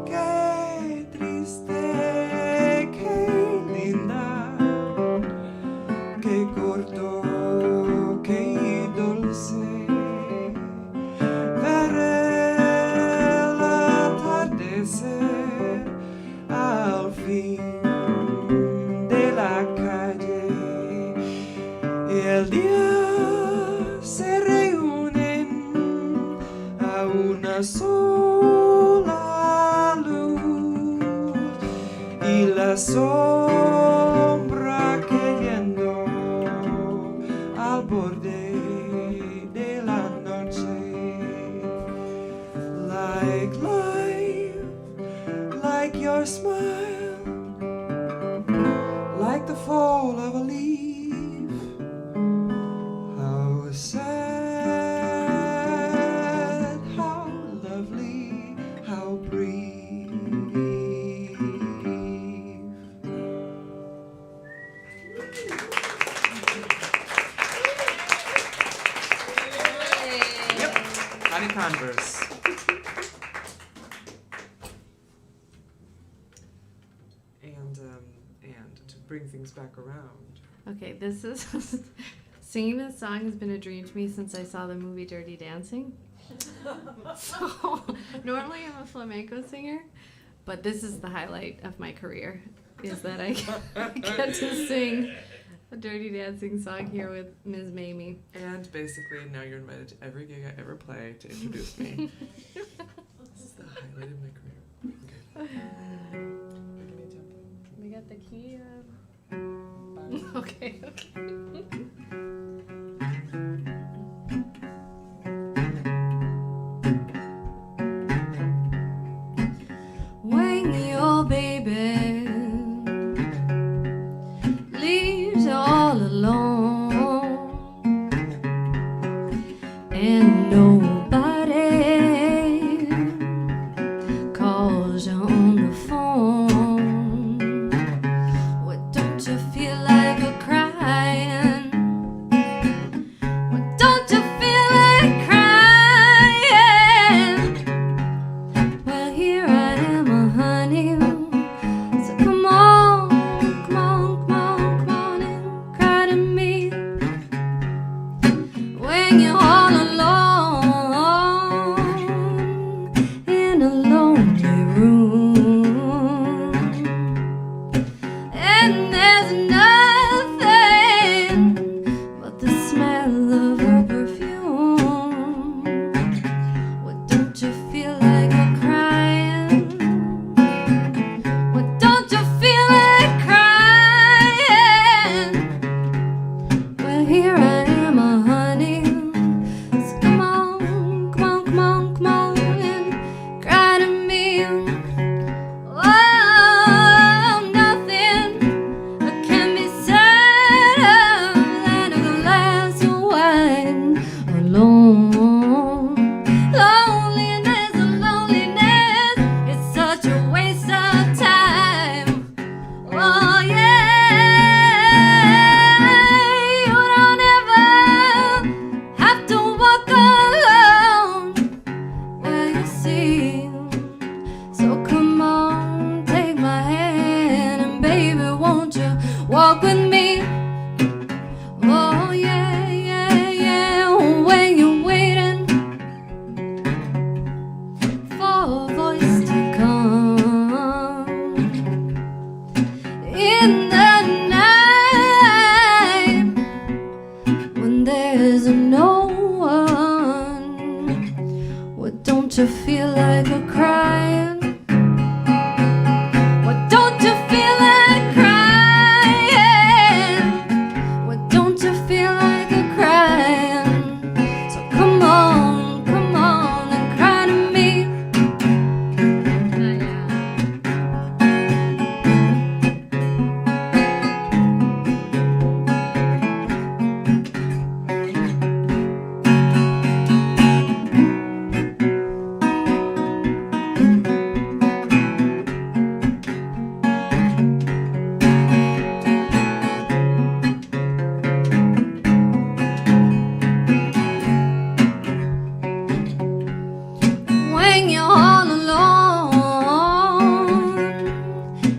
Qué triste, qué linda, qué corto, qué dulce. Ver el atardecer al fin de la calle y el día se reúnen a una sola luz y la sombra cayendo al borde de la noche. Like life, like your smile, like the fall of a leaf. How sad, how lovely, how brief. Yep, Connie Converse. And to bring things back around. Okay, this is singing this song has been a dream to me since I saw the movie Dirty Dancing. So normally I'm a flamenco singer, but this is the highlight of my career, is that I get to sing a Dirty Dancing song here with Ms. Mamie. And basically, now you're invited to every gig I ever play to introduce me. This is the highlight of my career. Okay. Give me a tempo. We got the key. Okay. When your baby leaves you all alone and nobody calls you on the phone, what don't you feel like a cry? when you're all alone in a lonely room, and there's nothing but the smell of her perfume. What, don't you feel like you're crying? What, don't you feel like crying? Well, here I am, honey. So come on, come on, come on, come on and cry to me. Oh, nothing can be said than a glass of wine alone. Loneliness, loneliness, it's such a waste of time. Oh yeah, you don't ever have to walk alone. Well, you see, so come on, take my hand, and baby, won't you walk with me? Oh yeah, yeah, yeah, when you're waiting for a voice to come in the night when there's no one. What, don't you feel like a crying? What, don't you feel like crying? What, don't you feel like a crying? So come on and cry to me. When you're all alone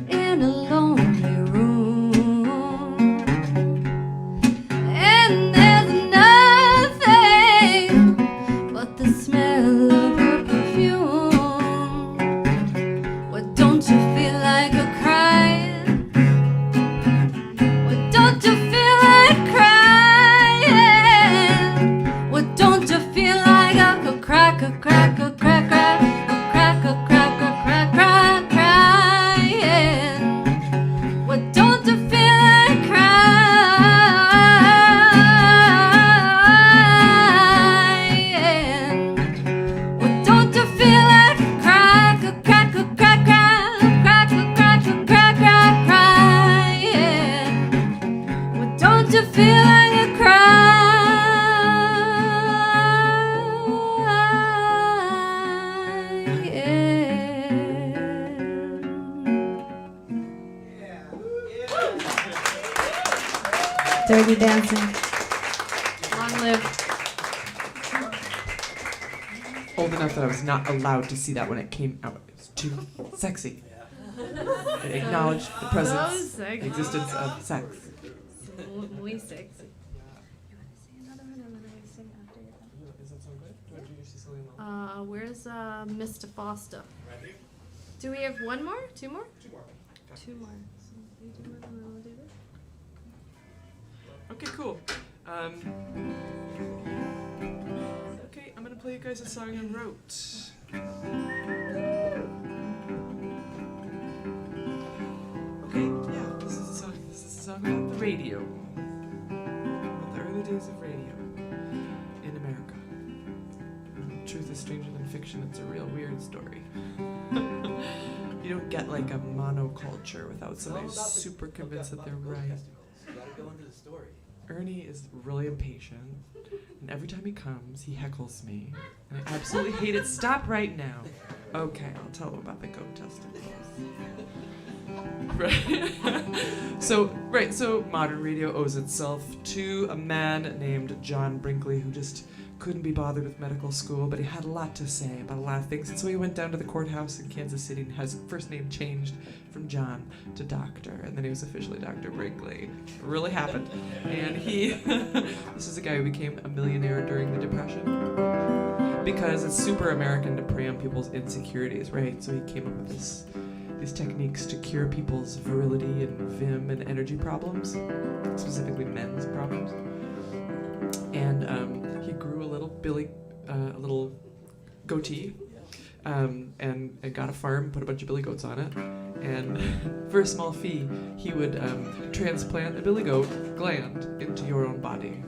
in a lonely room, and there's nothing but the smell of her perfume. What, don't you feel like a crying? What, don't you feel like crying? What, don't you feel like a crack, a crack, a crack, crack, a crack, a crack, a crack, crack, crying? What, don't you feel like crying? What, don't you feel like crack, a crack, a crack, crack, crack, a crack, a crack, crack, crying? What, don't you feel like a Dirty Dancing. Long live. Old enough that I was not allowed to see that when it came out. It was too sexy. It acknowledged the presence, So sexy. existence of sex. Muy sexy. Where's Mr. Foster? Ready? Do we have one more? Two more? Two more. Two more. So you do one and then I'll do this. Okay, cool. Okay, I'm gonna play you guys a song I wrote. Okay, yeah, this is a song about the radio. About the early days of radio in America. Truth is stranger than fiction. It's a real weird story. You don't get like a monoculture without somebody who's super convinced that they're right. You gotta go into the story. Ernie is really impatient, and every time he comes, he heckles me. And I absolutely hate it. Stop right now. Okay, I'll tell him about the goat testicles. Right. So modern radio owes itself to a man named John Brinkley who just couldn't be bothered with medical school, but he had a lot to say about a lot of things, and so he went down to the courthouse in Kansas City and had his first name changed from John to Doctor, and then he was officially Dr. Brinkley. It really happened. And he, this is a guy who became a millionaire during the Depression, because it's super American to prey on people's insecurities, right? So he came up with these techniques to cure people's virility and vim and energy problems, specifically men's problems. And he grew a little goatee, and got a farm, put a bunch of billy goats on it, and for a small fee, he would transplant a billy goat gland into your own body,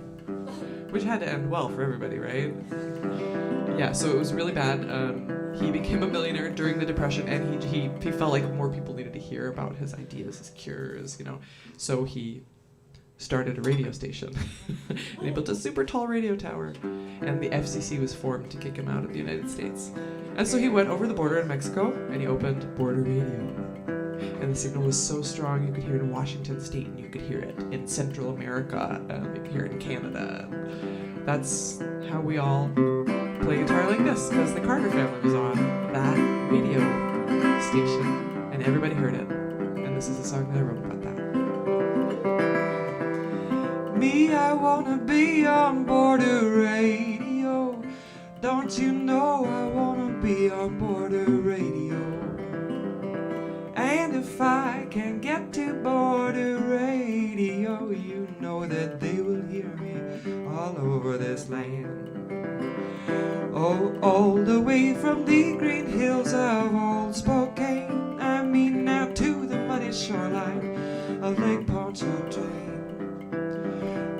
which had to end well for everybody, right? Yeah, so it was really bad. He became a millionaire during the Depression, and he felt like more people needed to hear about his ideas, his cures, so he started a radio station. And he built a super tall radio tower, and the FCC was formed to kick him out of the United States. And so he went over the border in Mexico, and he opened border radio. And the signal was so strong you could hear it in Washington State, and you could hear it in Central America, you could hear it in Canada. That's how we all play guitar like this, because the Carter family was on that radio station, and everybody heard it. And this is a song that I wrote about that. Me, I wanna be on border radio. Don't you know I wanna be on border radio? And if I can get to border radio, you know that they will hear me all over this land. Oh, all the way from the green hills of old Spokane, I mean now to the muddy shoreline of Lake Pontchartrain.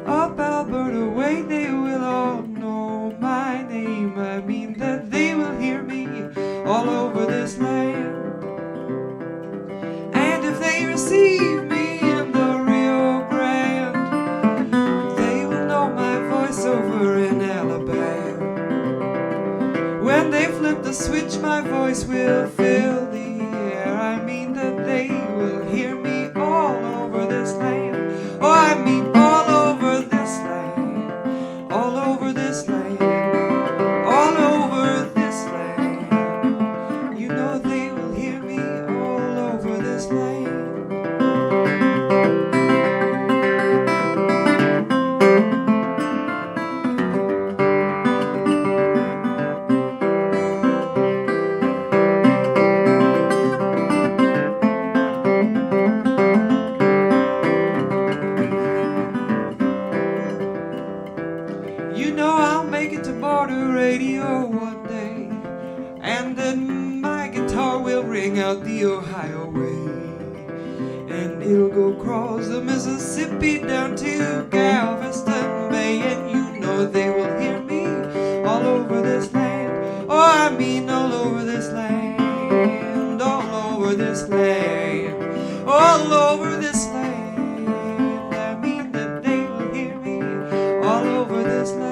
Up Alberta way, they will all know my name. I mean that they will hear me all over this land. And if they receive me in the Rio Grande, they will know my voice over in Alabama. When they flip the switch, my voice will fill the air. I mean that they will hear me all over this land. Oh, I mean all over this land, all over this land, all over this land. You know they will hear me all over this land. You know I'll make it to border radio one day, and then my guitar will ring out the Ohio way, and it'll go across the Mississippi down to Galveston Bay, and you know they will hear me all over this land. Oh, I mean all over this land, all over this land, all over this land. I mean that they will hear me all over this land.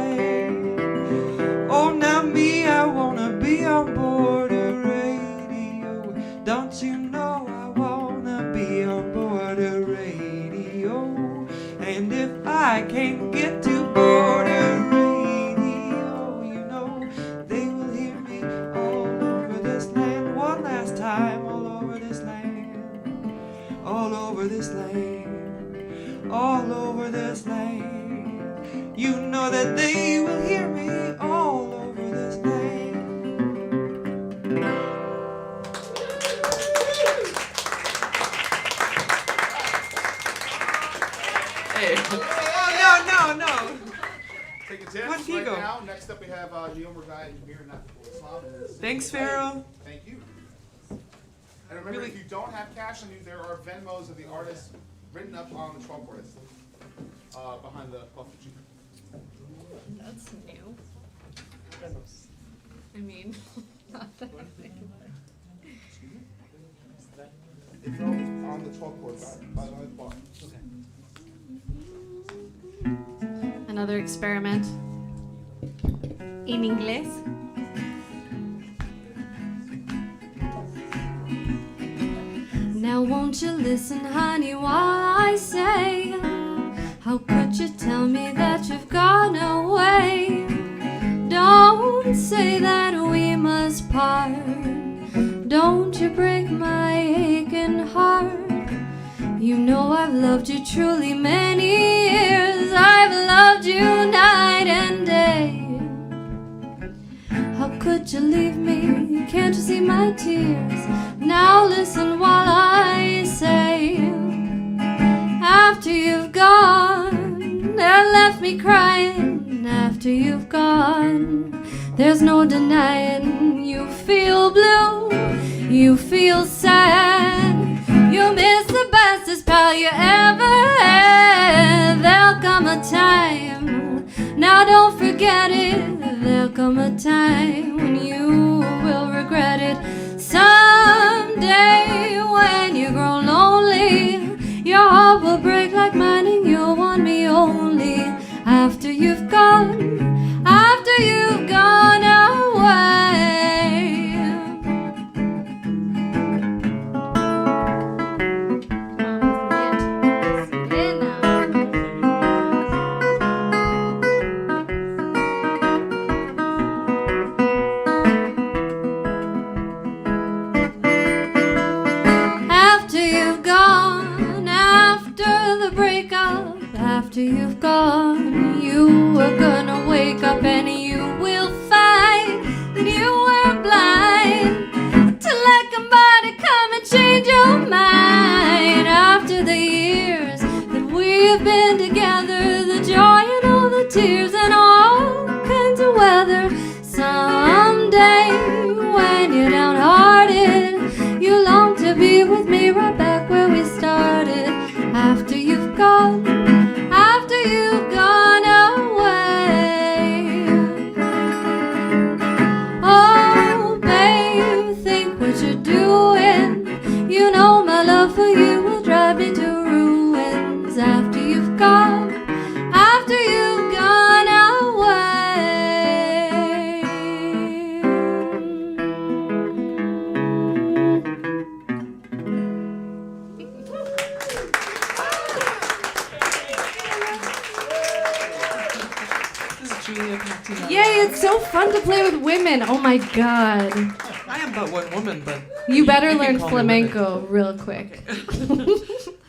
Oh, now me, I wanna be on border radio. Don't you know I wanna be on border radio? And if I can't get to border radio, you know they will hear me all over this land. One last time, all over this land, all over this land, all over this land. You know that they will hear me all over this land. Hey. Oh, no. Take a tip One right Pico. now. Next up we have Neel, Murgai, and here in Naqibul. Thanks, Pharaoh. Thank you. And remember, if you don't have cash on you, there are Venmos of the artist written up on the 12-board behind the buffer sheet. That's new. I mean, not that new. It's on the 12-board by the bar. Another experiment in inglés. Now won't you listen, honey, while I say, how could you tell me that you've gone away? Don't say that we must part. Don't you break my aching heart. You know I've loved you truly many years. I've loved you night and day. How could you leave me? Can't you see my tears? Now listen while I say, after you've gone, that left me crying. After you've gone, there's no denying you feel blue, you feel sad. You miss the bestest pal you ever had. There'll come a time, now don't forget it. There'll come a time when you will regret it. Someday when you grow lonely, your heart will break like mine and you'll want me only. After you've gone, after you've gone away. After you've gone, you are gonna wake up and you will find that you were blind to let somebody come and change your mind. After the years that we've been together, the joy and all the tears and all kinds of weather, someday when you're downhearted, you long to be with me right back where we started. After you've gone, after you've gone away. Oh, babe, think what you're doing. You know my love for you will drive me to ruins. After you've gone, after you've gone away. Yay, it's so fun to play with women. Oh my god. I am but one woman, but You better can learn call me flamenco real quick.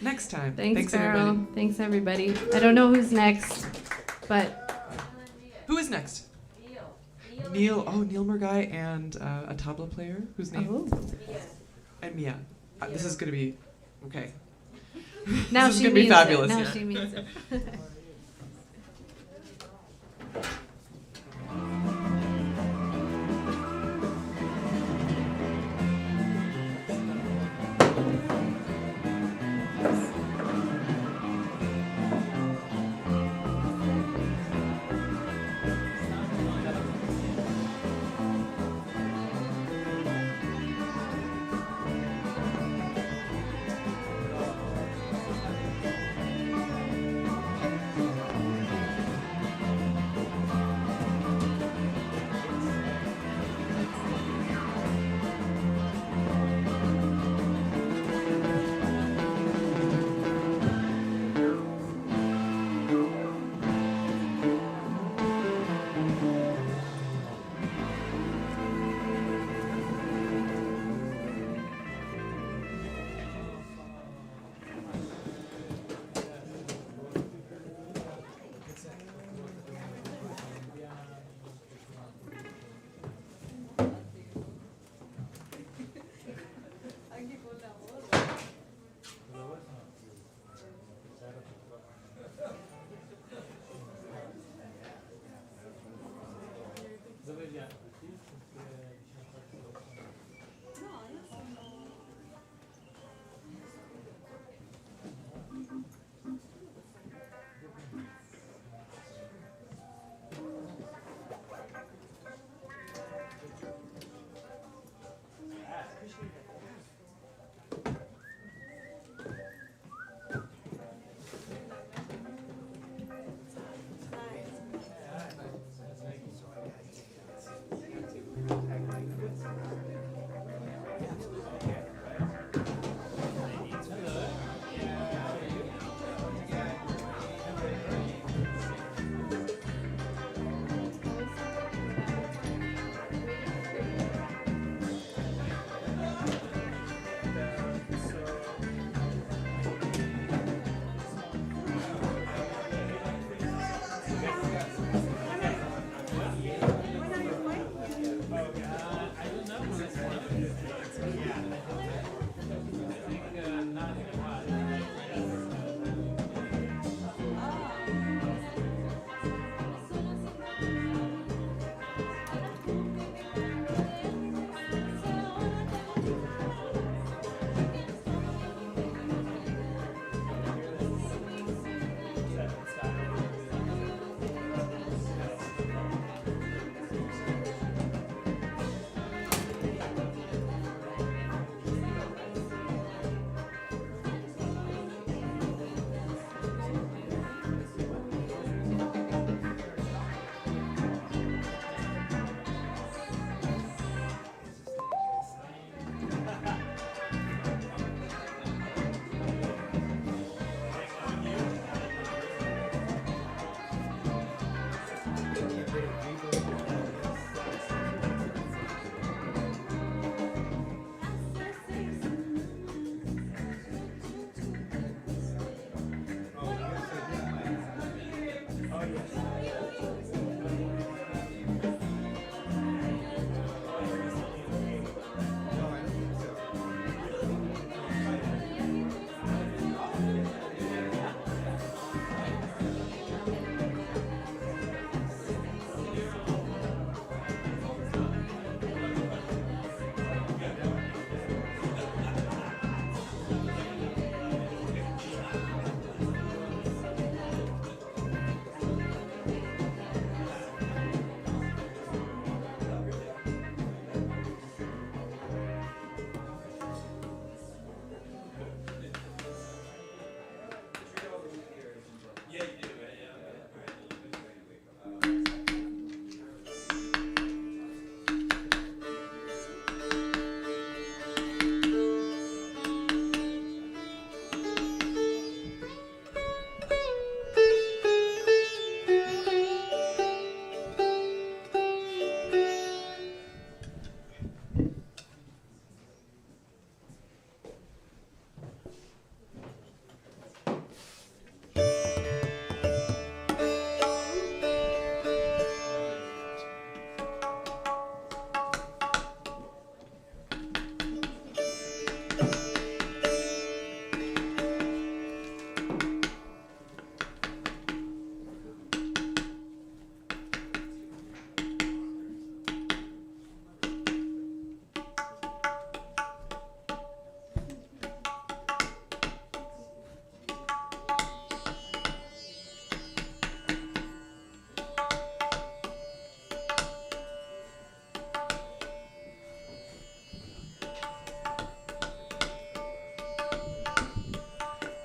next time. Thanks, everybody. Farrell. Thanks, everybody. I don't know who's next, but Who is next? Neel. Oh, Neel Murgai and a tabla player whose name? And Mia. This is gonna be okay. now this is she gonna be means fabulous. it. Now yeah. she means it.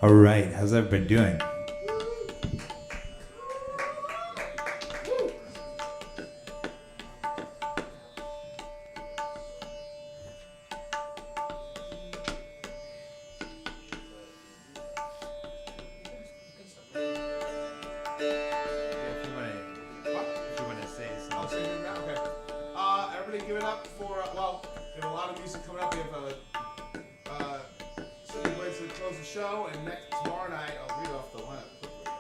All right, how's everybody doing? Everybody give it up for, well, we have a lot of music coming up. We have Cynthia Blade to close the show, and tomorrow night, I'll read off the lineup quickly.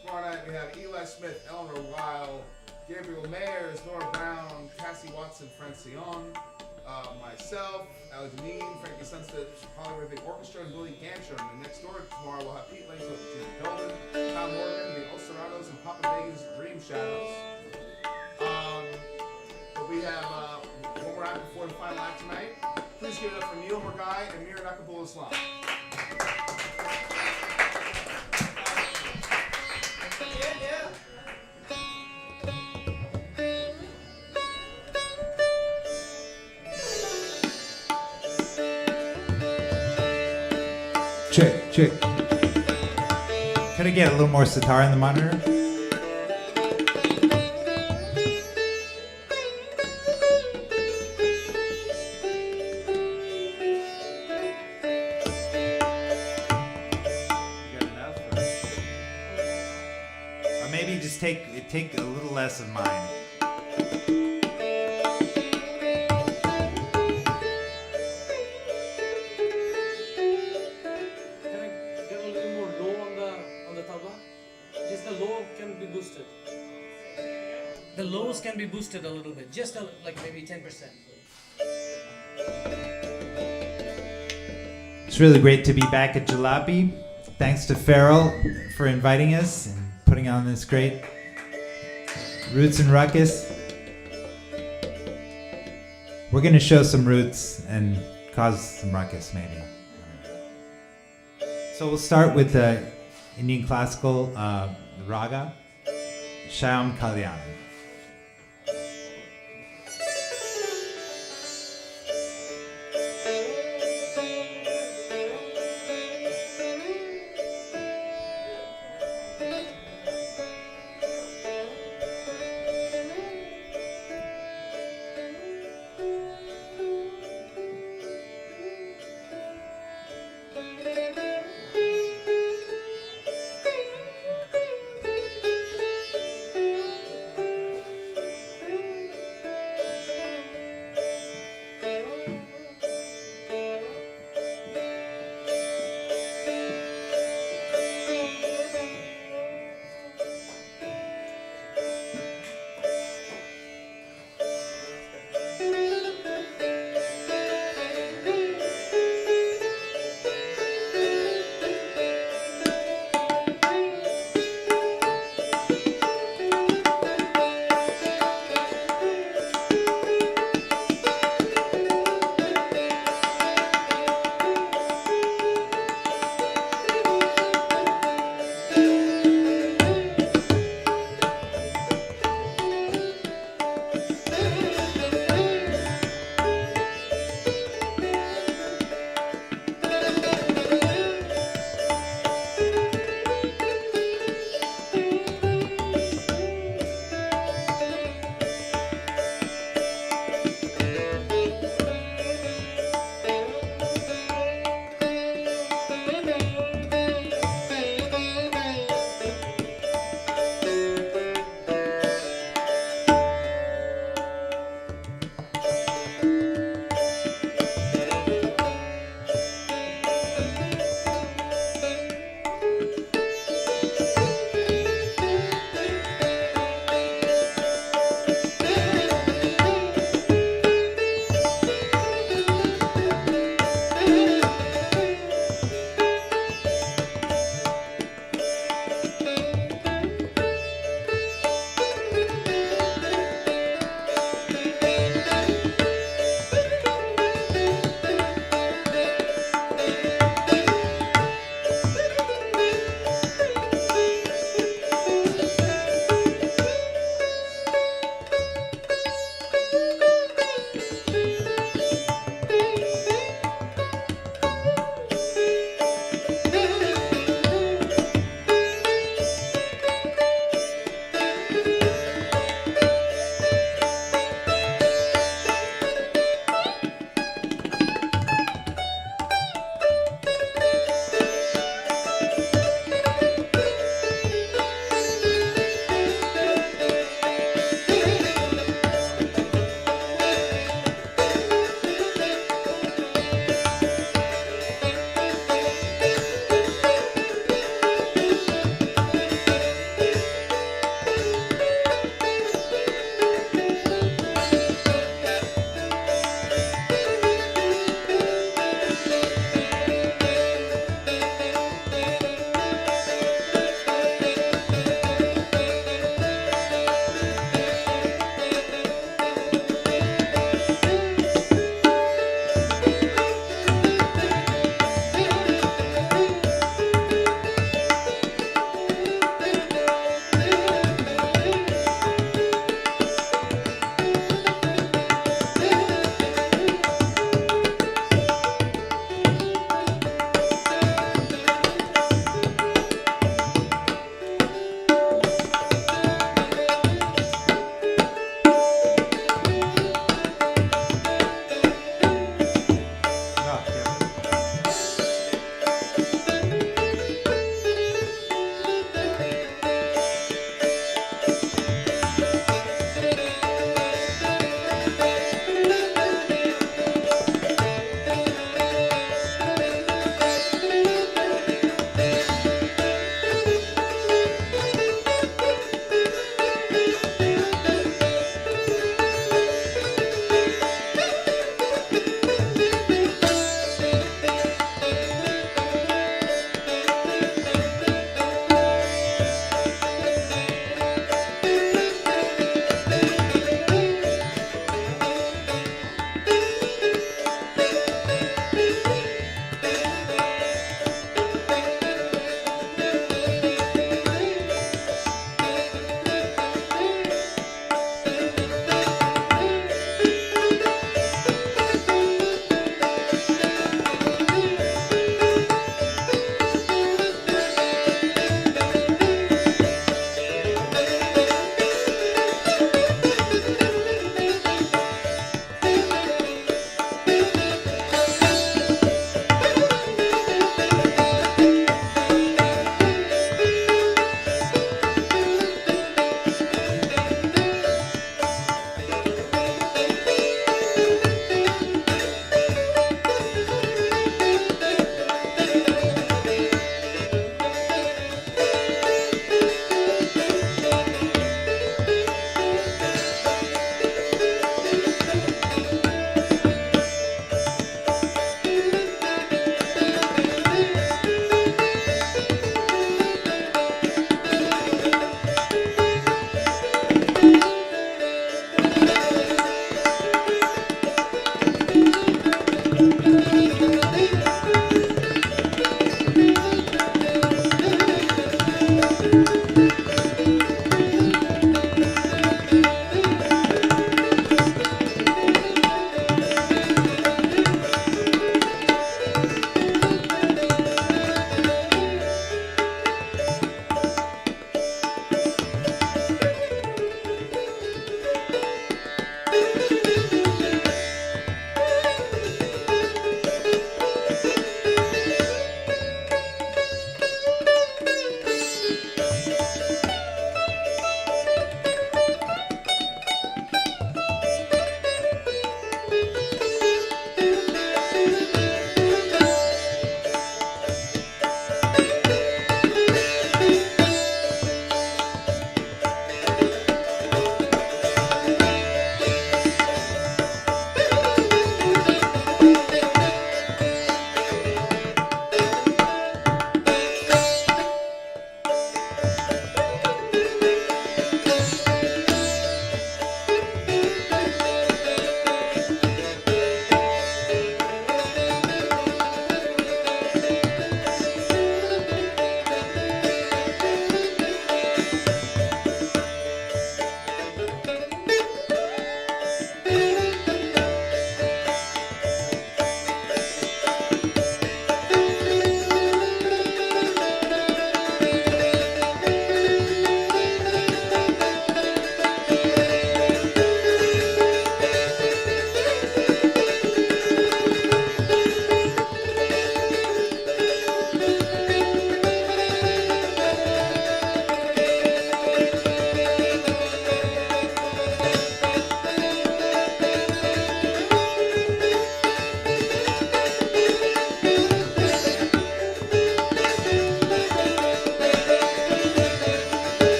Tomorrow night we have Eli Smith, Eleanor Weil, Gabriel Mayers, Nora Brown, Cassie Watson, Francione, myself, Ali Deneen, Frankie Sunstead, Hollywood Big Orchestra, and Willie Gantrum. And next door tomorrow we'll have Pete Lanes with Jim Dolman, Tom Morgan, the Oserados, and Papa Vegas Dream Shadows. But we have one more act before the final act tonight. Please give it up for Neel, Murgai, and Naqibul Islam. Check. Could I get a little more sitar in the monitor? Take a little less of mine. Can I get a little more low on the tabla? Just the low can be boosted. The lows can be boosted a little bit, just like maybe 10%. It's really great to be back at Jalopy. Thanks to Farrell for inviting us and putting on this great Roots and Ruckus. We're going to show some roots and cause some ruckus, maybe. So we'll start with the Indian classical raga, Shyam Kalyan.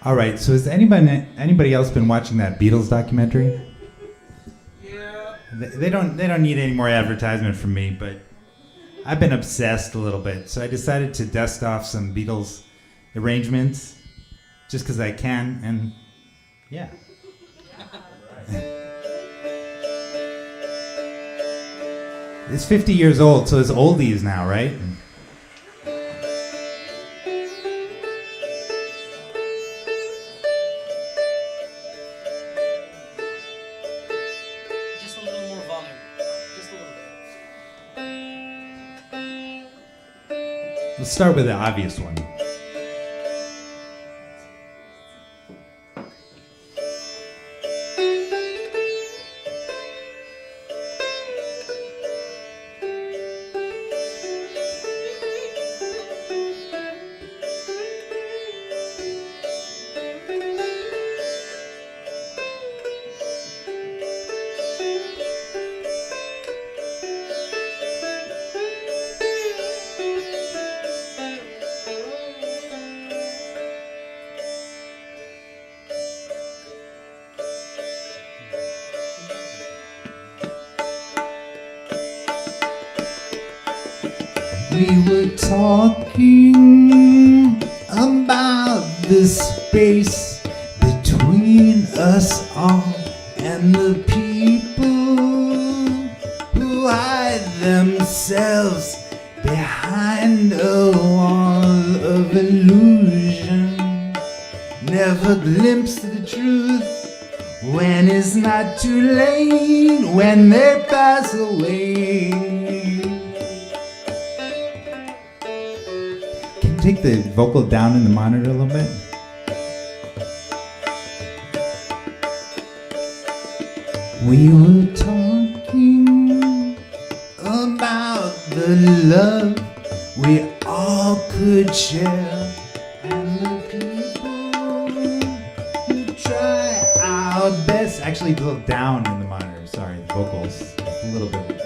All right, so has anybody else been watching that Beatles documentary? Yeah. They don't need any more advertisement from me, but I've been obsessed a little bit, so I decided to dust off some Beatles arrangements just because I can, and yeah. It's 50 years old, so it's oldies now, right? Just a little more volume. Just a little bit. Let's start with the obvious one. We were talking about the space between us all and the people who hide themselves behind a wall of illusion. Never glimpse the truth when it's not too late, when they pass away. Take the vocal down in the monitor a little bit. We were talking about the love we all could share, and the people who try our best. Actually, a little down in the monitor. Sorry, the vocals a little bit.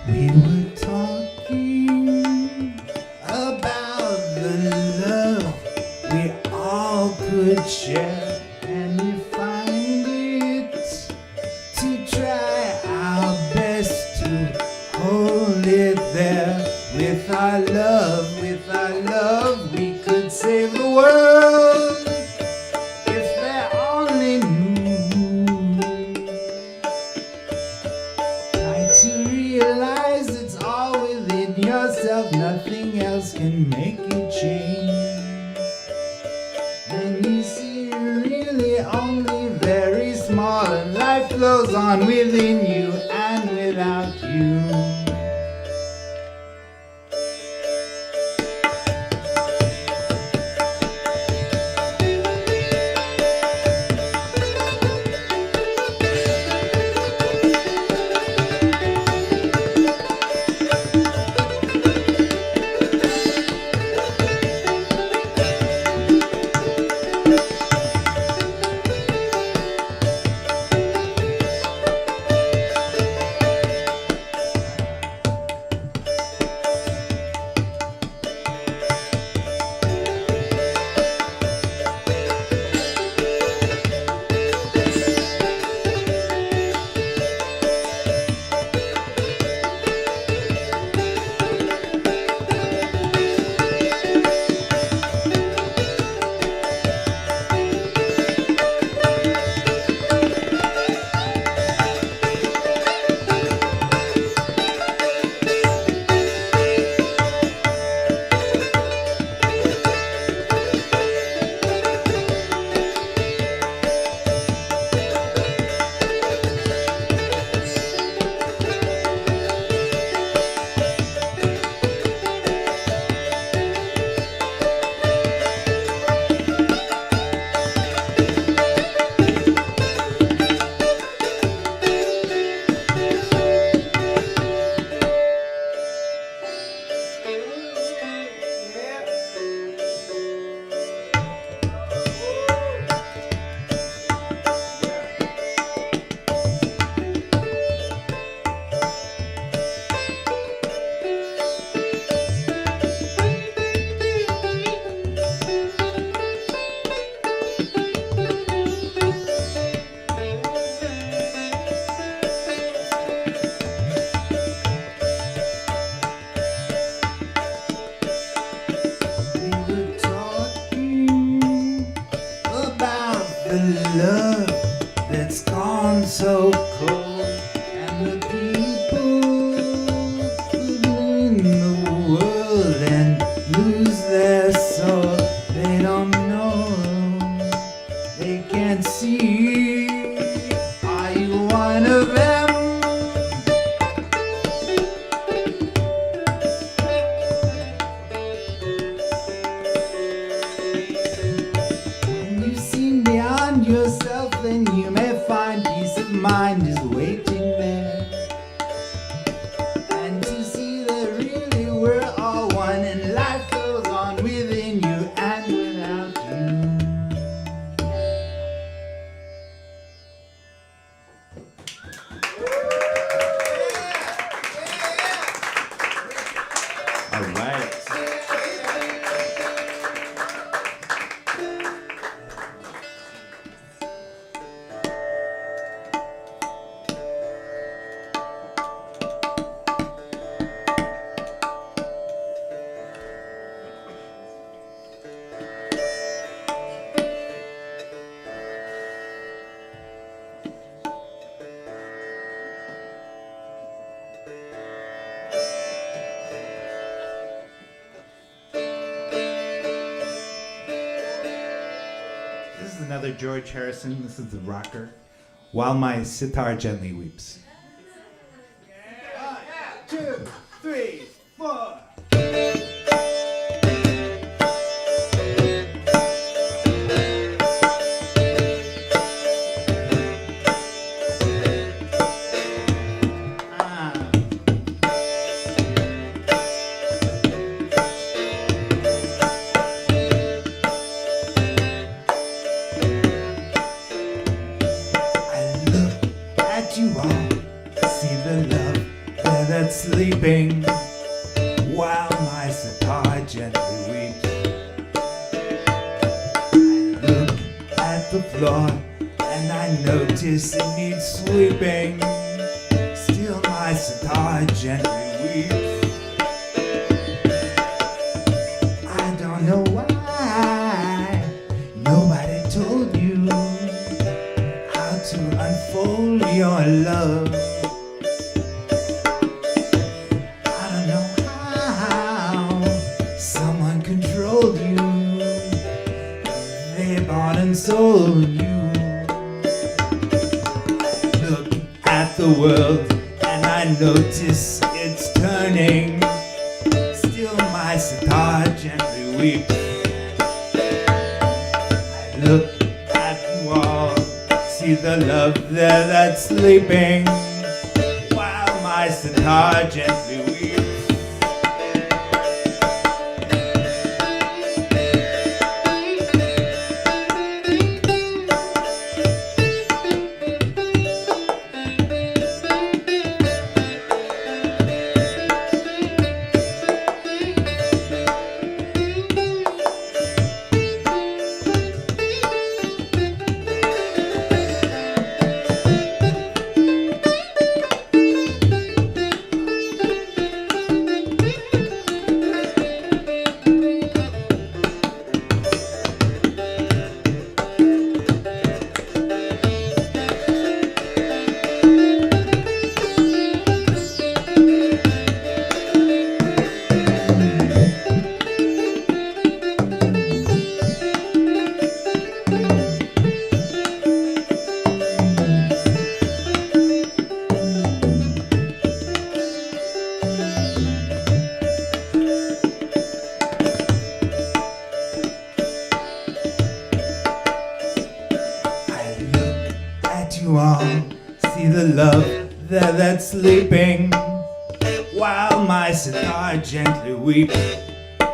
We were talking about the love we all could share, and we find it to try our best to hold it there. With our love, we could save the world if they only knew. Try to realize it's all within yourself, nothing else can make you change. Then you see you're really only very small, and life flows on within you and without you. gone so cold, and the people in the world and lose their soul. They don't know, they can't see. Are you one of them? When you've seen beyond yourself, then you may find peace of mind is waiting there. And to see that really we're all one, and life goes on within you and without you. All right. This is another George Harrison. This is the rocker. While my sitar gently weeps. 1, 2, 3, 4. At you all, see the love there that's sleeping, while my sitar gently weeps. I look at the floor and I notice it needs sweeping. Still my sitar gently weeps. I don't know why nobody told you to unfold your love. I don't know how someone controlled you. They bought and sold you. Look at the world and I notice it's turning. Still my sitar gently weeps. I look at you all, see the love there that's sleeping, while my sitar gently weeps. You all see the love there that's sleeping, while my sitar gently weeps. I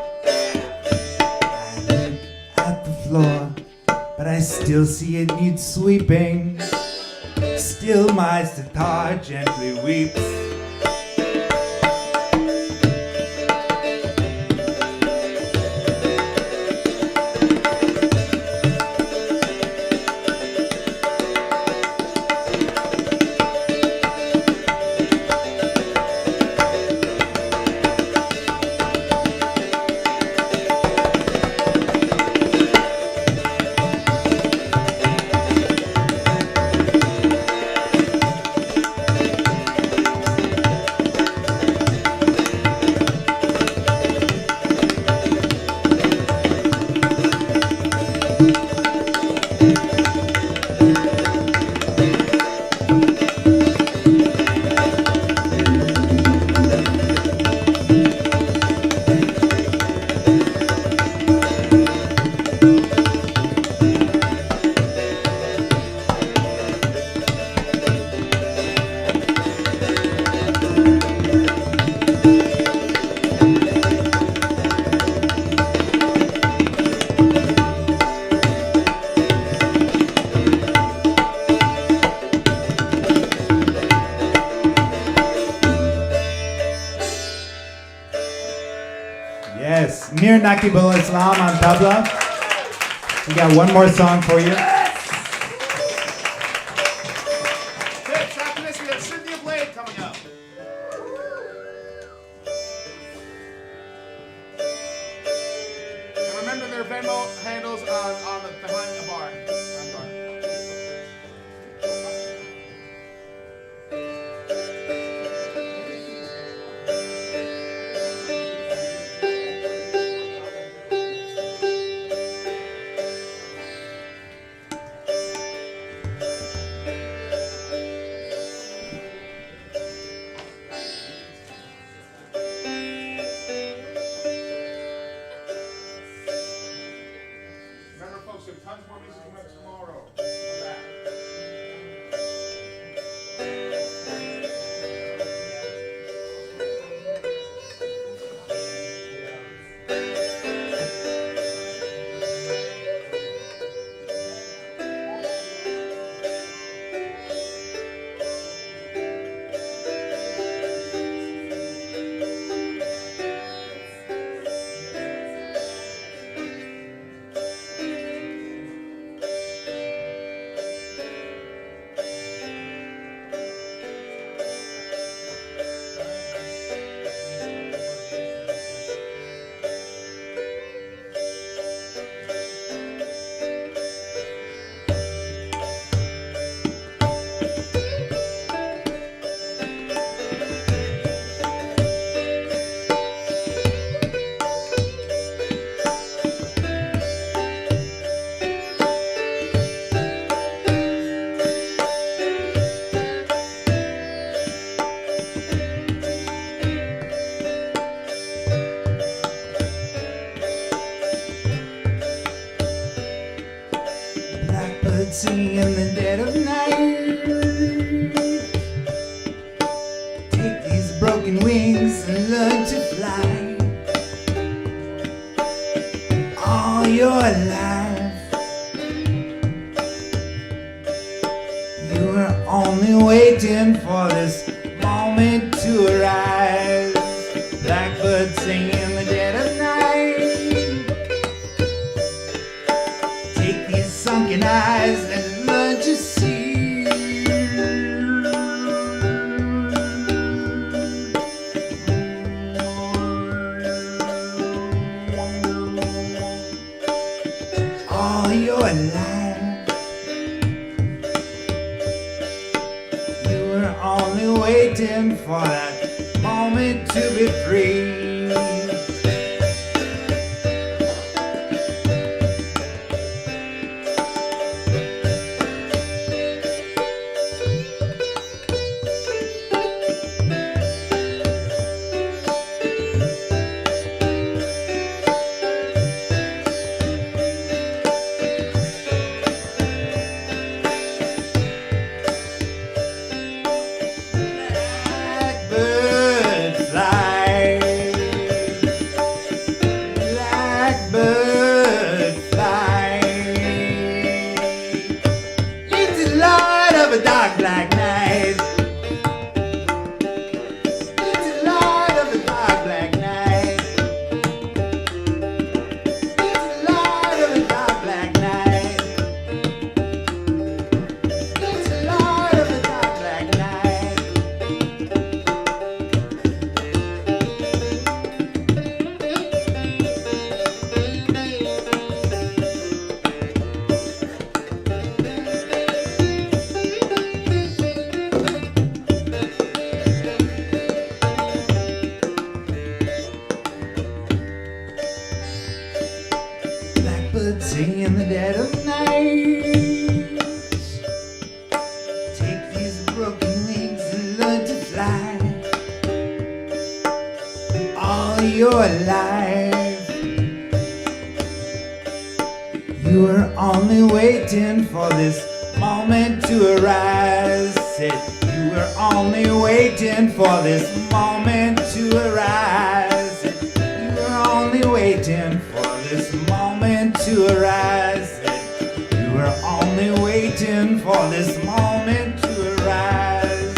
look at the floor, but I still see it needs sweeping. Still my sitar gently weeps. Amir Naqibul Islam on tabla. We got one more song for you. Next, after this, we have Cynthia Blade coming up. And remember their Venmo handles on the behind the bar. Remember, folks, we have tons more music coming up tomorrow. Come back. Blackbird singing in the dead of night. Take these broken wings and learn to fly. All your life, you were only waiting for this moment to arise. Blackbird singing in the dead of night. Take these sunken eyes and learn to see. All your life, you were only waiting for that moment to be free. Blackbird fly, blackbird fly, into the light of a dark black night, into the light of a dark black night, into the light of a dark black night, into the light of a dark black night. Blackbird sing in the dead of night. Take these broken wings and learn to fly. All your life, you were only waiting for this moment to arise. Said you were only waiting for this moment to arise. Said you were only waiting for this moment to arise. Said you were only waiting for this moment to arise.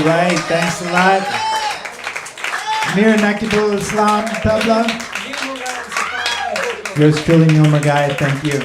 right, thanks a lot. Mir Naqibul Islam Tabla. Yours truly, Neel Murgai, thank you.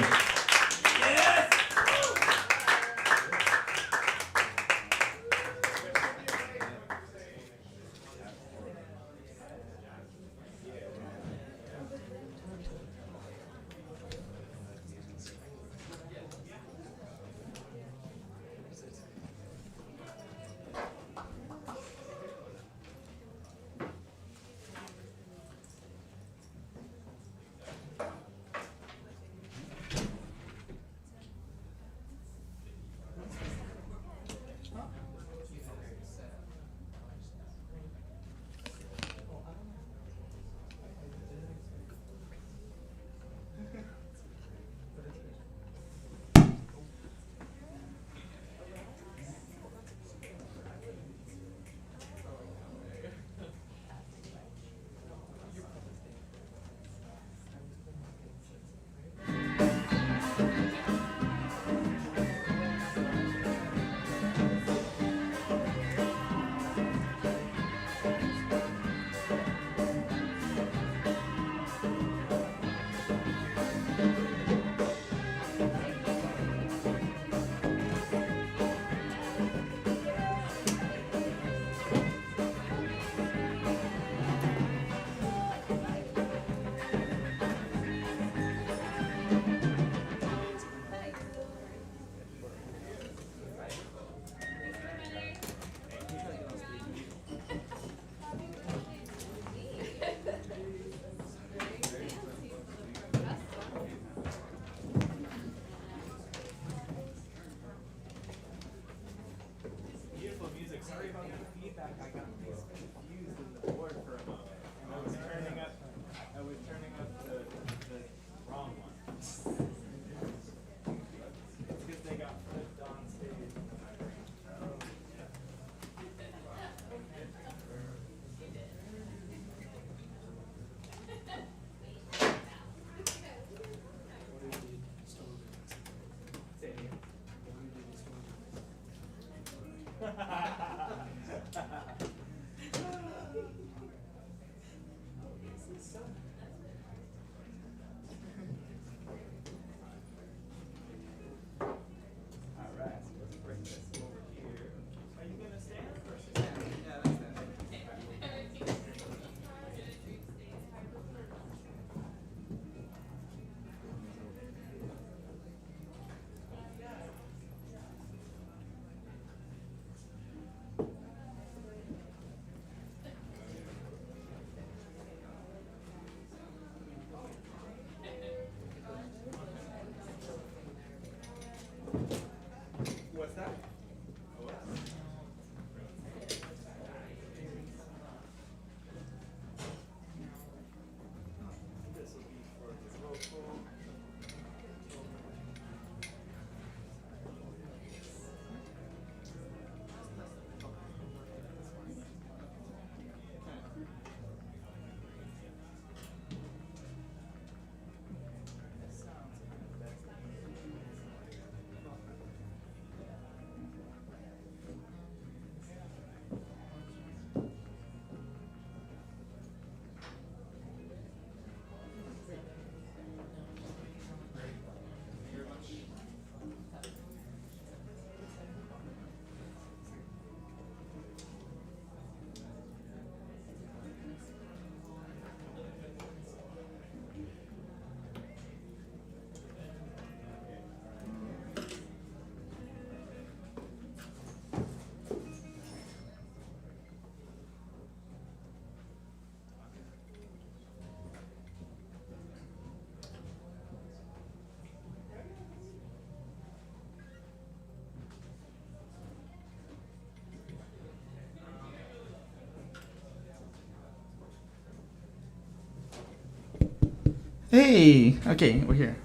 Hey, okay, we're here.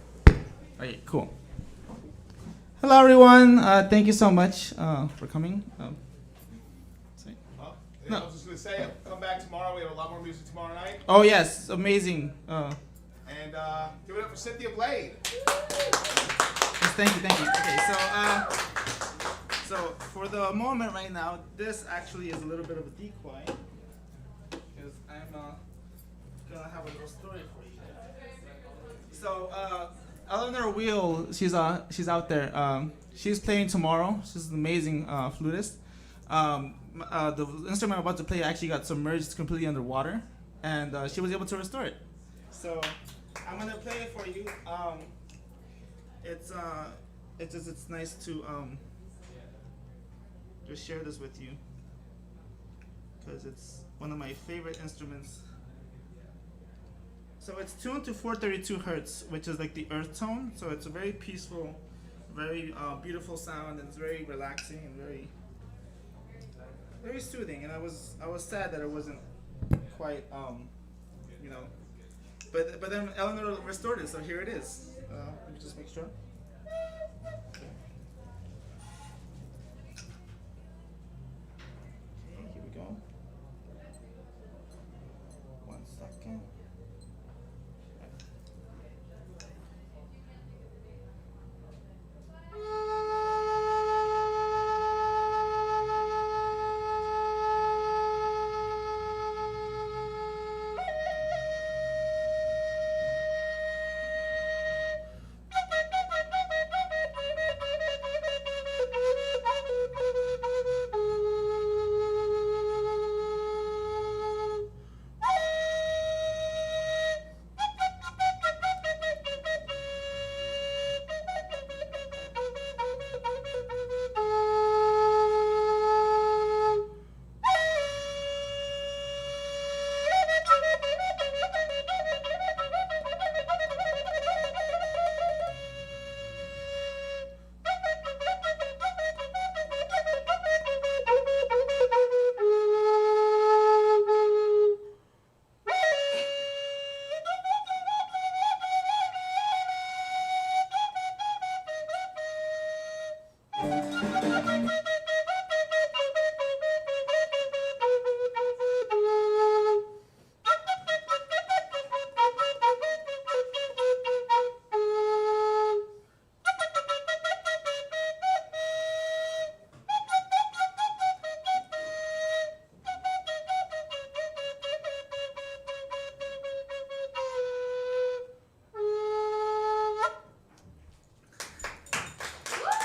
Okay, cool. Hello, everyone. Thank you so much for coming. I was just going to say, come back tomorrow. We have a lot more music tomorrow night. Oh, yes, amazing. And give it up for Cynthia Blade. Yes, thank you. Okay, so So for the moment right now, this actually is a little bit of a decoy, because I'm gonna have a little story for you. So Eleanor Wheel, she's out there. She's playing tomorrow. She's an amazing flutist. The instrument I'm about to play actually got submerged completely underwater, and she was able to restore it. So I'm gonna play it for you. It's nice to just share this with you, because it's one of my favorite instruments. So it's tuned to 432 hertz, which is like the earth tone. So it's a very peaceful, very beautiful sound, and it's very relaxing and very soothing. And I was sad that it wasn't quite, but then Eleanor restored it, so here it is. Let me just make sure. Okay, here we go. 1 second.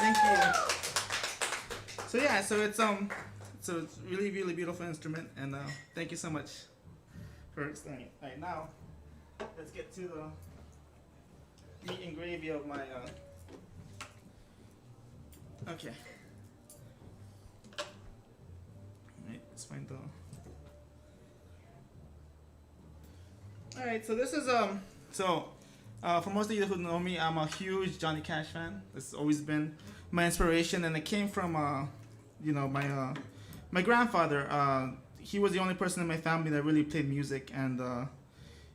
Thank you. So yeah, so it's a really, really beautiful instrument, and thank you so much for explaining it. All right, now let's get to the meat and gravy of my. Okay. All right, let's find the. All right, so this is for most of you who know me, I'm a huge Johnny Cash fan. It's always been my inspiration, and it came from, my grandfather. He was the only person in my family that really played music, and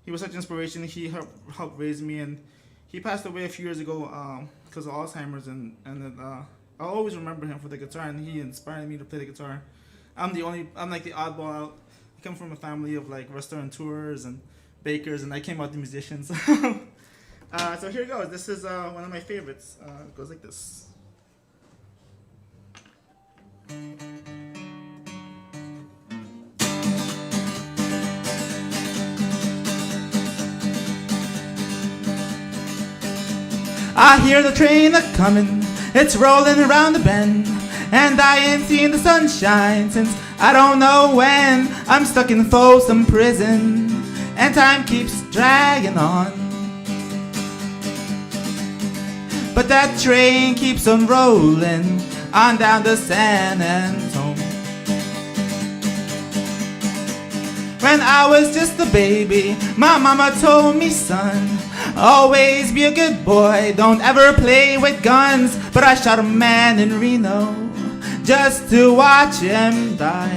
he was such an inspiration. He helped raise me, and he passed away a few years ago because of Alzheimer's, and I'll always remember him for the guitar, and he inspired me to play the guitar. I'm like the oddball out. I come from a family of like restaurateurs and bakers, and I came out the musicians. So here goes. This is one of my favorites. It goes like this. I hear the train a-comin', it's rolling around the bend, and I ain't seen the sunshine since I don't know when. I'm stuck in Folsom Prison, and time keeps dragging on. But that train keeps on rolling on down to San Antone. When I was just a baby, my mama told me, son, always be a good boy, don't ever play with guns. But I shot a man in Reno just to watch him die.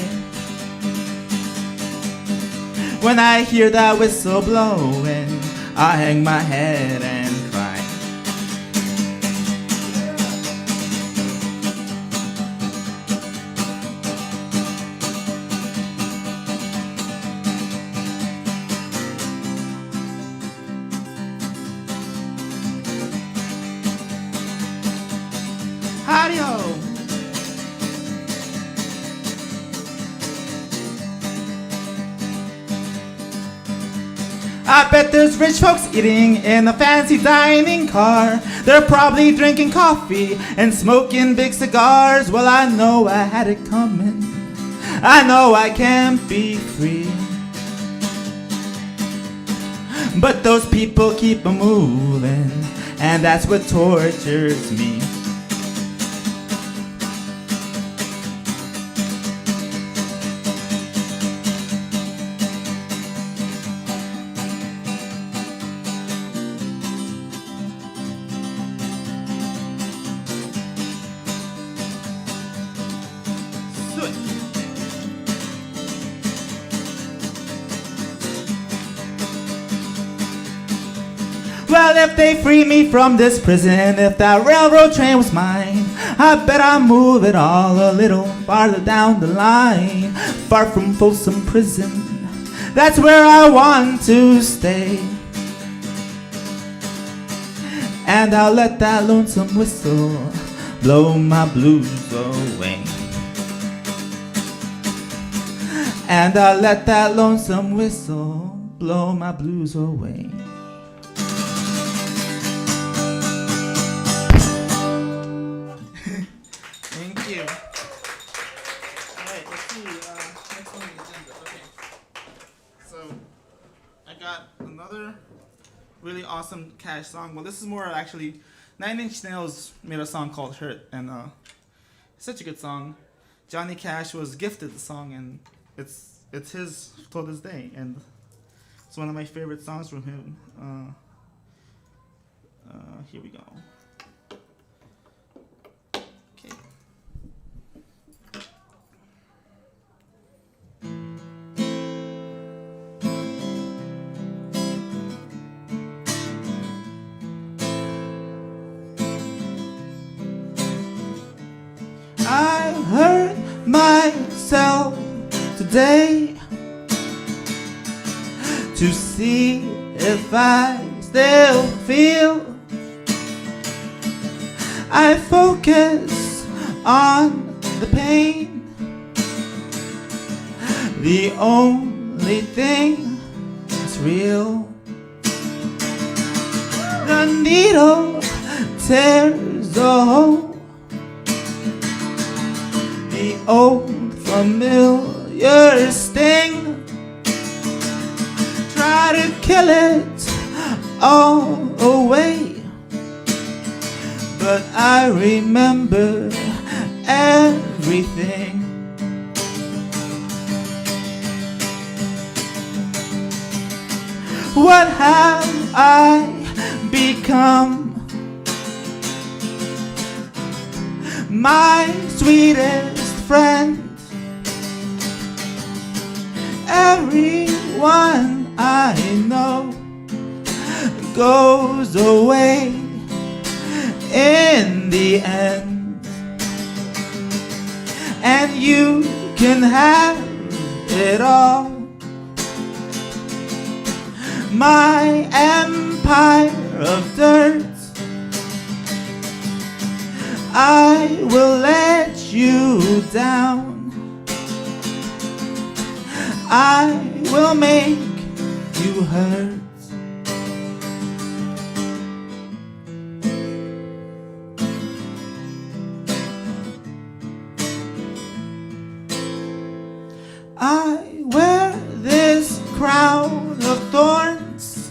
When I hear that whistle blowing, I hang my head and cry. Howdy-ho! I bet there's rich folks eating in a fancy dining car. They're probably drinking coffee and smoking big cigars. Well, I know I had it coming. I know I can't be free. But those people keep a moving, and that's what tortures me. Well, if they free me from this prison, if that railroad train was mine, I bet I'd move it all a little farther down the line. Far from Folsom Prison, that's where I want to stay. And I'll let that lonesome whistle blow my blues away. And I'll let that lonesome whistle blow my blues away. Thank you. Alright, let's see. Next on the agenda. Okay. So, I got another really awesome Cash song. Well, this is more actually, 9 Inch Nails made a song called Hurt, and it's such a good song. Johnny Cash was gifted the song, and it's his till this day, and it's one of my favorite songs from him. Here we go. Okay. I hurt myself today to see if I still feel. I focus on the pain, the only thing that's real. The needle tears a hole, the old familiar sting. Try to kill it all away, but I remember everything. What have I become? My sweetest friend. Everyone I know goes away in the end, and you can have it all. My empire of dirt, I will let you down. I will make you hurt. I wear this crown of thorns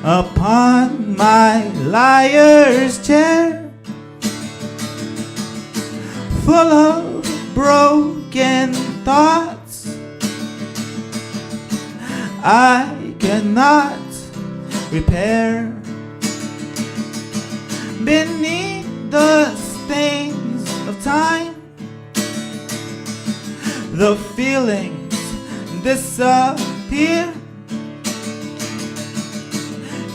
upon my liar's chair, full of broken thoughts I cannot repair. Beneath the stains of time, the feelings disappear.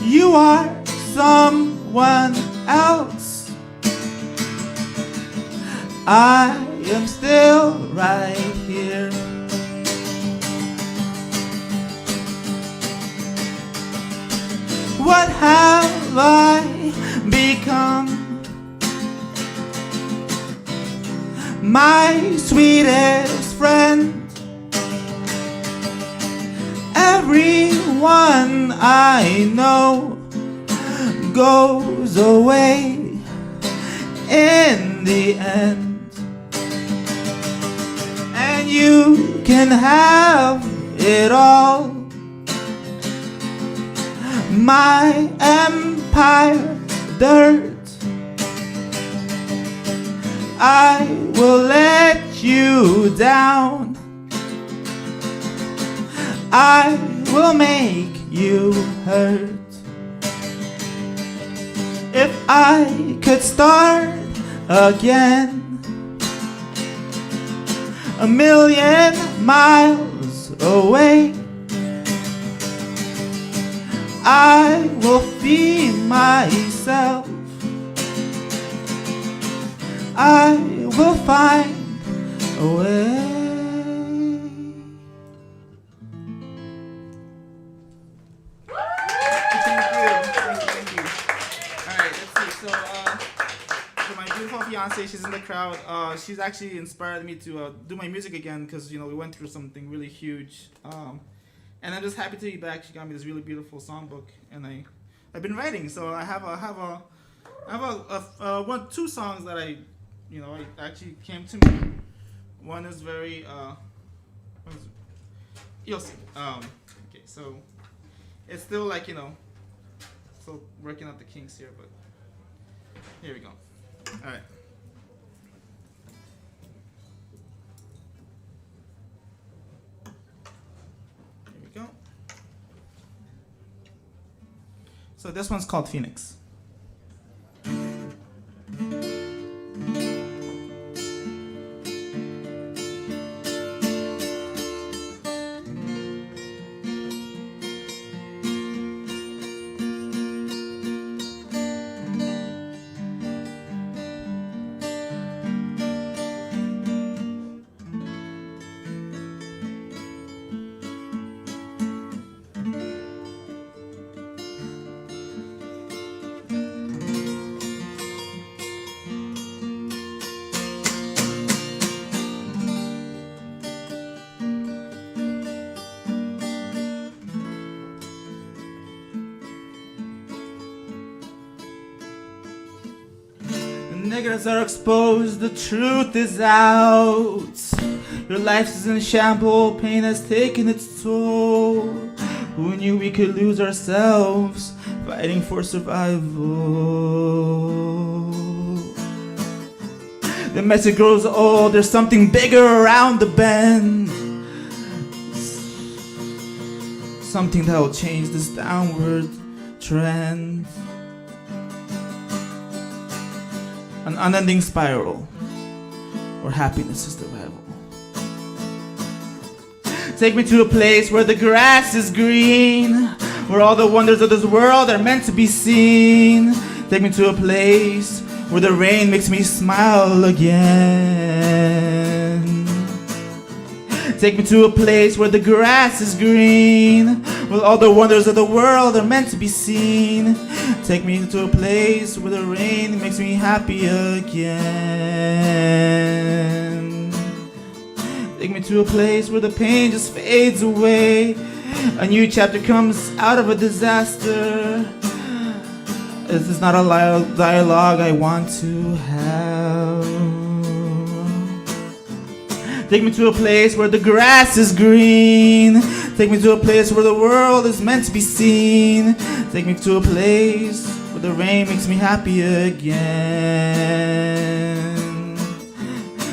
You are someone else. I am still right here. What have I become? My sweetest friend. everyone I know goes away in the end, and you can have it all. My empire, dirt. I will let you down. I will make you hurt. If I could start again, 1,000,000 miles away, I will feed myself. I will find a way. Thank you. Alright, let's see. So my beautiful fiance, she's in the crowd. She's actually inspired me to do my music again because, you know, we went through something really huge. And I'm just happy to be back. She got me this really beautiful songbook, and I've been writing. So I have two songs that I actually came to me. One is very you'll see. Okay, so it's still like, you know, still working out the kinks here, but here we go. All right. Here we go. So this one's called Phoenix. Negatives are exposed, the truth is out. Your life is in shambles, pain has taken its toll. Who knew we could lose ourselves fighting for survival? The message grows old, there's something bigger around the bend. Something that will change this downward trend. An unending spiral where happiness is the rival. Take me to a place where the grass is green, where all the wonders of this world are meant to be seen. Take me to a place where the rain makes me smile again. Take me to a place where the grass is green, where all the wonders of the world are meant to be seen. Take me to a place where the rain makes me happy again. Take me to a place where the pain just fades away. A new chapter comes out of a disaster. This is not a dialogue I want to have. Take me to a place where the grass is green. Take me to a place where the world is meant to be seen. Take me to a place where the rain makes me happy again.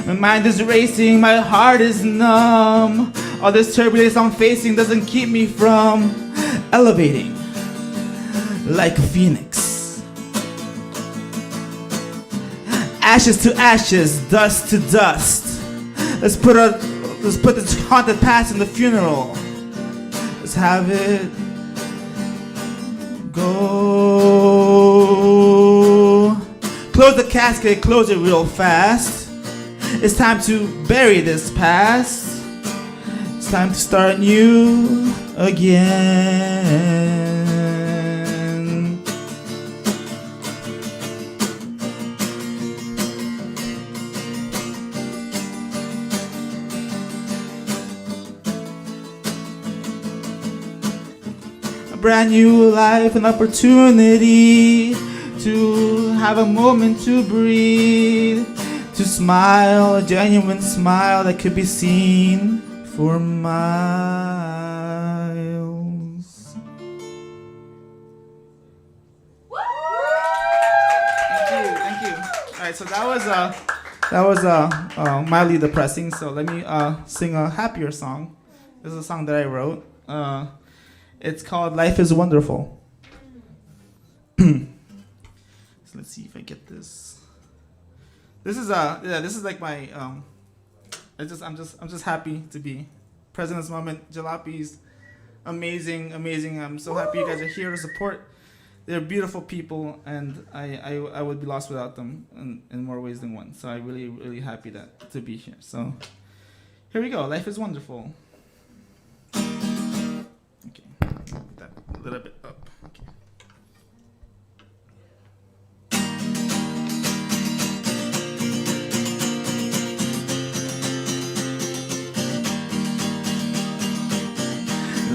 My mind is racing, my heart is numb. All this turbulence I'm facing doesn't keep me from elevating like a phoenix. Ashes to ashes, dust to dust. Let's put this haunted past in the funeral. Let's have it go. Close the casket, close it real fast. It's time to bury this past. It's time to start new again. brand new life, an opportunity to have a moment to breathe, to smile, a genuine smile that could be seen for miles. Thank you. All right, so that was mildly depressing. So let me sing a happier song. This is a song that I wrote. It's called "Life Is Wonderful." So let's see if I get this. This is like my I'm just happy to be present in this moment. Jalape's amazing. I'm so happy you guys are here to support. They're beautiful people, and I would be lost without them in more ways than one. So I'm really happy to be here. So here we go. Life is wonderful. Okay, put that a little bit up. Okay.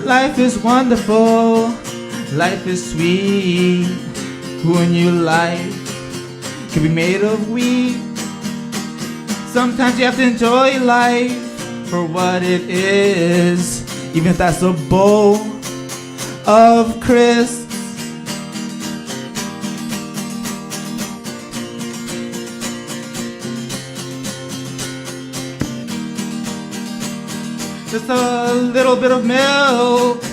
Life is wonderful, life is sweet. Who knew life could be made of wheat? Sometimes you have to enjoy life for what it is, even if that's a bowl of crisps. Just a little bit of milk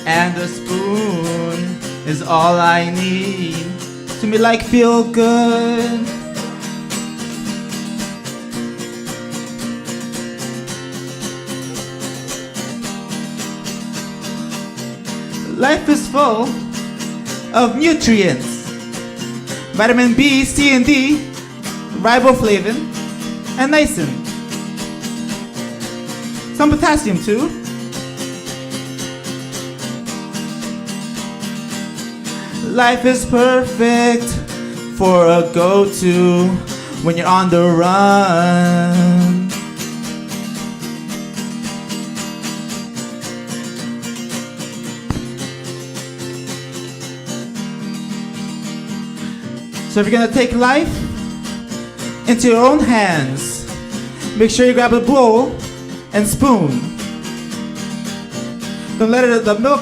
and a spoon is all I need to make like feel good. Life is full of nutrients, vitamin B, C, and D, riboflavin, and niacin. Some potassium too. Life is perfect for a go-to when you're on the run. So if you're gonna take life into your own hands, make sure you grab a bowl and spoon. Don't let the milk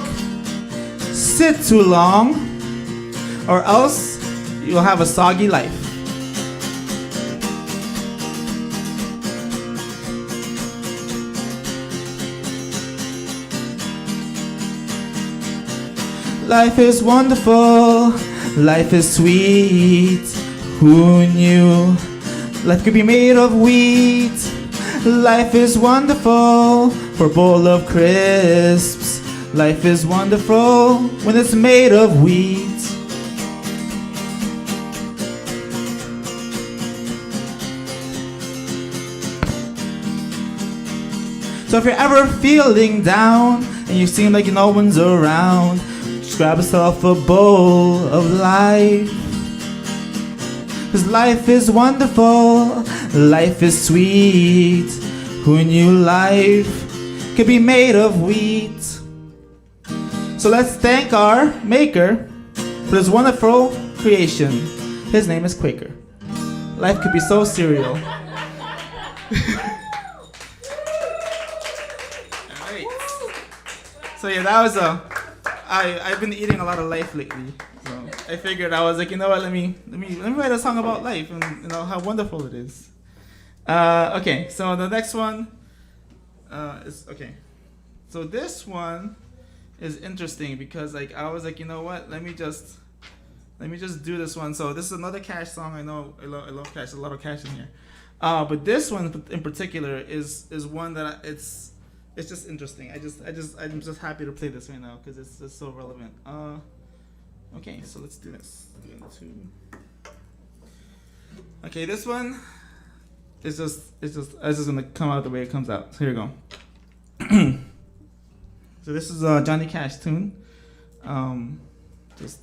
sit too long, or else you'll have a soggy life. Life is wonderful, life is sweet. Who knew life could be made of wheat? Life is wonderful for a bowl of crisps. Life is wonderful when it's made of wheat. So if you're ever feeling down and you seem like no one's around, just grab yourself a bowl of life. 'Cause life is wonderful, life is sweet. Who knew life could be made of wheat? So let's thank our maker for this wonderful creation. His name is Quaker. Life could be so cereal. Alright. So yeah, that was I've been eating a lot of life lately. So I figured I was like, you know what, let me write a song about life and you know how wonderful it is. Okay, so the next one is okay. So this one is interesting because like I was like, you know what, let me just do this one. So this is another Cash song. I know I love Cash. There's a lot of Cash in here. But this one in particular is one that it's just interesting. I'm just happy to play this right now because it's just so relevant. Okay, so let's do this. Okay, this one is just gonna come out the way it comes out. So here we go. So this is a Johnny Cash tune. This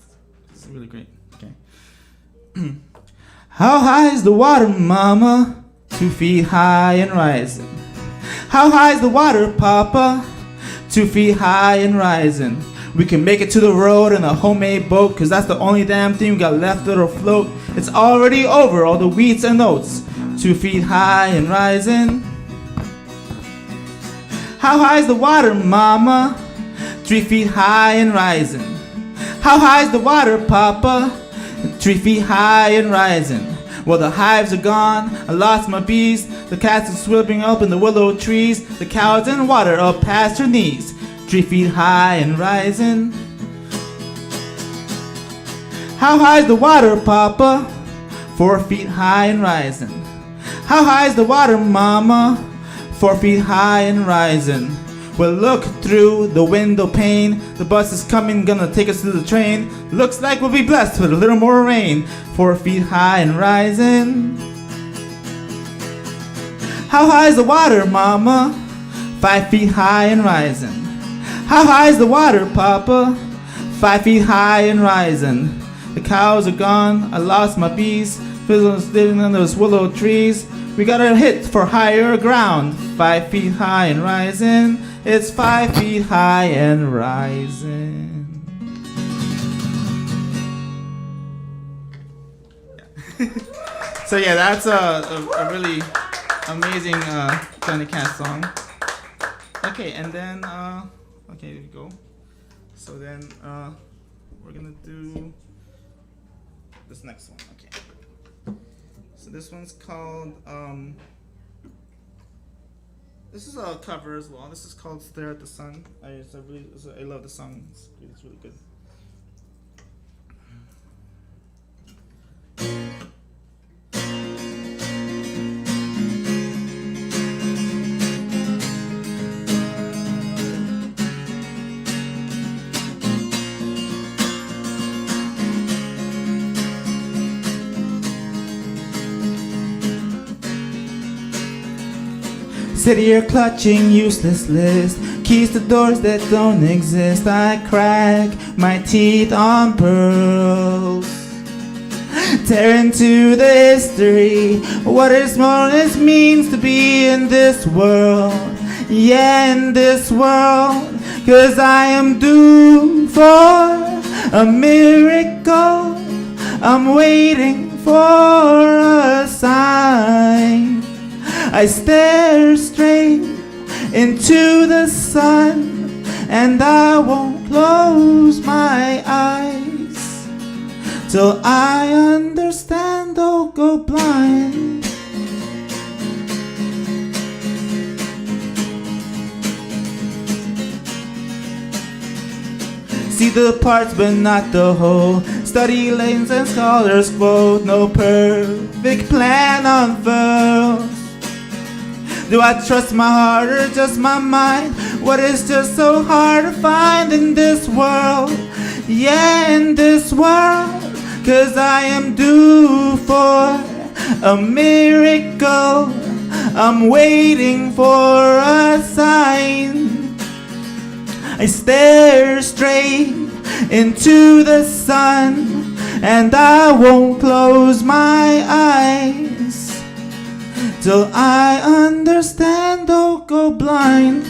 is really great. Okay. How high is the water, mama? 2 feet high and rising. How high is the water, papa? 2 feet high and rising. We can make it to the road in a homemade boat, cause that's the only damn thing we got left that'll float. It's already over, all the wheats and oats, 2 feet high and rising. How high's the water, mama? 3 feet high and rising. How high's the water, papa? 3 feet high and rising. Well, the hives are gone, I lost my bees. The cats are swimming up in the willow trees. The cows in water up past her knees, 3 feet high and rising. How high's the water, papa? 4 feet high and rising. How high's the water, mama? 4 feet high and rising. Well, look through the window pane. The bus is coming, gonna take us to the train. Looks like we'll be blessed with a little more rain. 4 feet high and rising. How high's the water, mama? 5 feet high and rising. How high's the water, papa? 5 feet high and rising. The cows are gone, I lost my bees. Fizzles living under those willow trees. We got a hit for higher ground. 5 feet high and rising. It's 5 feet high and rising. So yeah, that's a really amazing Johnny Cash song. Okay, and then okay, there we go. So then we're gonna do this next one. Okay. So this one's called this is a cover as well. This is called "Stare at the Sun." I love the song. It's really good. Sit here clutching useless list, keys to doors that don't exist. I crack my teeth on pearls, tear into the history, what is more it means to be in this world. Yeah, in this world, 'cause I am due for a miracle. I'm waiting for a sign. I stare straight into the sun, and I won't close my eyes till I understand or go blind. See the parts but not the whole. Study lanes and scholars quote. No perfect plan unfurls. Do I trust my heart or just my mind? What is just so hard to find in this world? Yeah, in this world, 'cause I am due for a miracle. I'm waiting for a sign. I stare straight into the sun, and I won't close my eyes till I understand or go blind.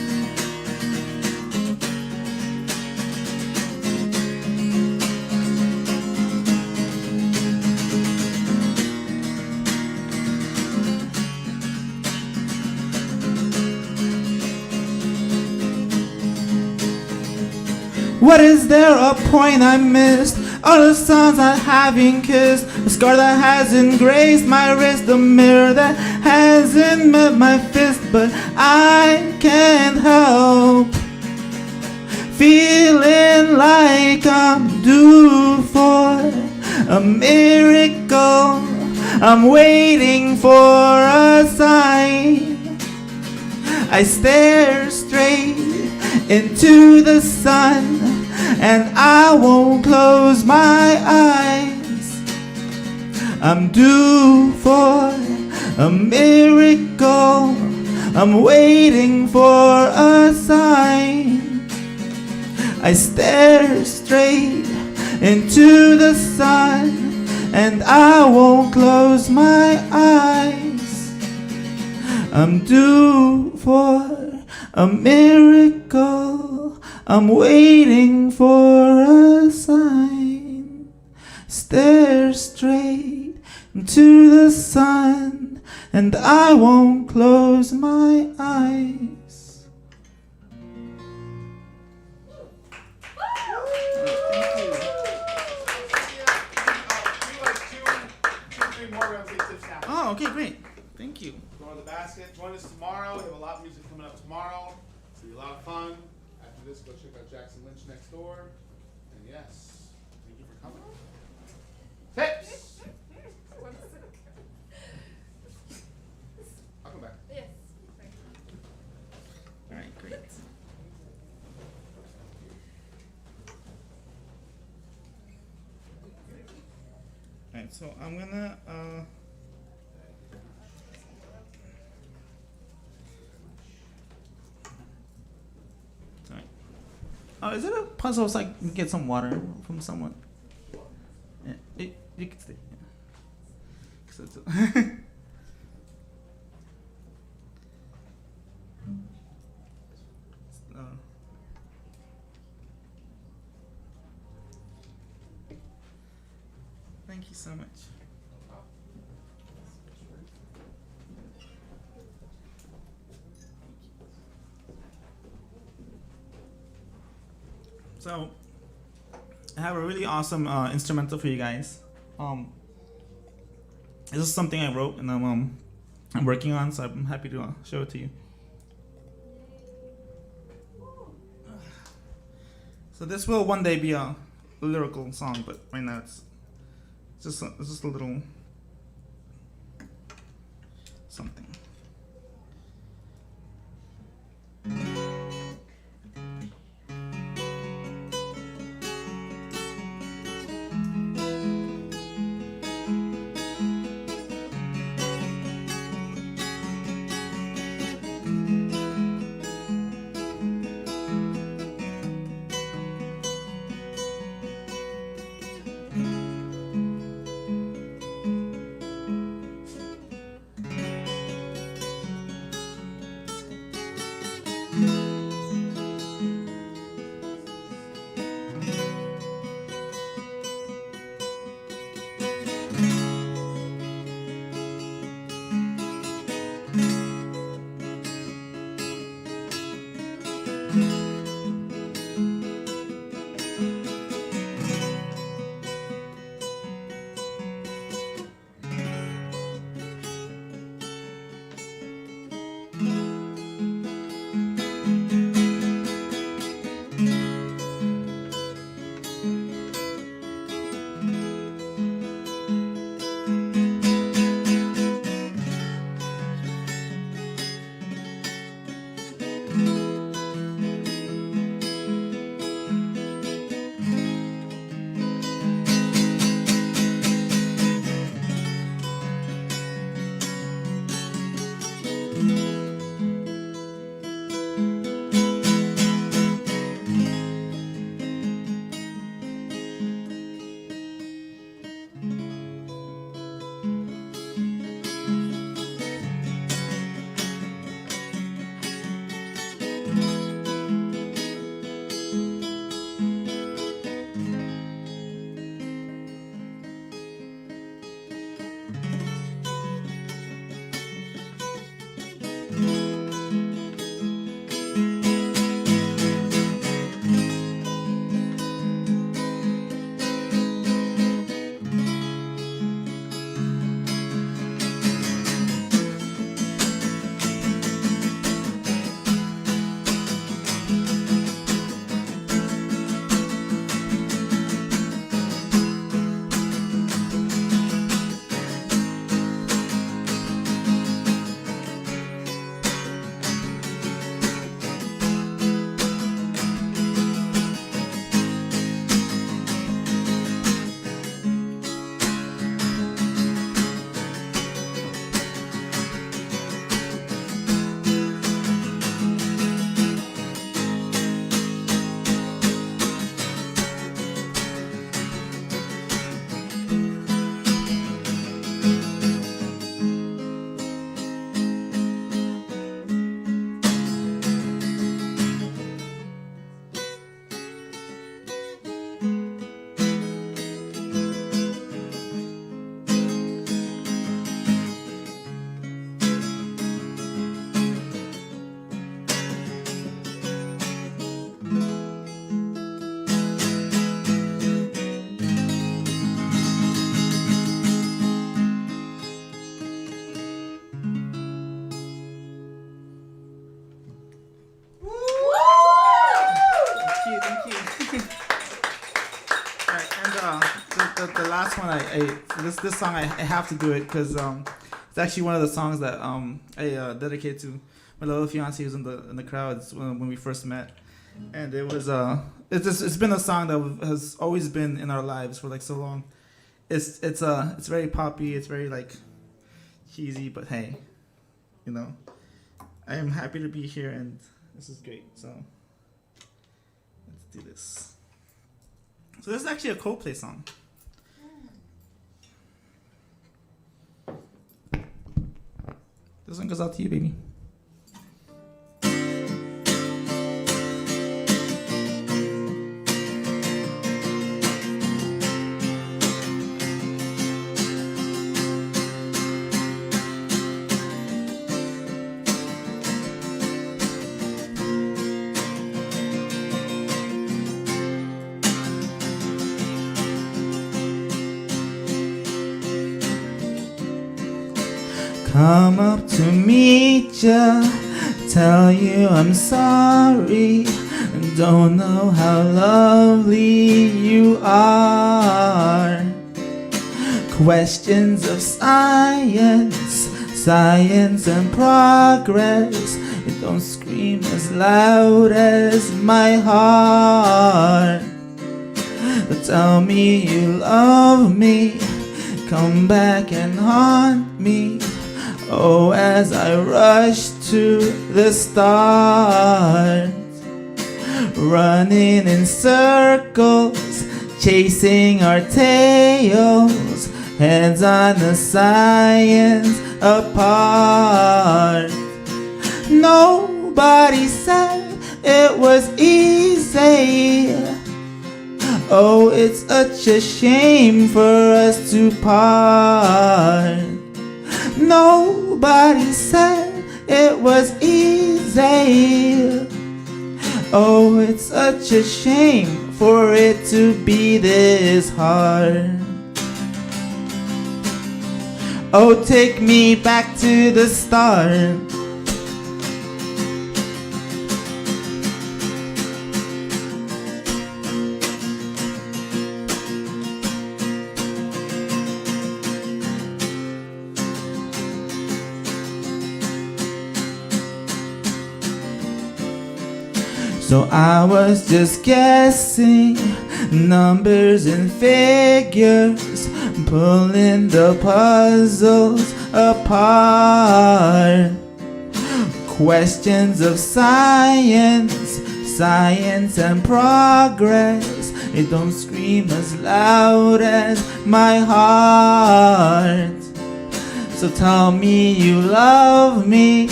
What is there a point I missed? All the songs I haven't kissed, the scar that hasn't grazed my wrist, the mirror that hasn't met my fist, but I can't help feeling like I'm due for a miracle. I'm waiting for a sign. I stare straight into the sun, and I won't close my eyes. I'm due for a miracle. I'm waiting for a sign. I stare straight into the sun, and I won't close my eyes. I'm due for a miracle. I'm waiting for a sign. Stare straight into the sun, and I won't close my eyes. Oh, okay, great. Thank you. Go to the basket. Join us tomorrow. We have a lot of music coming up tomorrow. It's going to be a lot of fun. After this, go check out Jackson Lynch next door. And yes, thank you for coming. Tips! I'll come back. Yes. All right, great. All right, so I'm gonna sorry. Oh, is it a puzzle? It's like get some water from someone. Yeah, you can stay. Yeah. 'Cause it's thank you so much. So, I have a really awesome instrumental for you guys. This is something I wrote and I'm working on, so I'm happy to show it to you. So this will one day be a lyrical song, but right now it's just a little something. last one, this song I have to do it because it's actually one of the songs that I dedicate to my little fiance who's in the crowd. It's when we first met, and it was it's been a song that has always been in our lives for like so long. It's very poppy. It's very like cheesy, but hey, you know, I am happy to be here and this is great. So let's do this. So this is actually a Coldplay song. This one goes out to you, baby. Come up to meet ya, tell you I'm sorry, don't know how lovely you are. Questions of science, science and progress, it don't scream as loud as my heart. Tell me you love me, come back and haunt me. Oh, as I rush to the start, running in circles, chasing our tails, hands on the science apart. Nobody said it was easy. Oh, it's such a shame for us to part. Nobody said it was easy. Oh, it's such a shame for it to be this hard. Oh, take me back to the start. So I was just guessing numbers and figures, pulling the puzzles apart. Questions of science, science and progress, it don't scream as loud as my heart. So tell me you love me,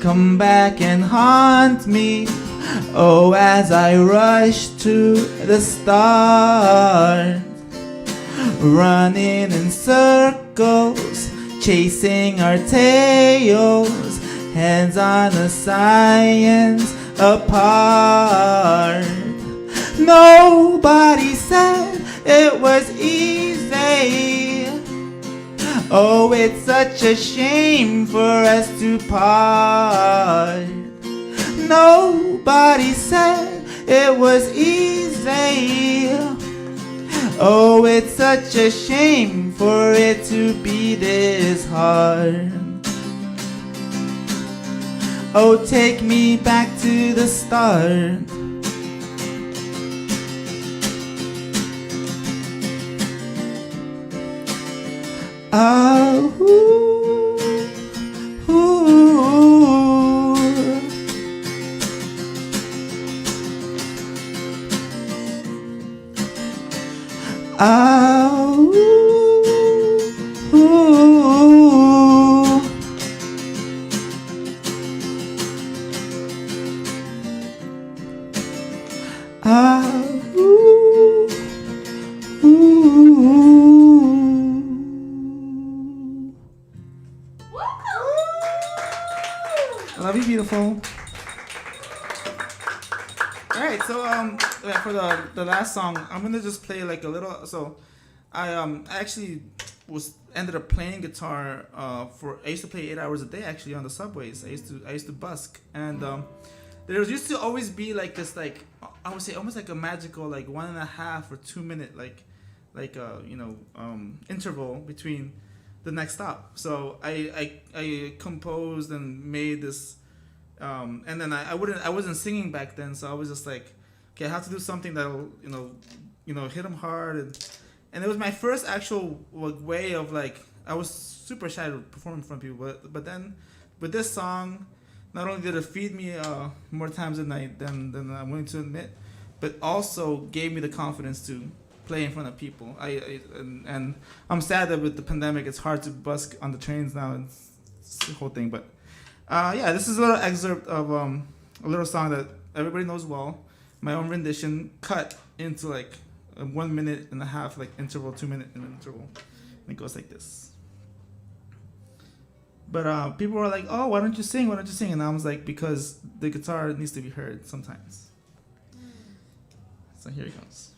come back and haunt me. Oh, as I rush to the start, running in circles, chasing our tails, hands on the science apart. Nobody said it was easy. Oh, it's such a shame for us to part. Nobody said it was easy. Oh, it's such a shame for it to be this hard. Oh, take me back to the start. Oh, ooh, ooh. Oh, ooh, ooh. Oh, ooh, ooh. I love you, beautiful. All right, so for the last song, I'm gonna just play like a little. So, I actually ended up playing guitar I used to play 8 hours a day actually on the subways. I used to busk, and there used to always be like this, like I would say almost like a magical like 1.5 or 2 minute like interval between the next stop. So I composed and made this, and then I wasn't singing back then, so I was just like, okay, I have to do something that'll hit them hard, and it was my first actual way of like, I was super shy to perform in front of people, but then with this song, not only did it feed me more times than I'm willing to admit, but also gave me the confidence to play in front of people. And I'm sad that with the pandemic, it's hard to busk on the trains now. It's the whole thing, but this is a little excerpt of a little song that everybody knows well. My own rendition cut into like a 1.5 minute like interval, 2 minute interval, and it goes like this. But people were like, "Oh, why don't you sing? Why don't you sing?" And I was like, because the guitar needs to be heard sometimes. So here it goes.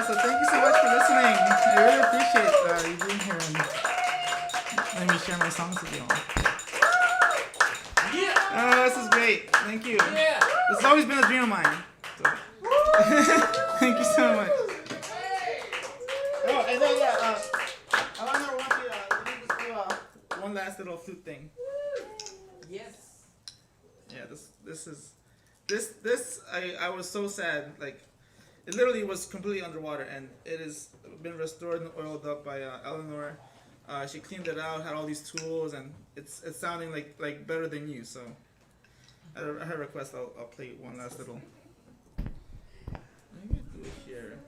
So thank you so much for listening. I really appreciate you being here and letting me share my songs with you all. Yeah. This is great. Thank you. Yeah. This has always been a dream of mine. So. Thank you so much. Oh, and then Alejandra wants you to do one last little flute thing. Yes. Yeah. This I was so sad. Like, it literally was completely underwater, and it has been restored and oiled up by Eleanor. She cleaned it out, had all these tools, and it's sounding like better than you. So, at her request, I'll play one last little. Maybe do it here.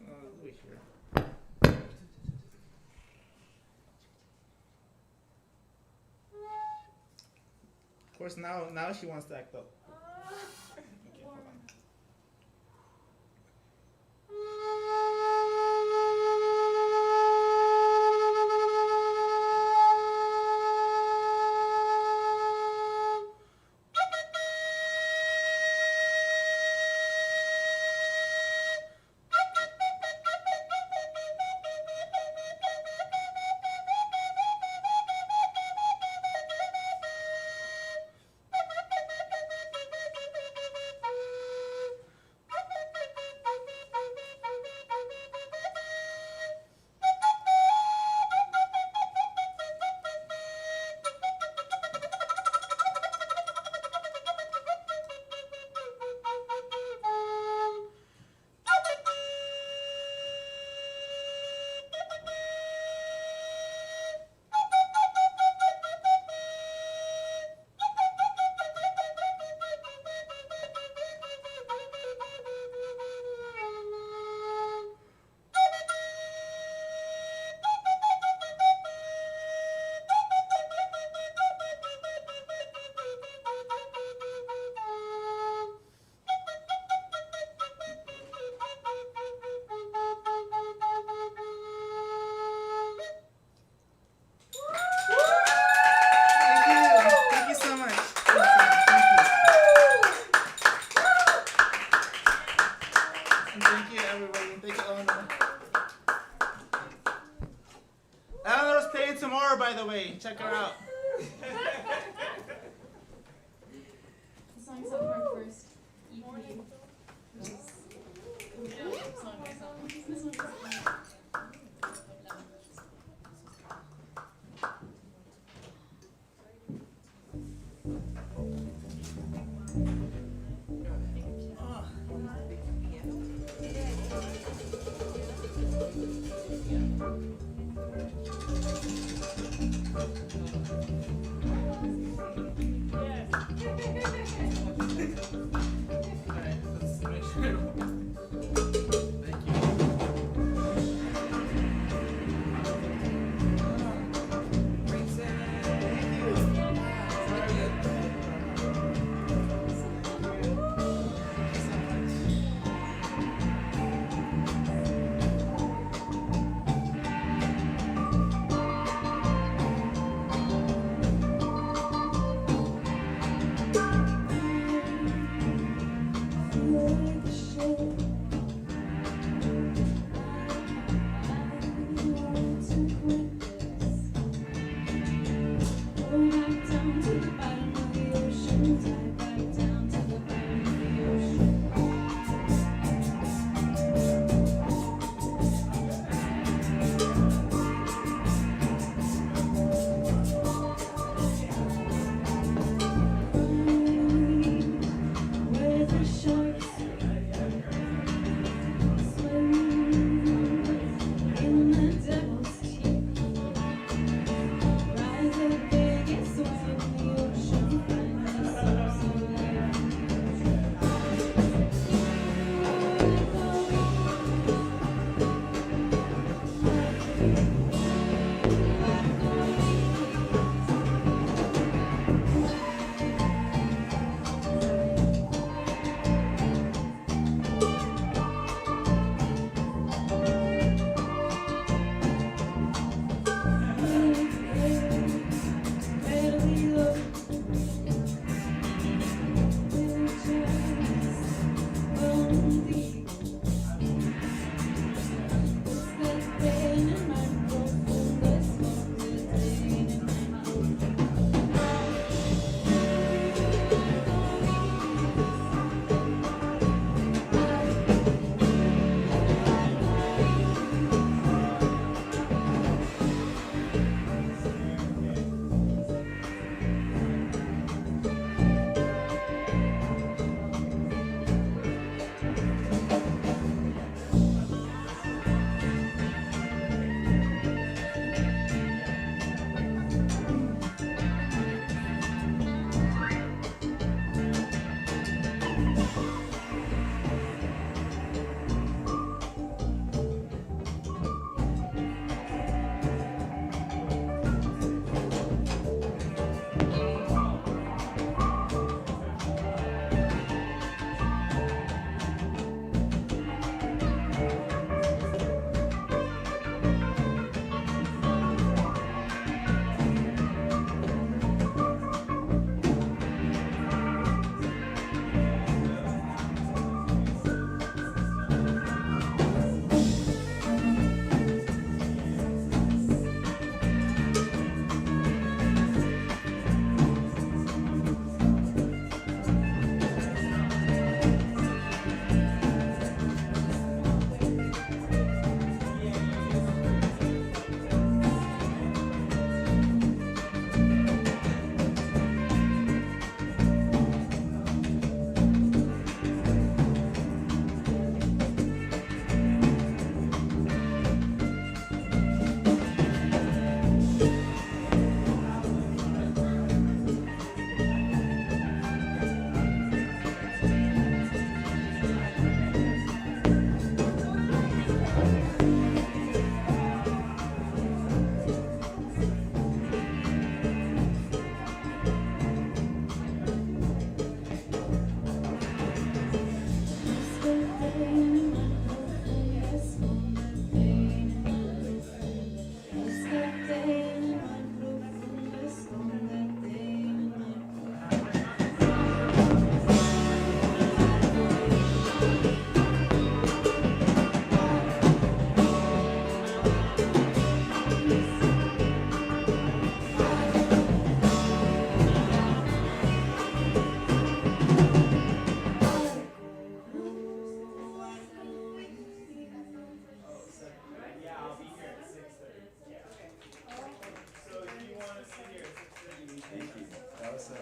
I'll do it here. Of course, now she wants to act up. Okay, hold on. by the way. Check her out. The song's up our first EP, which is coming out song by song. This one is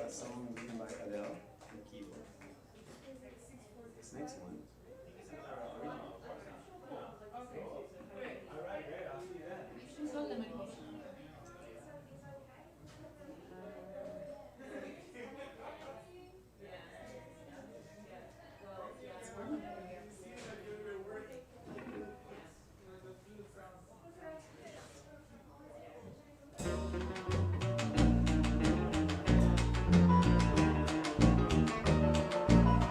song written by Naqibul. This next one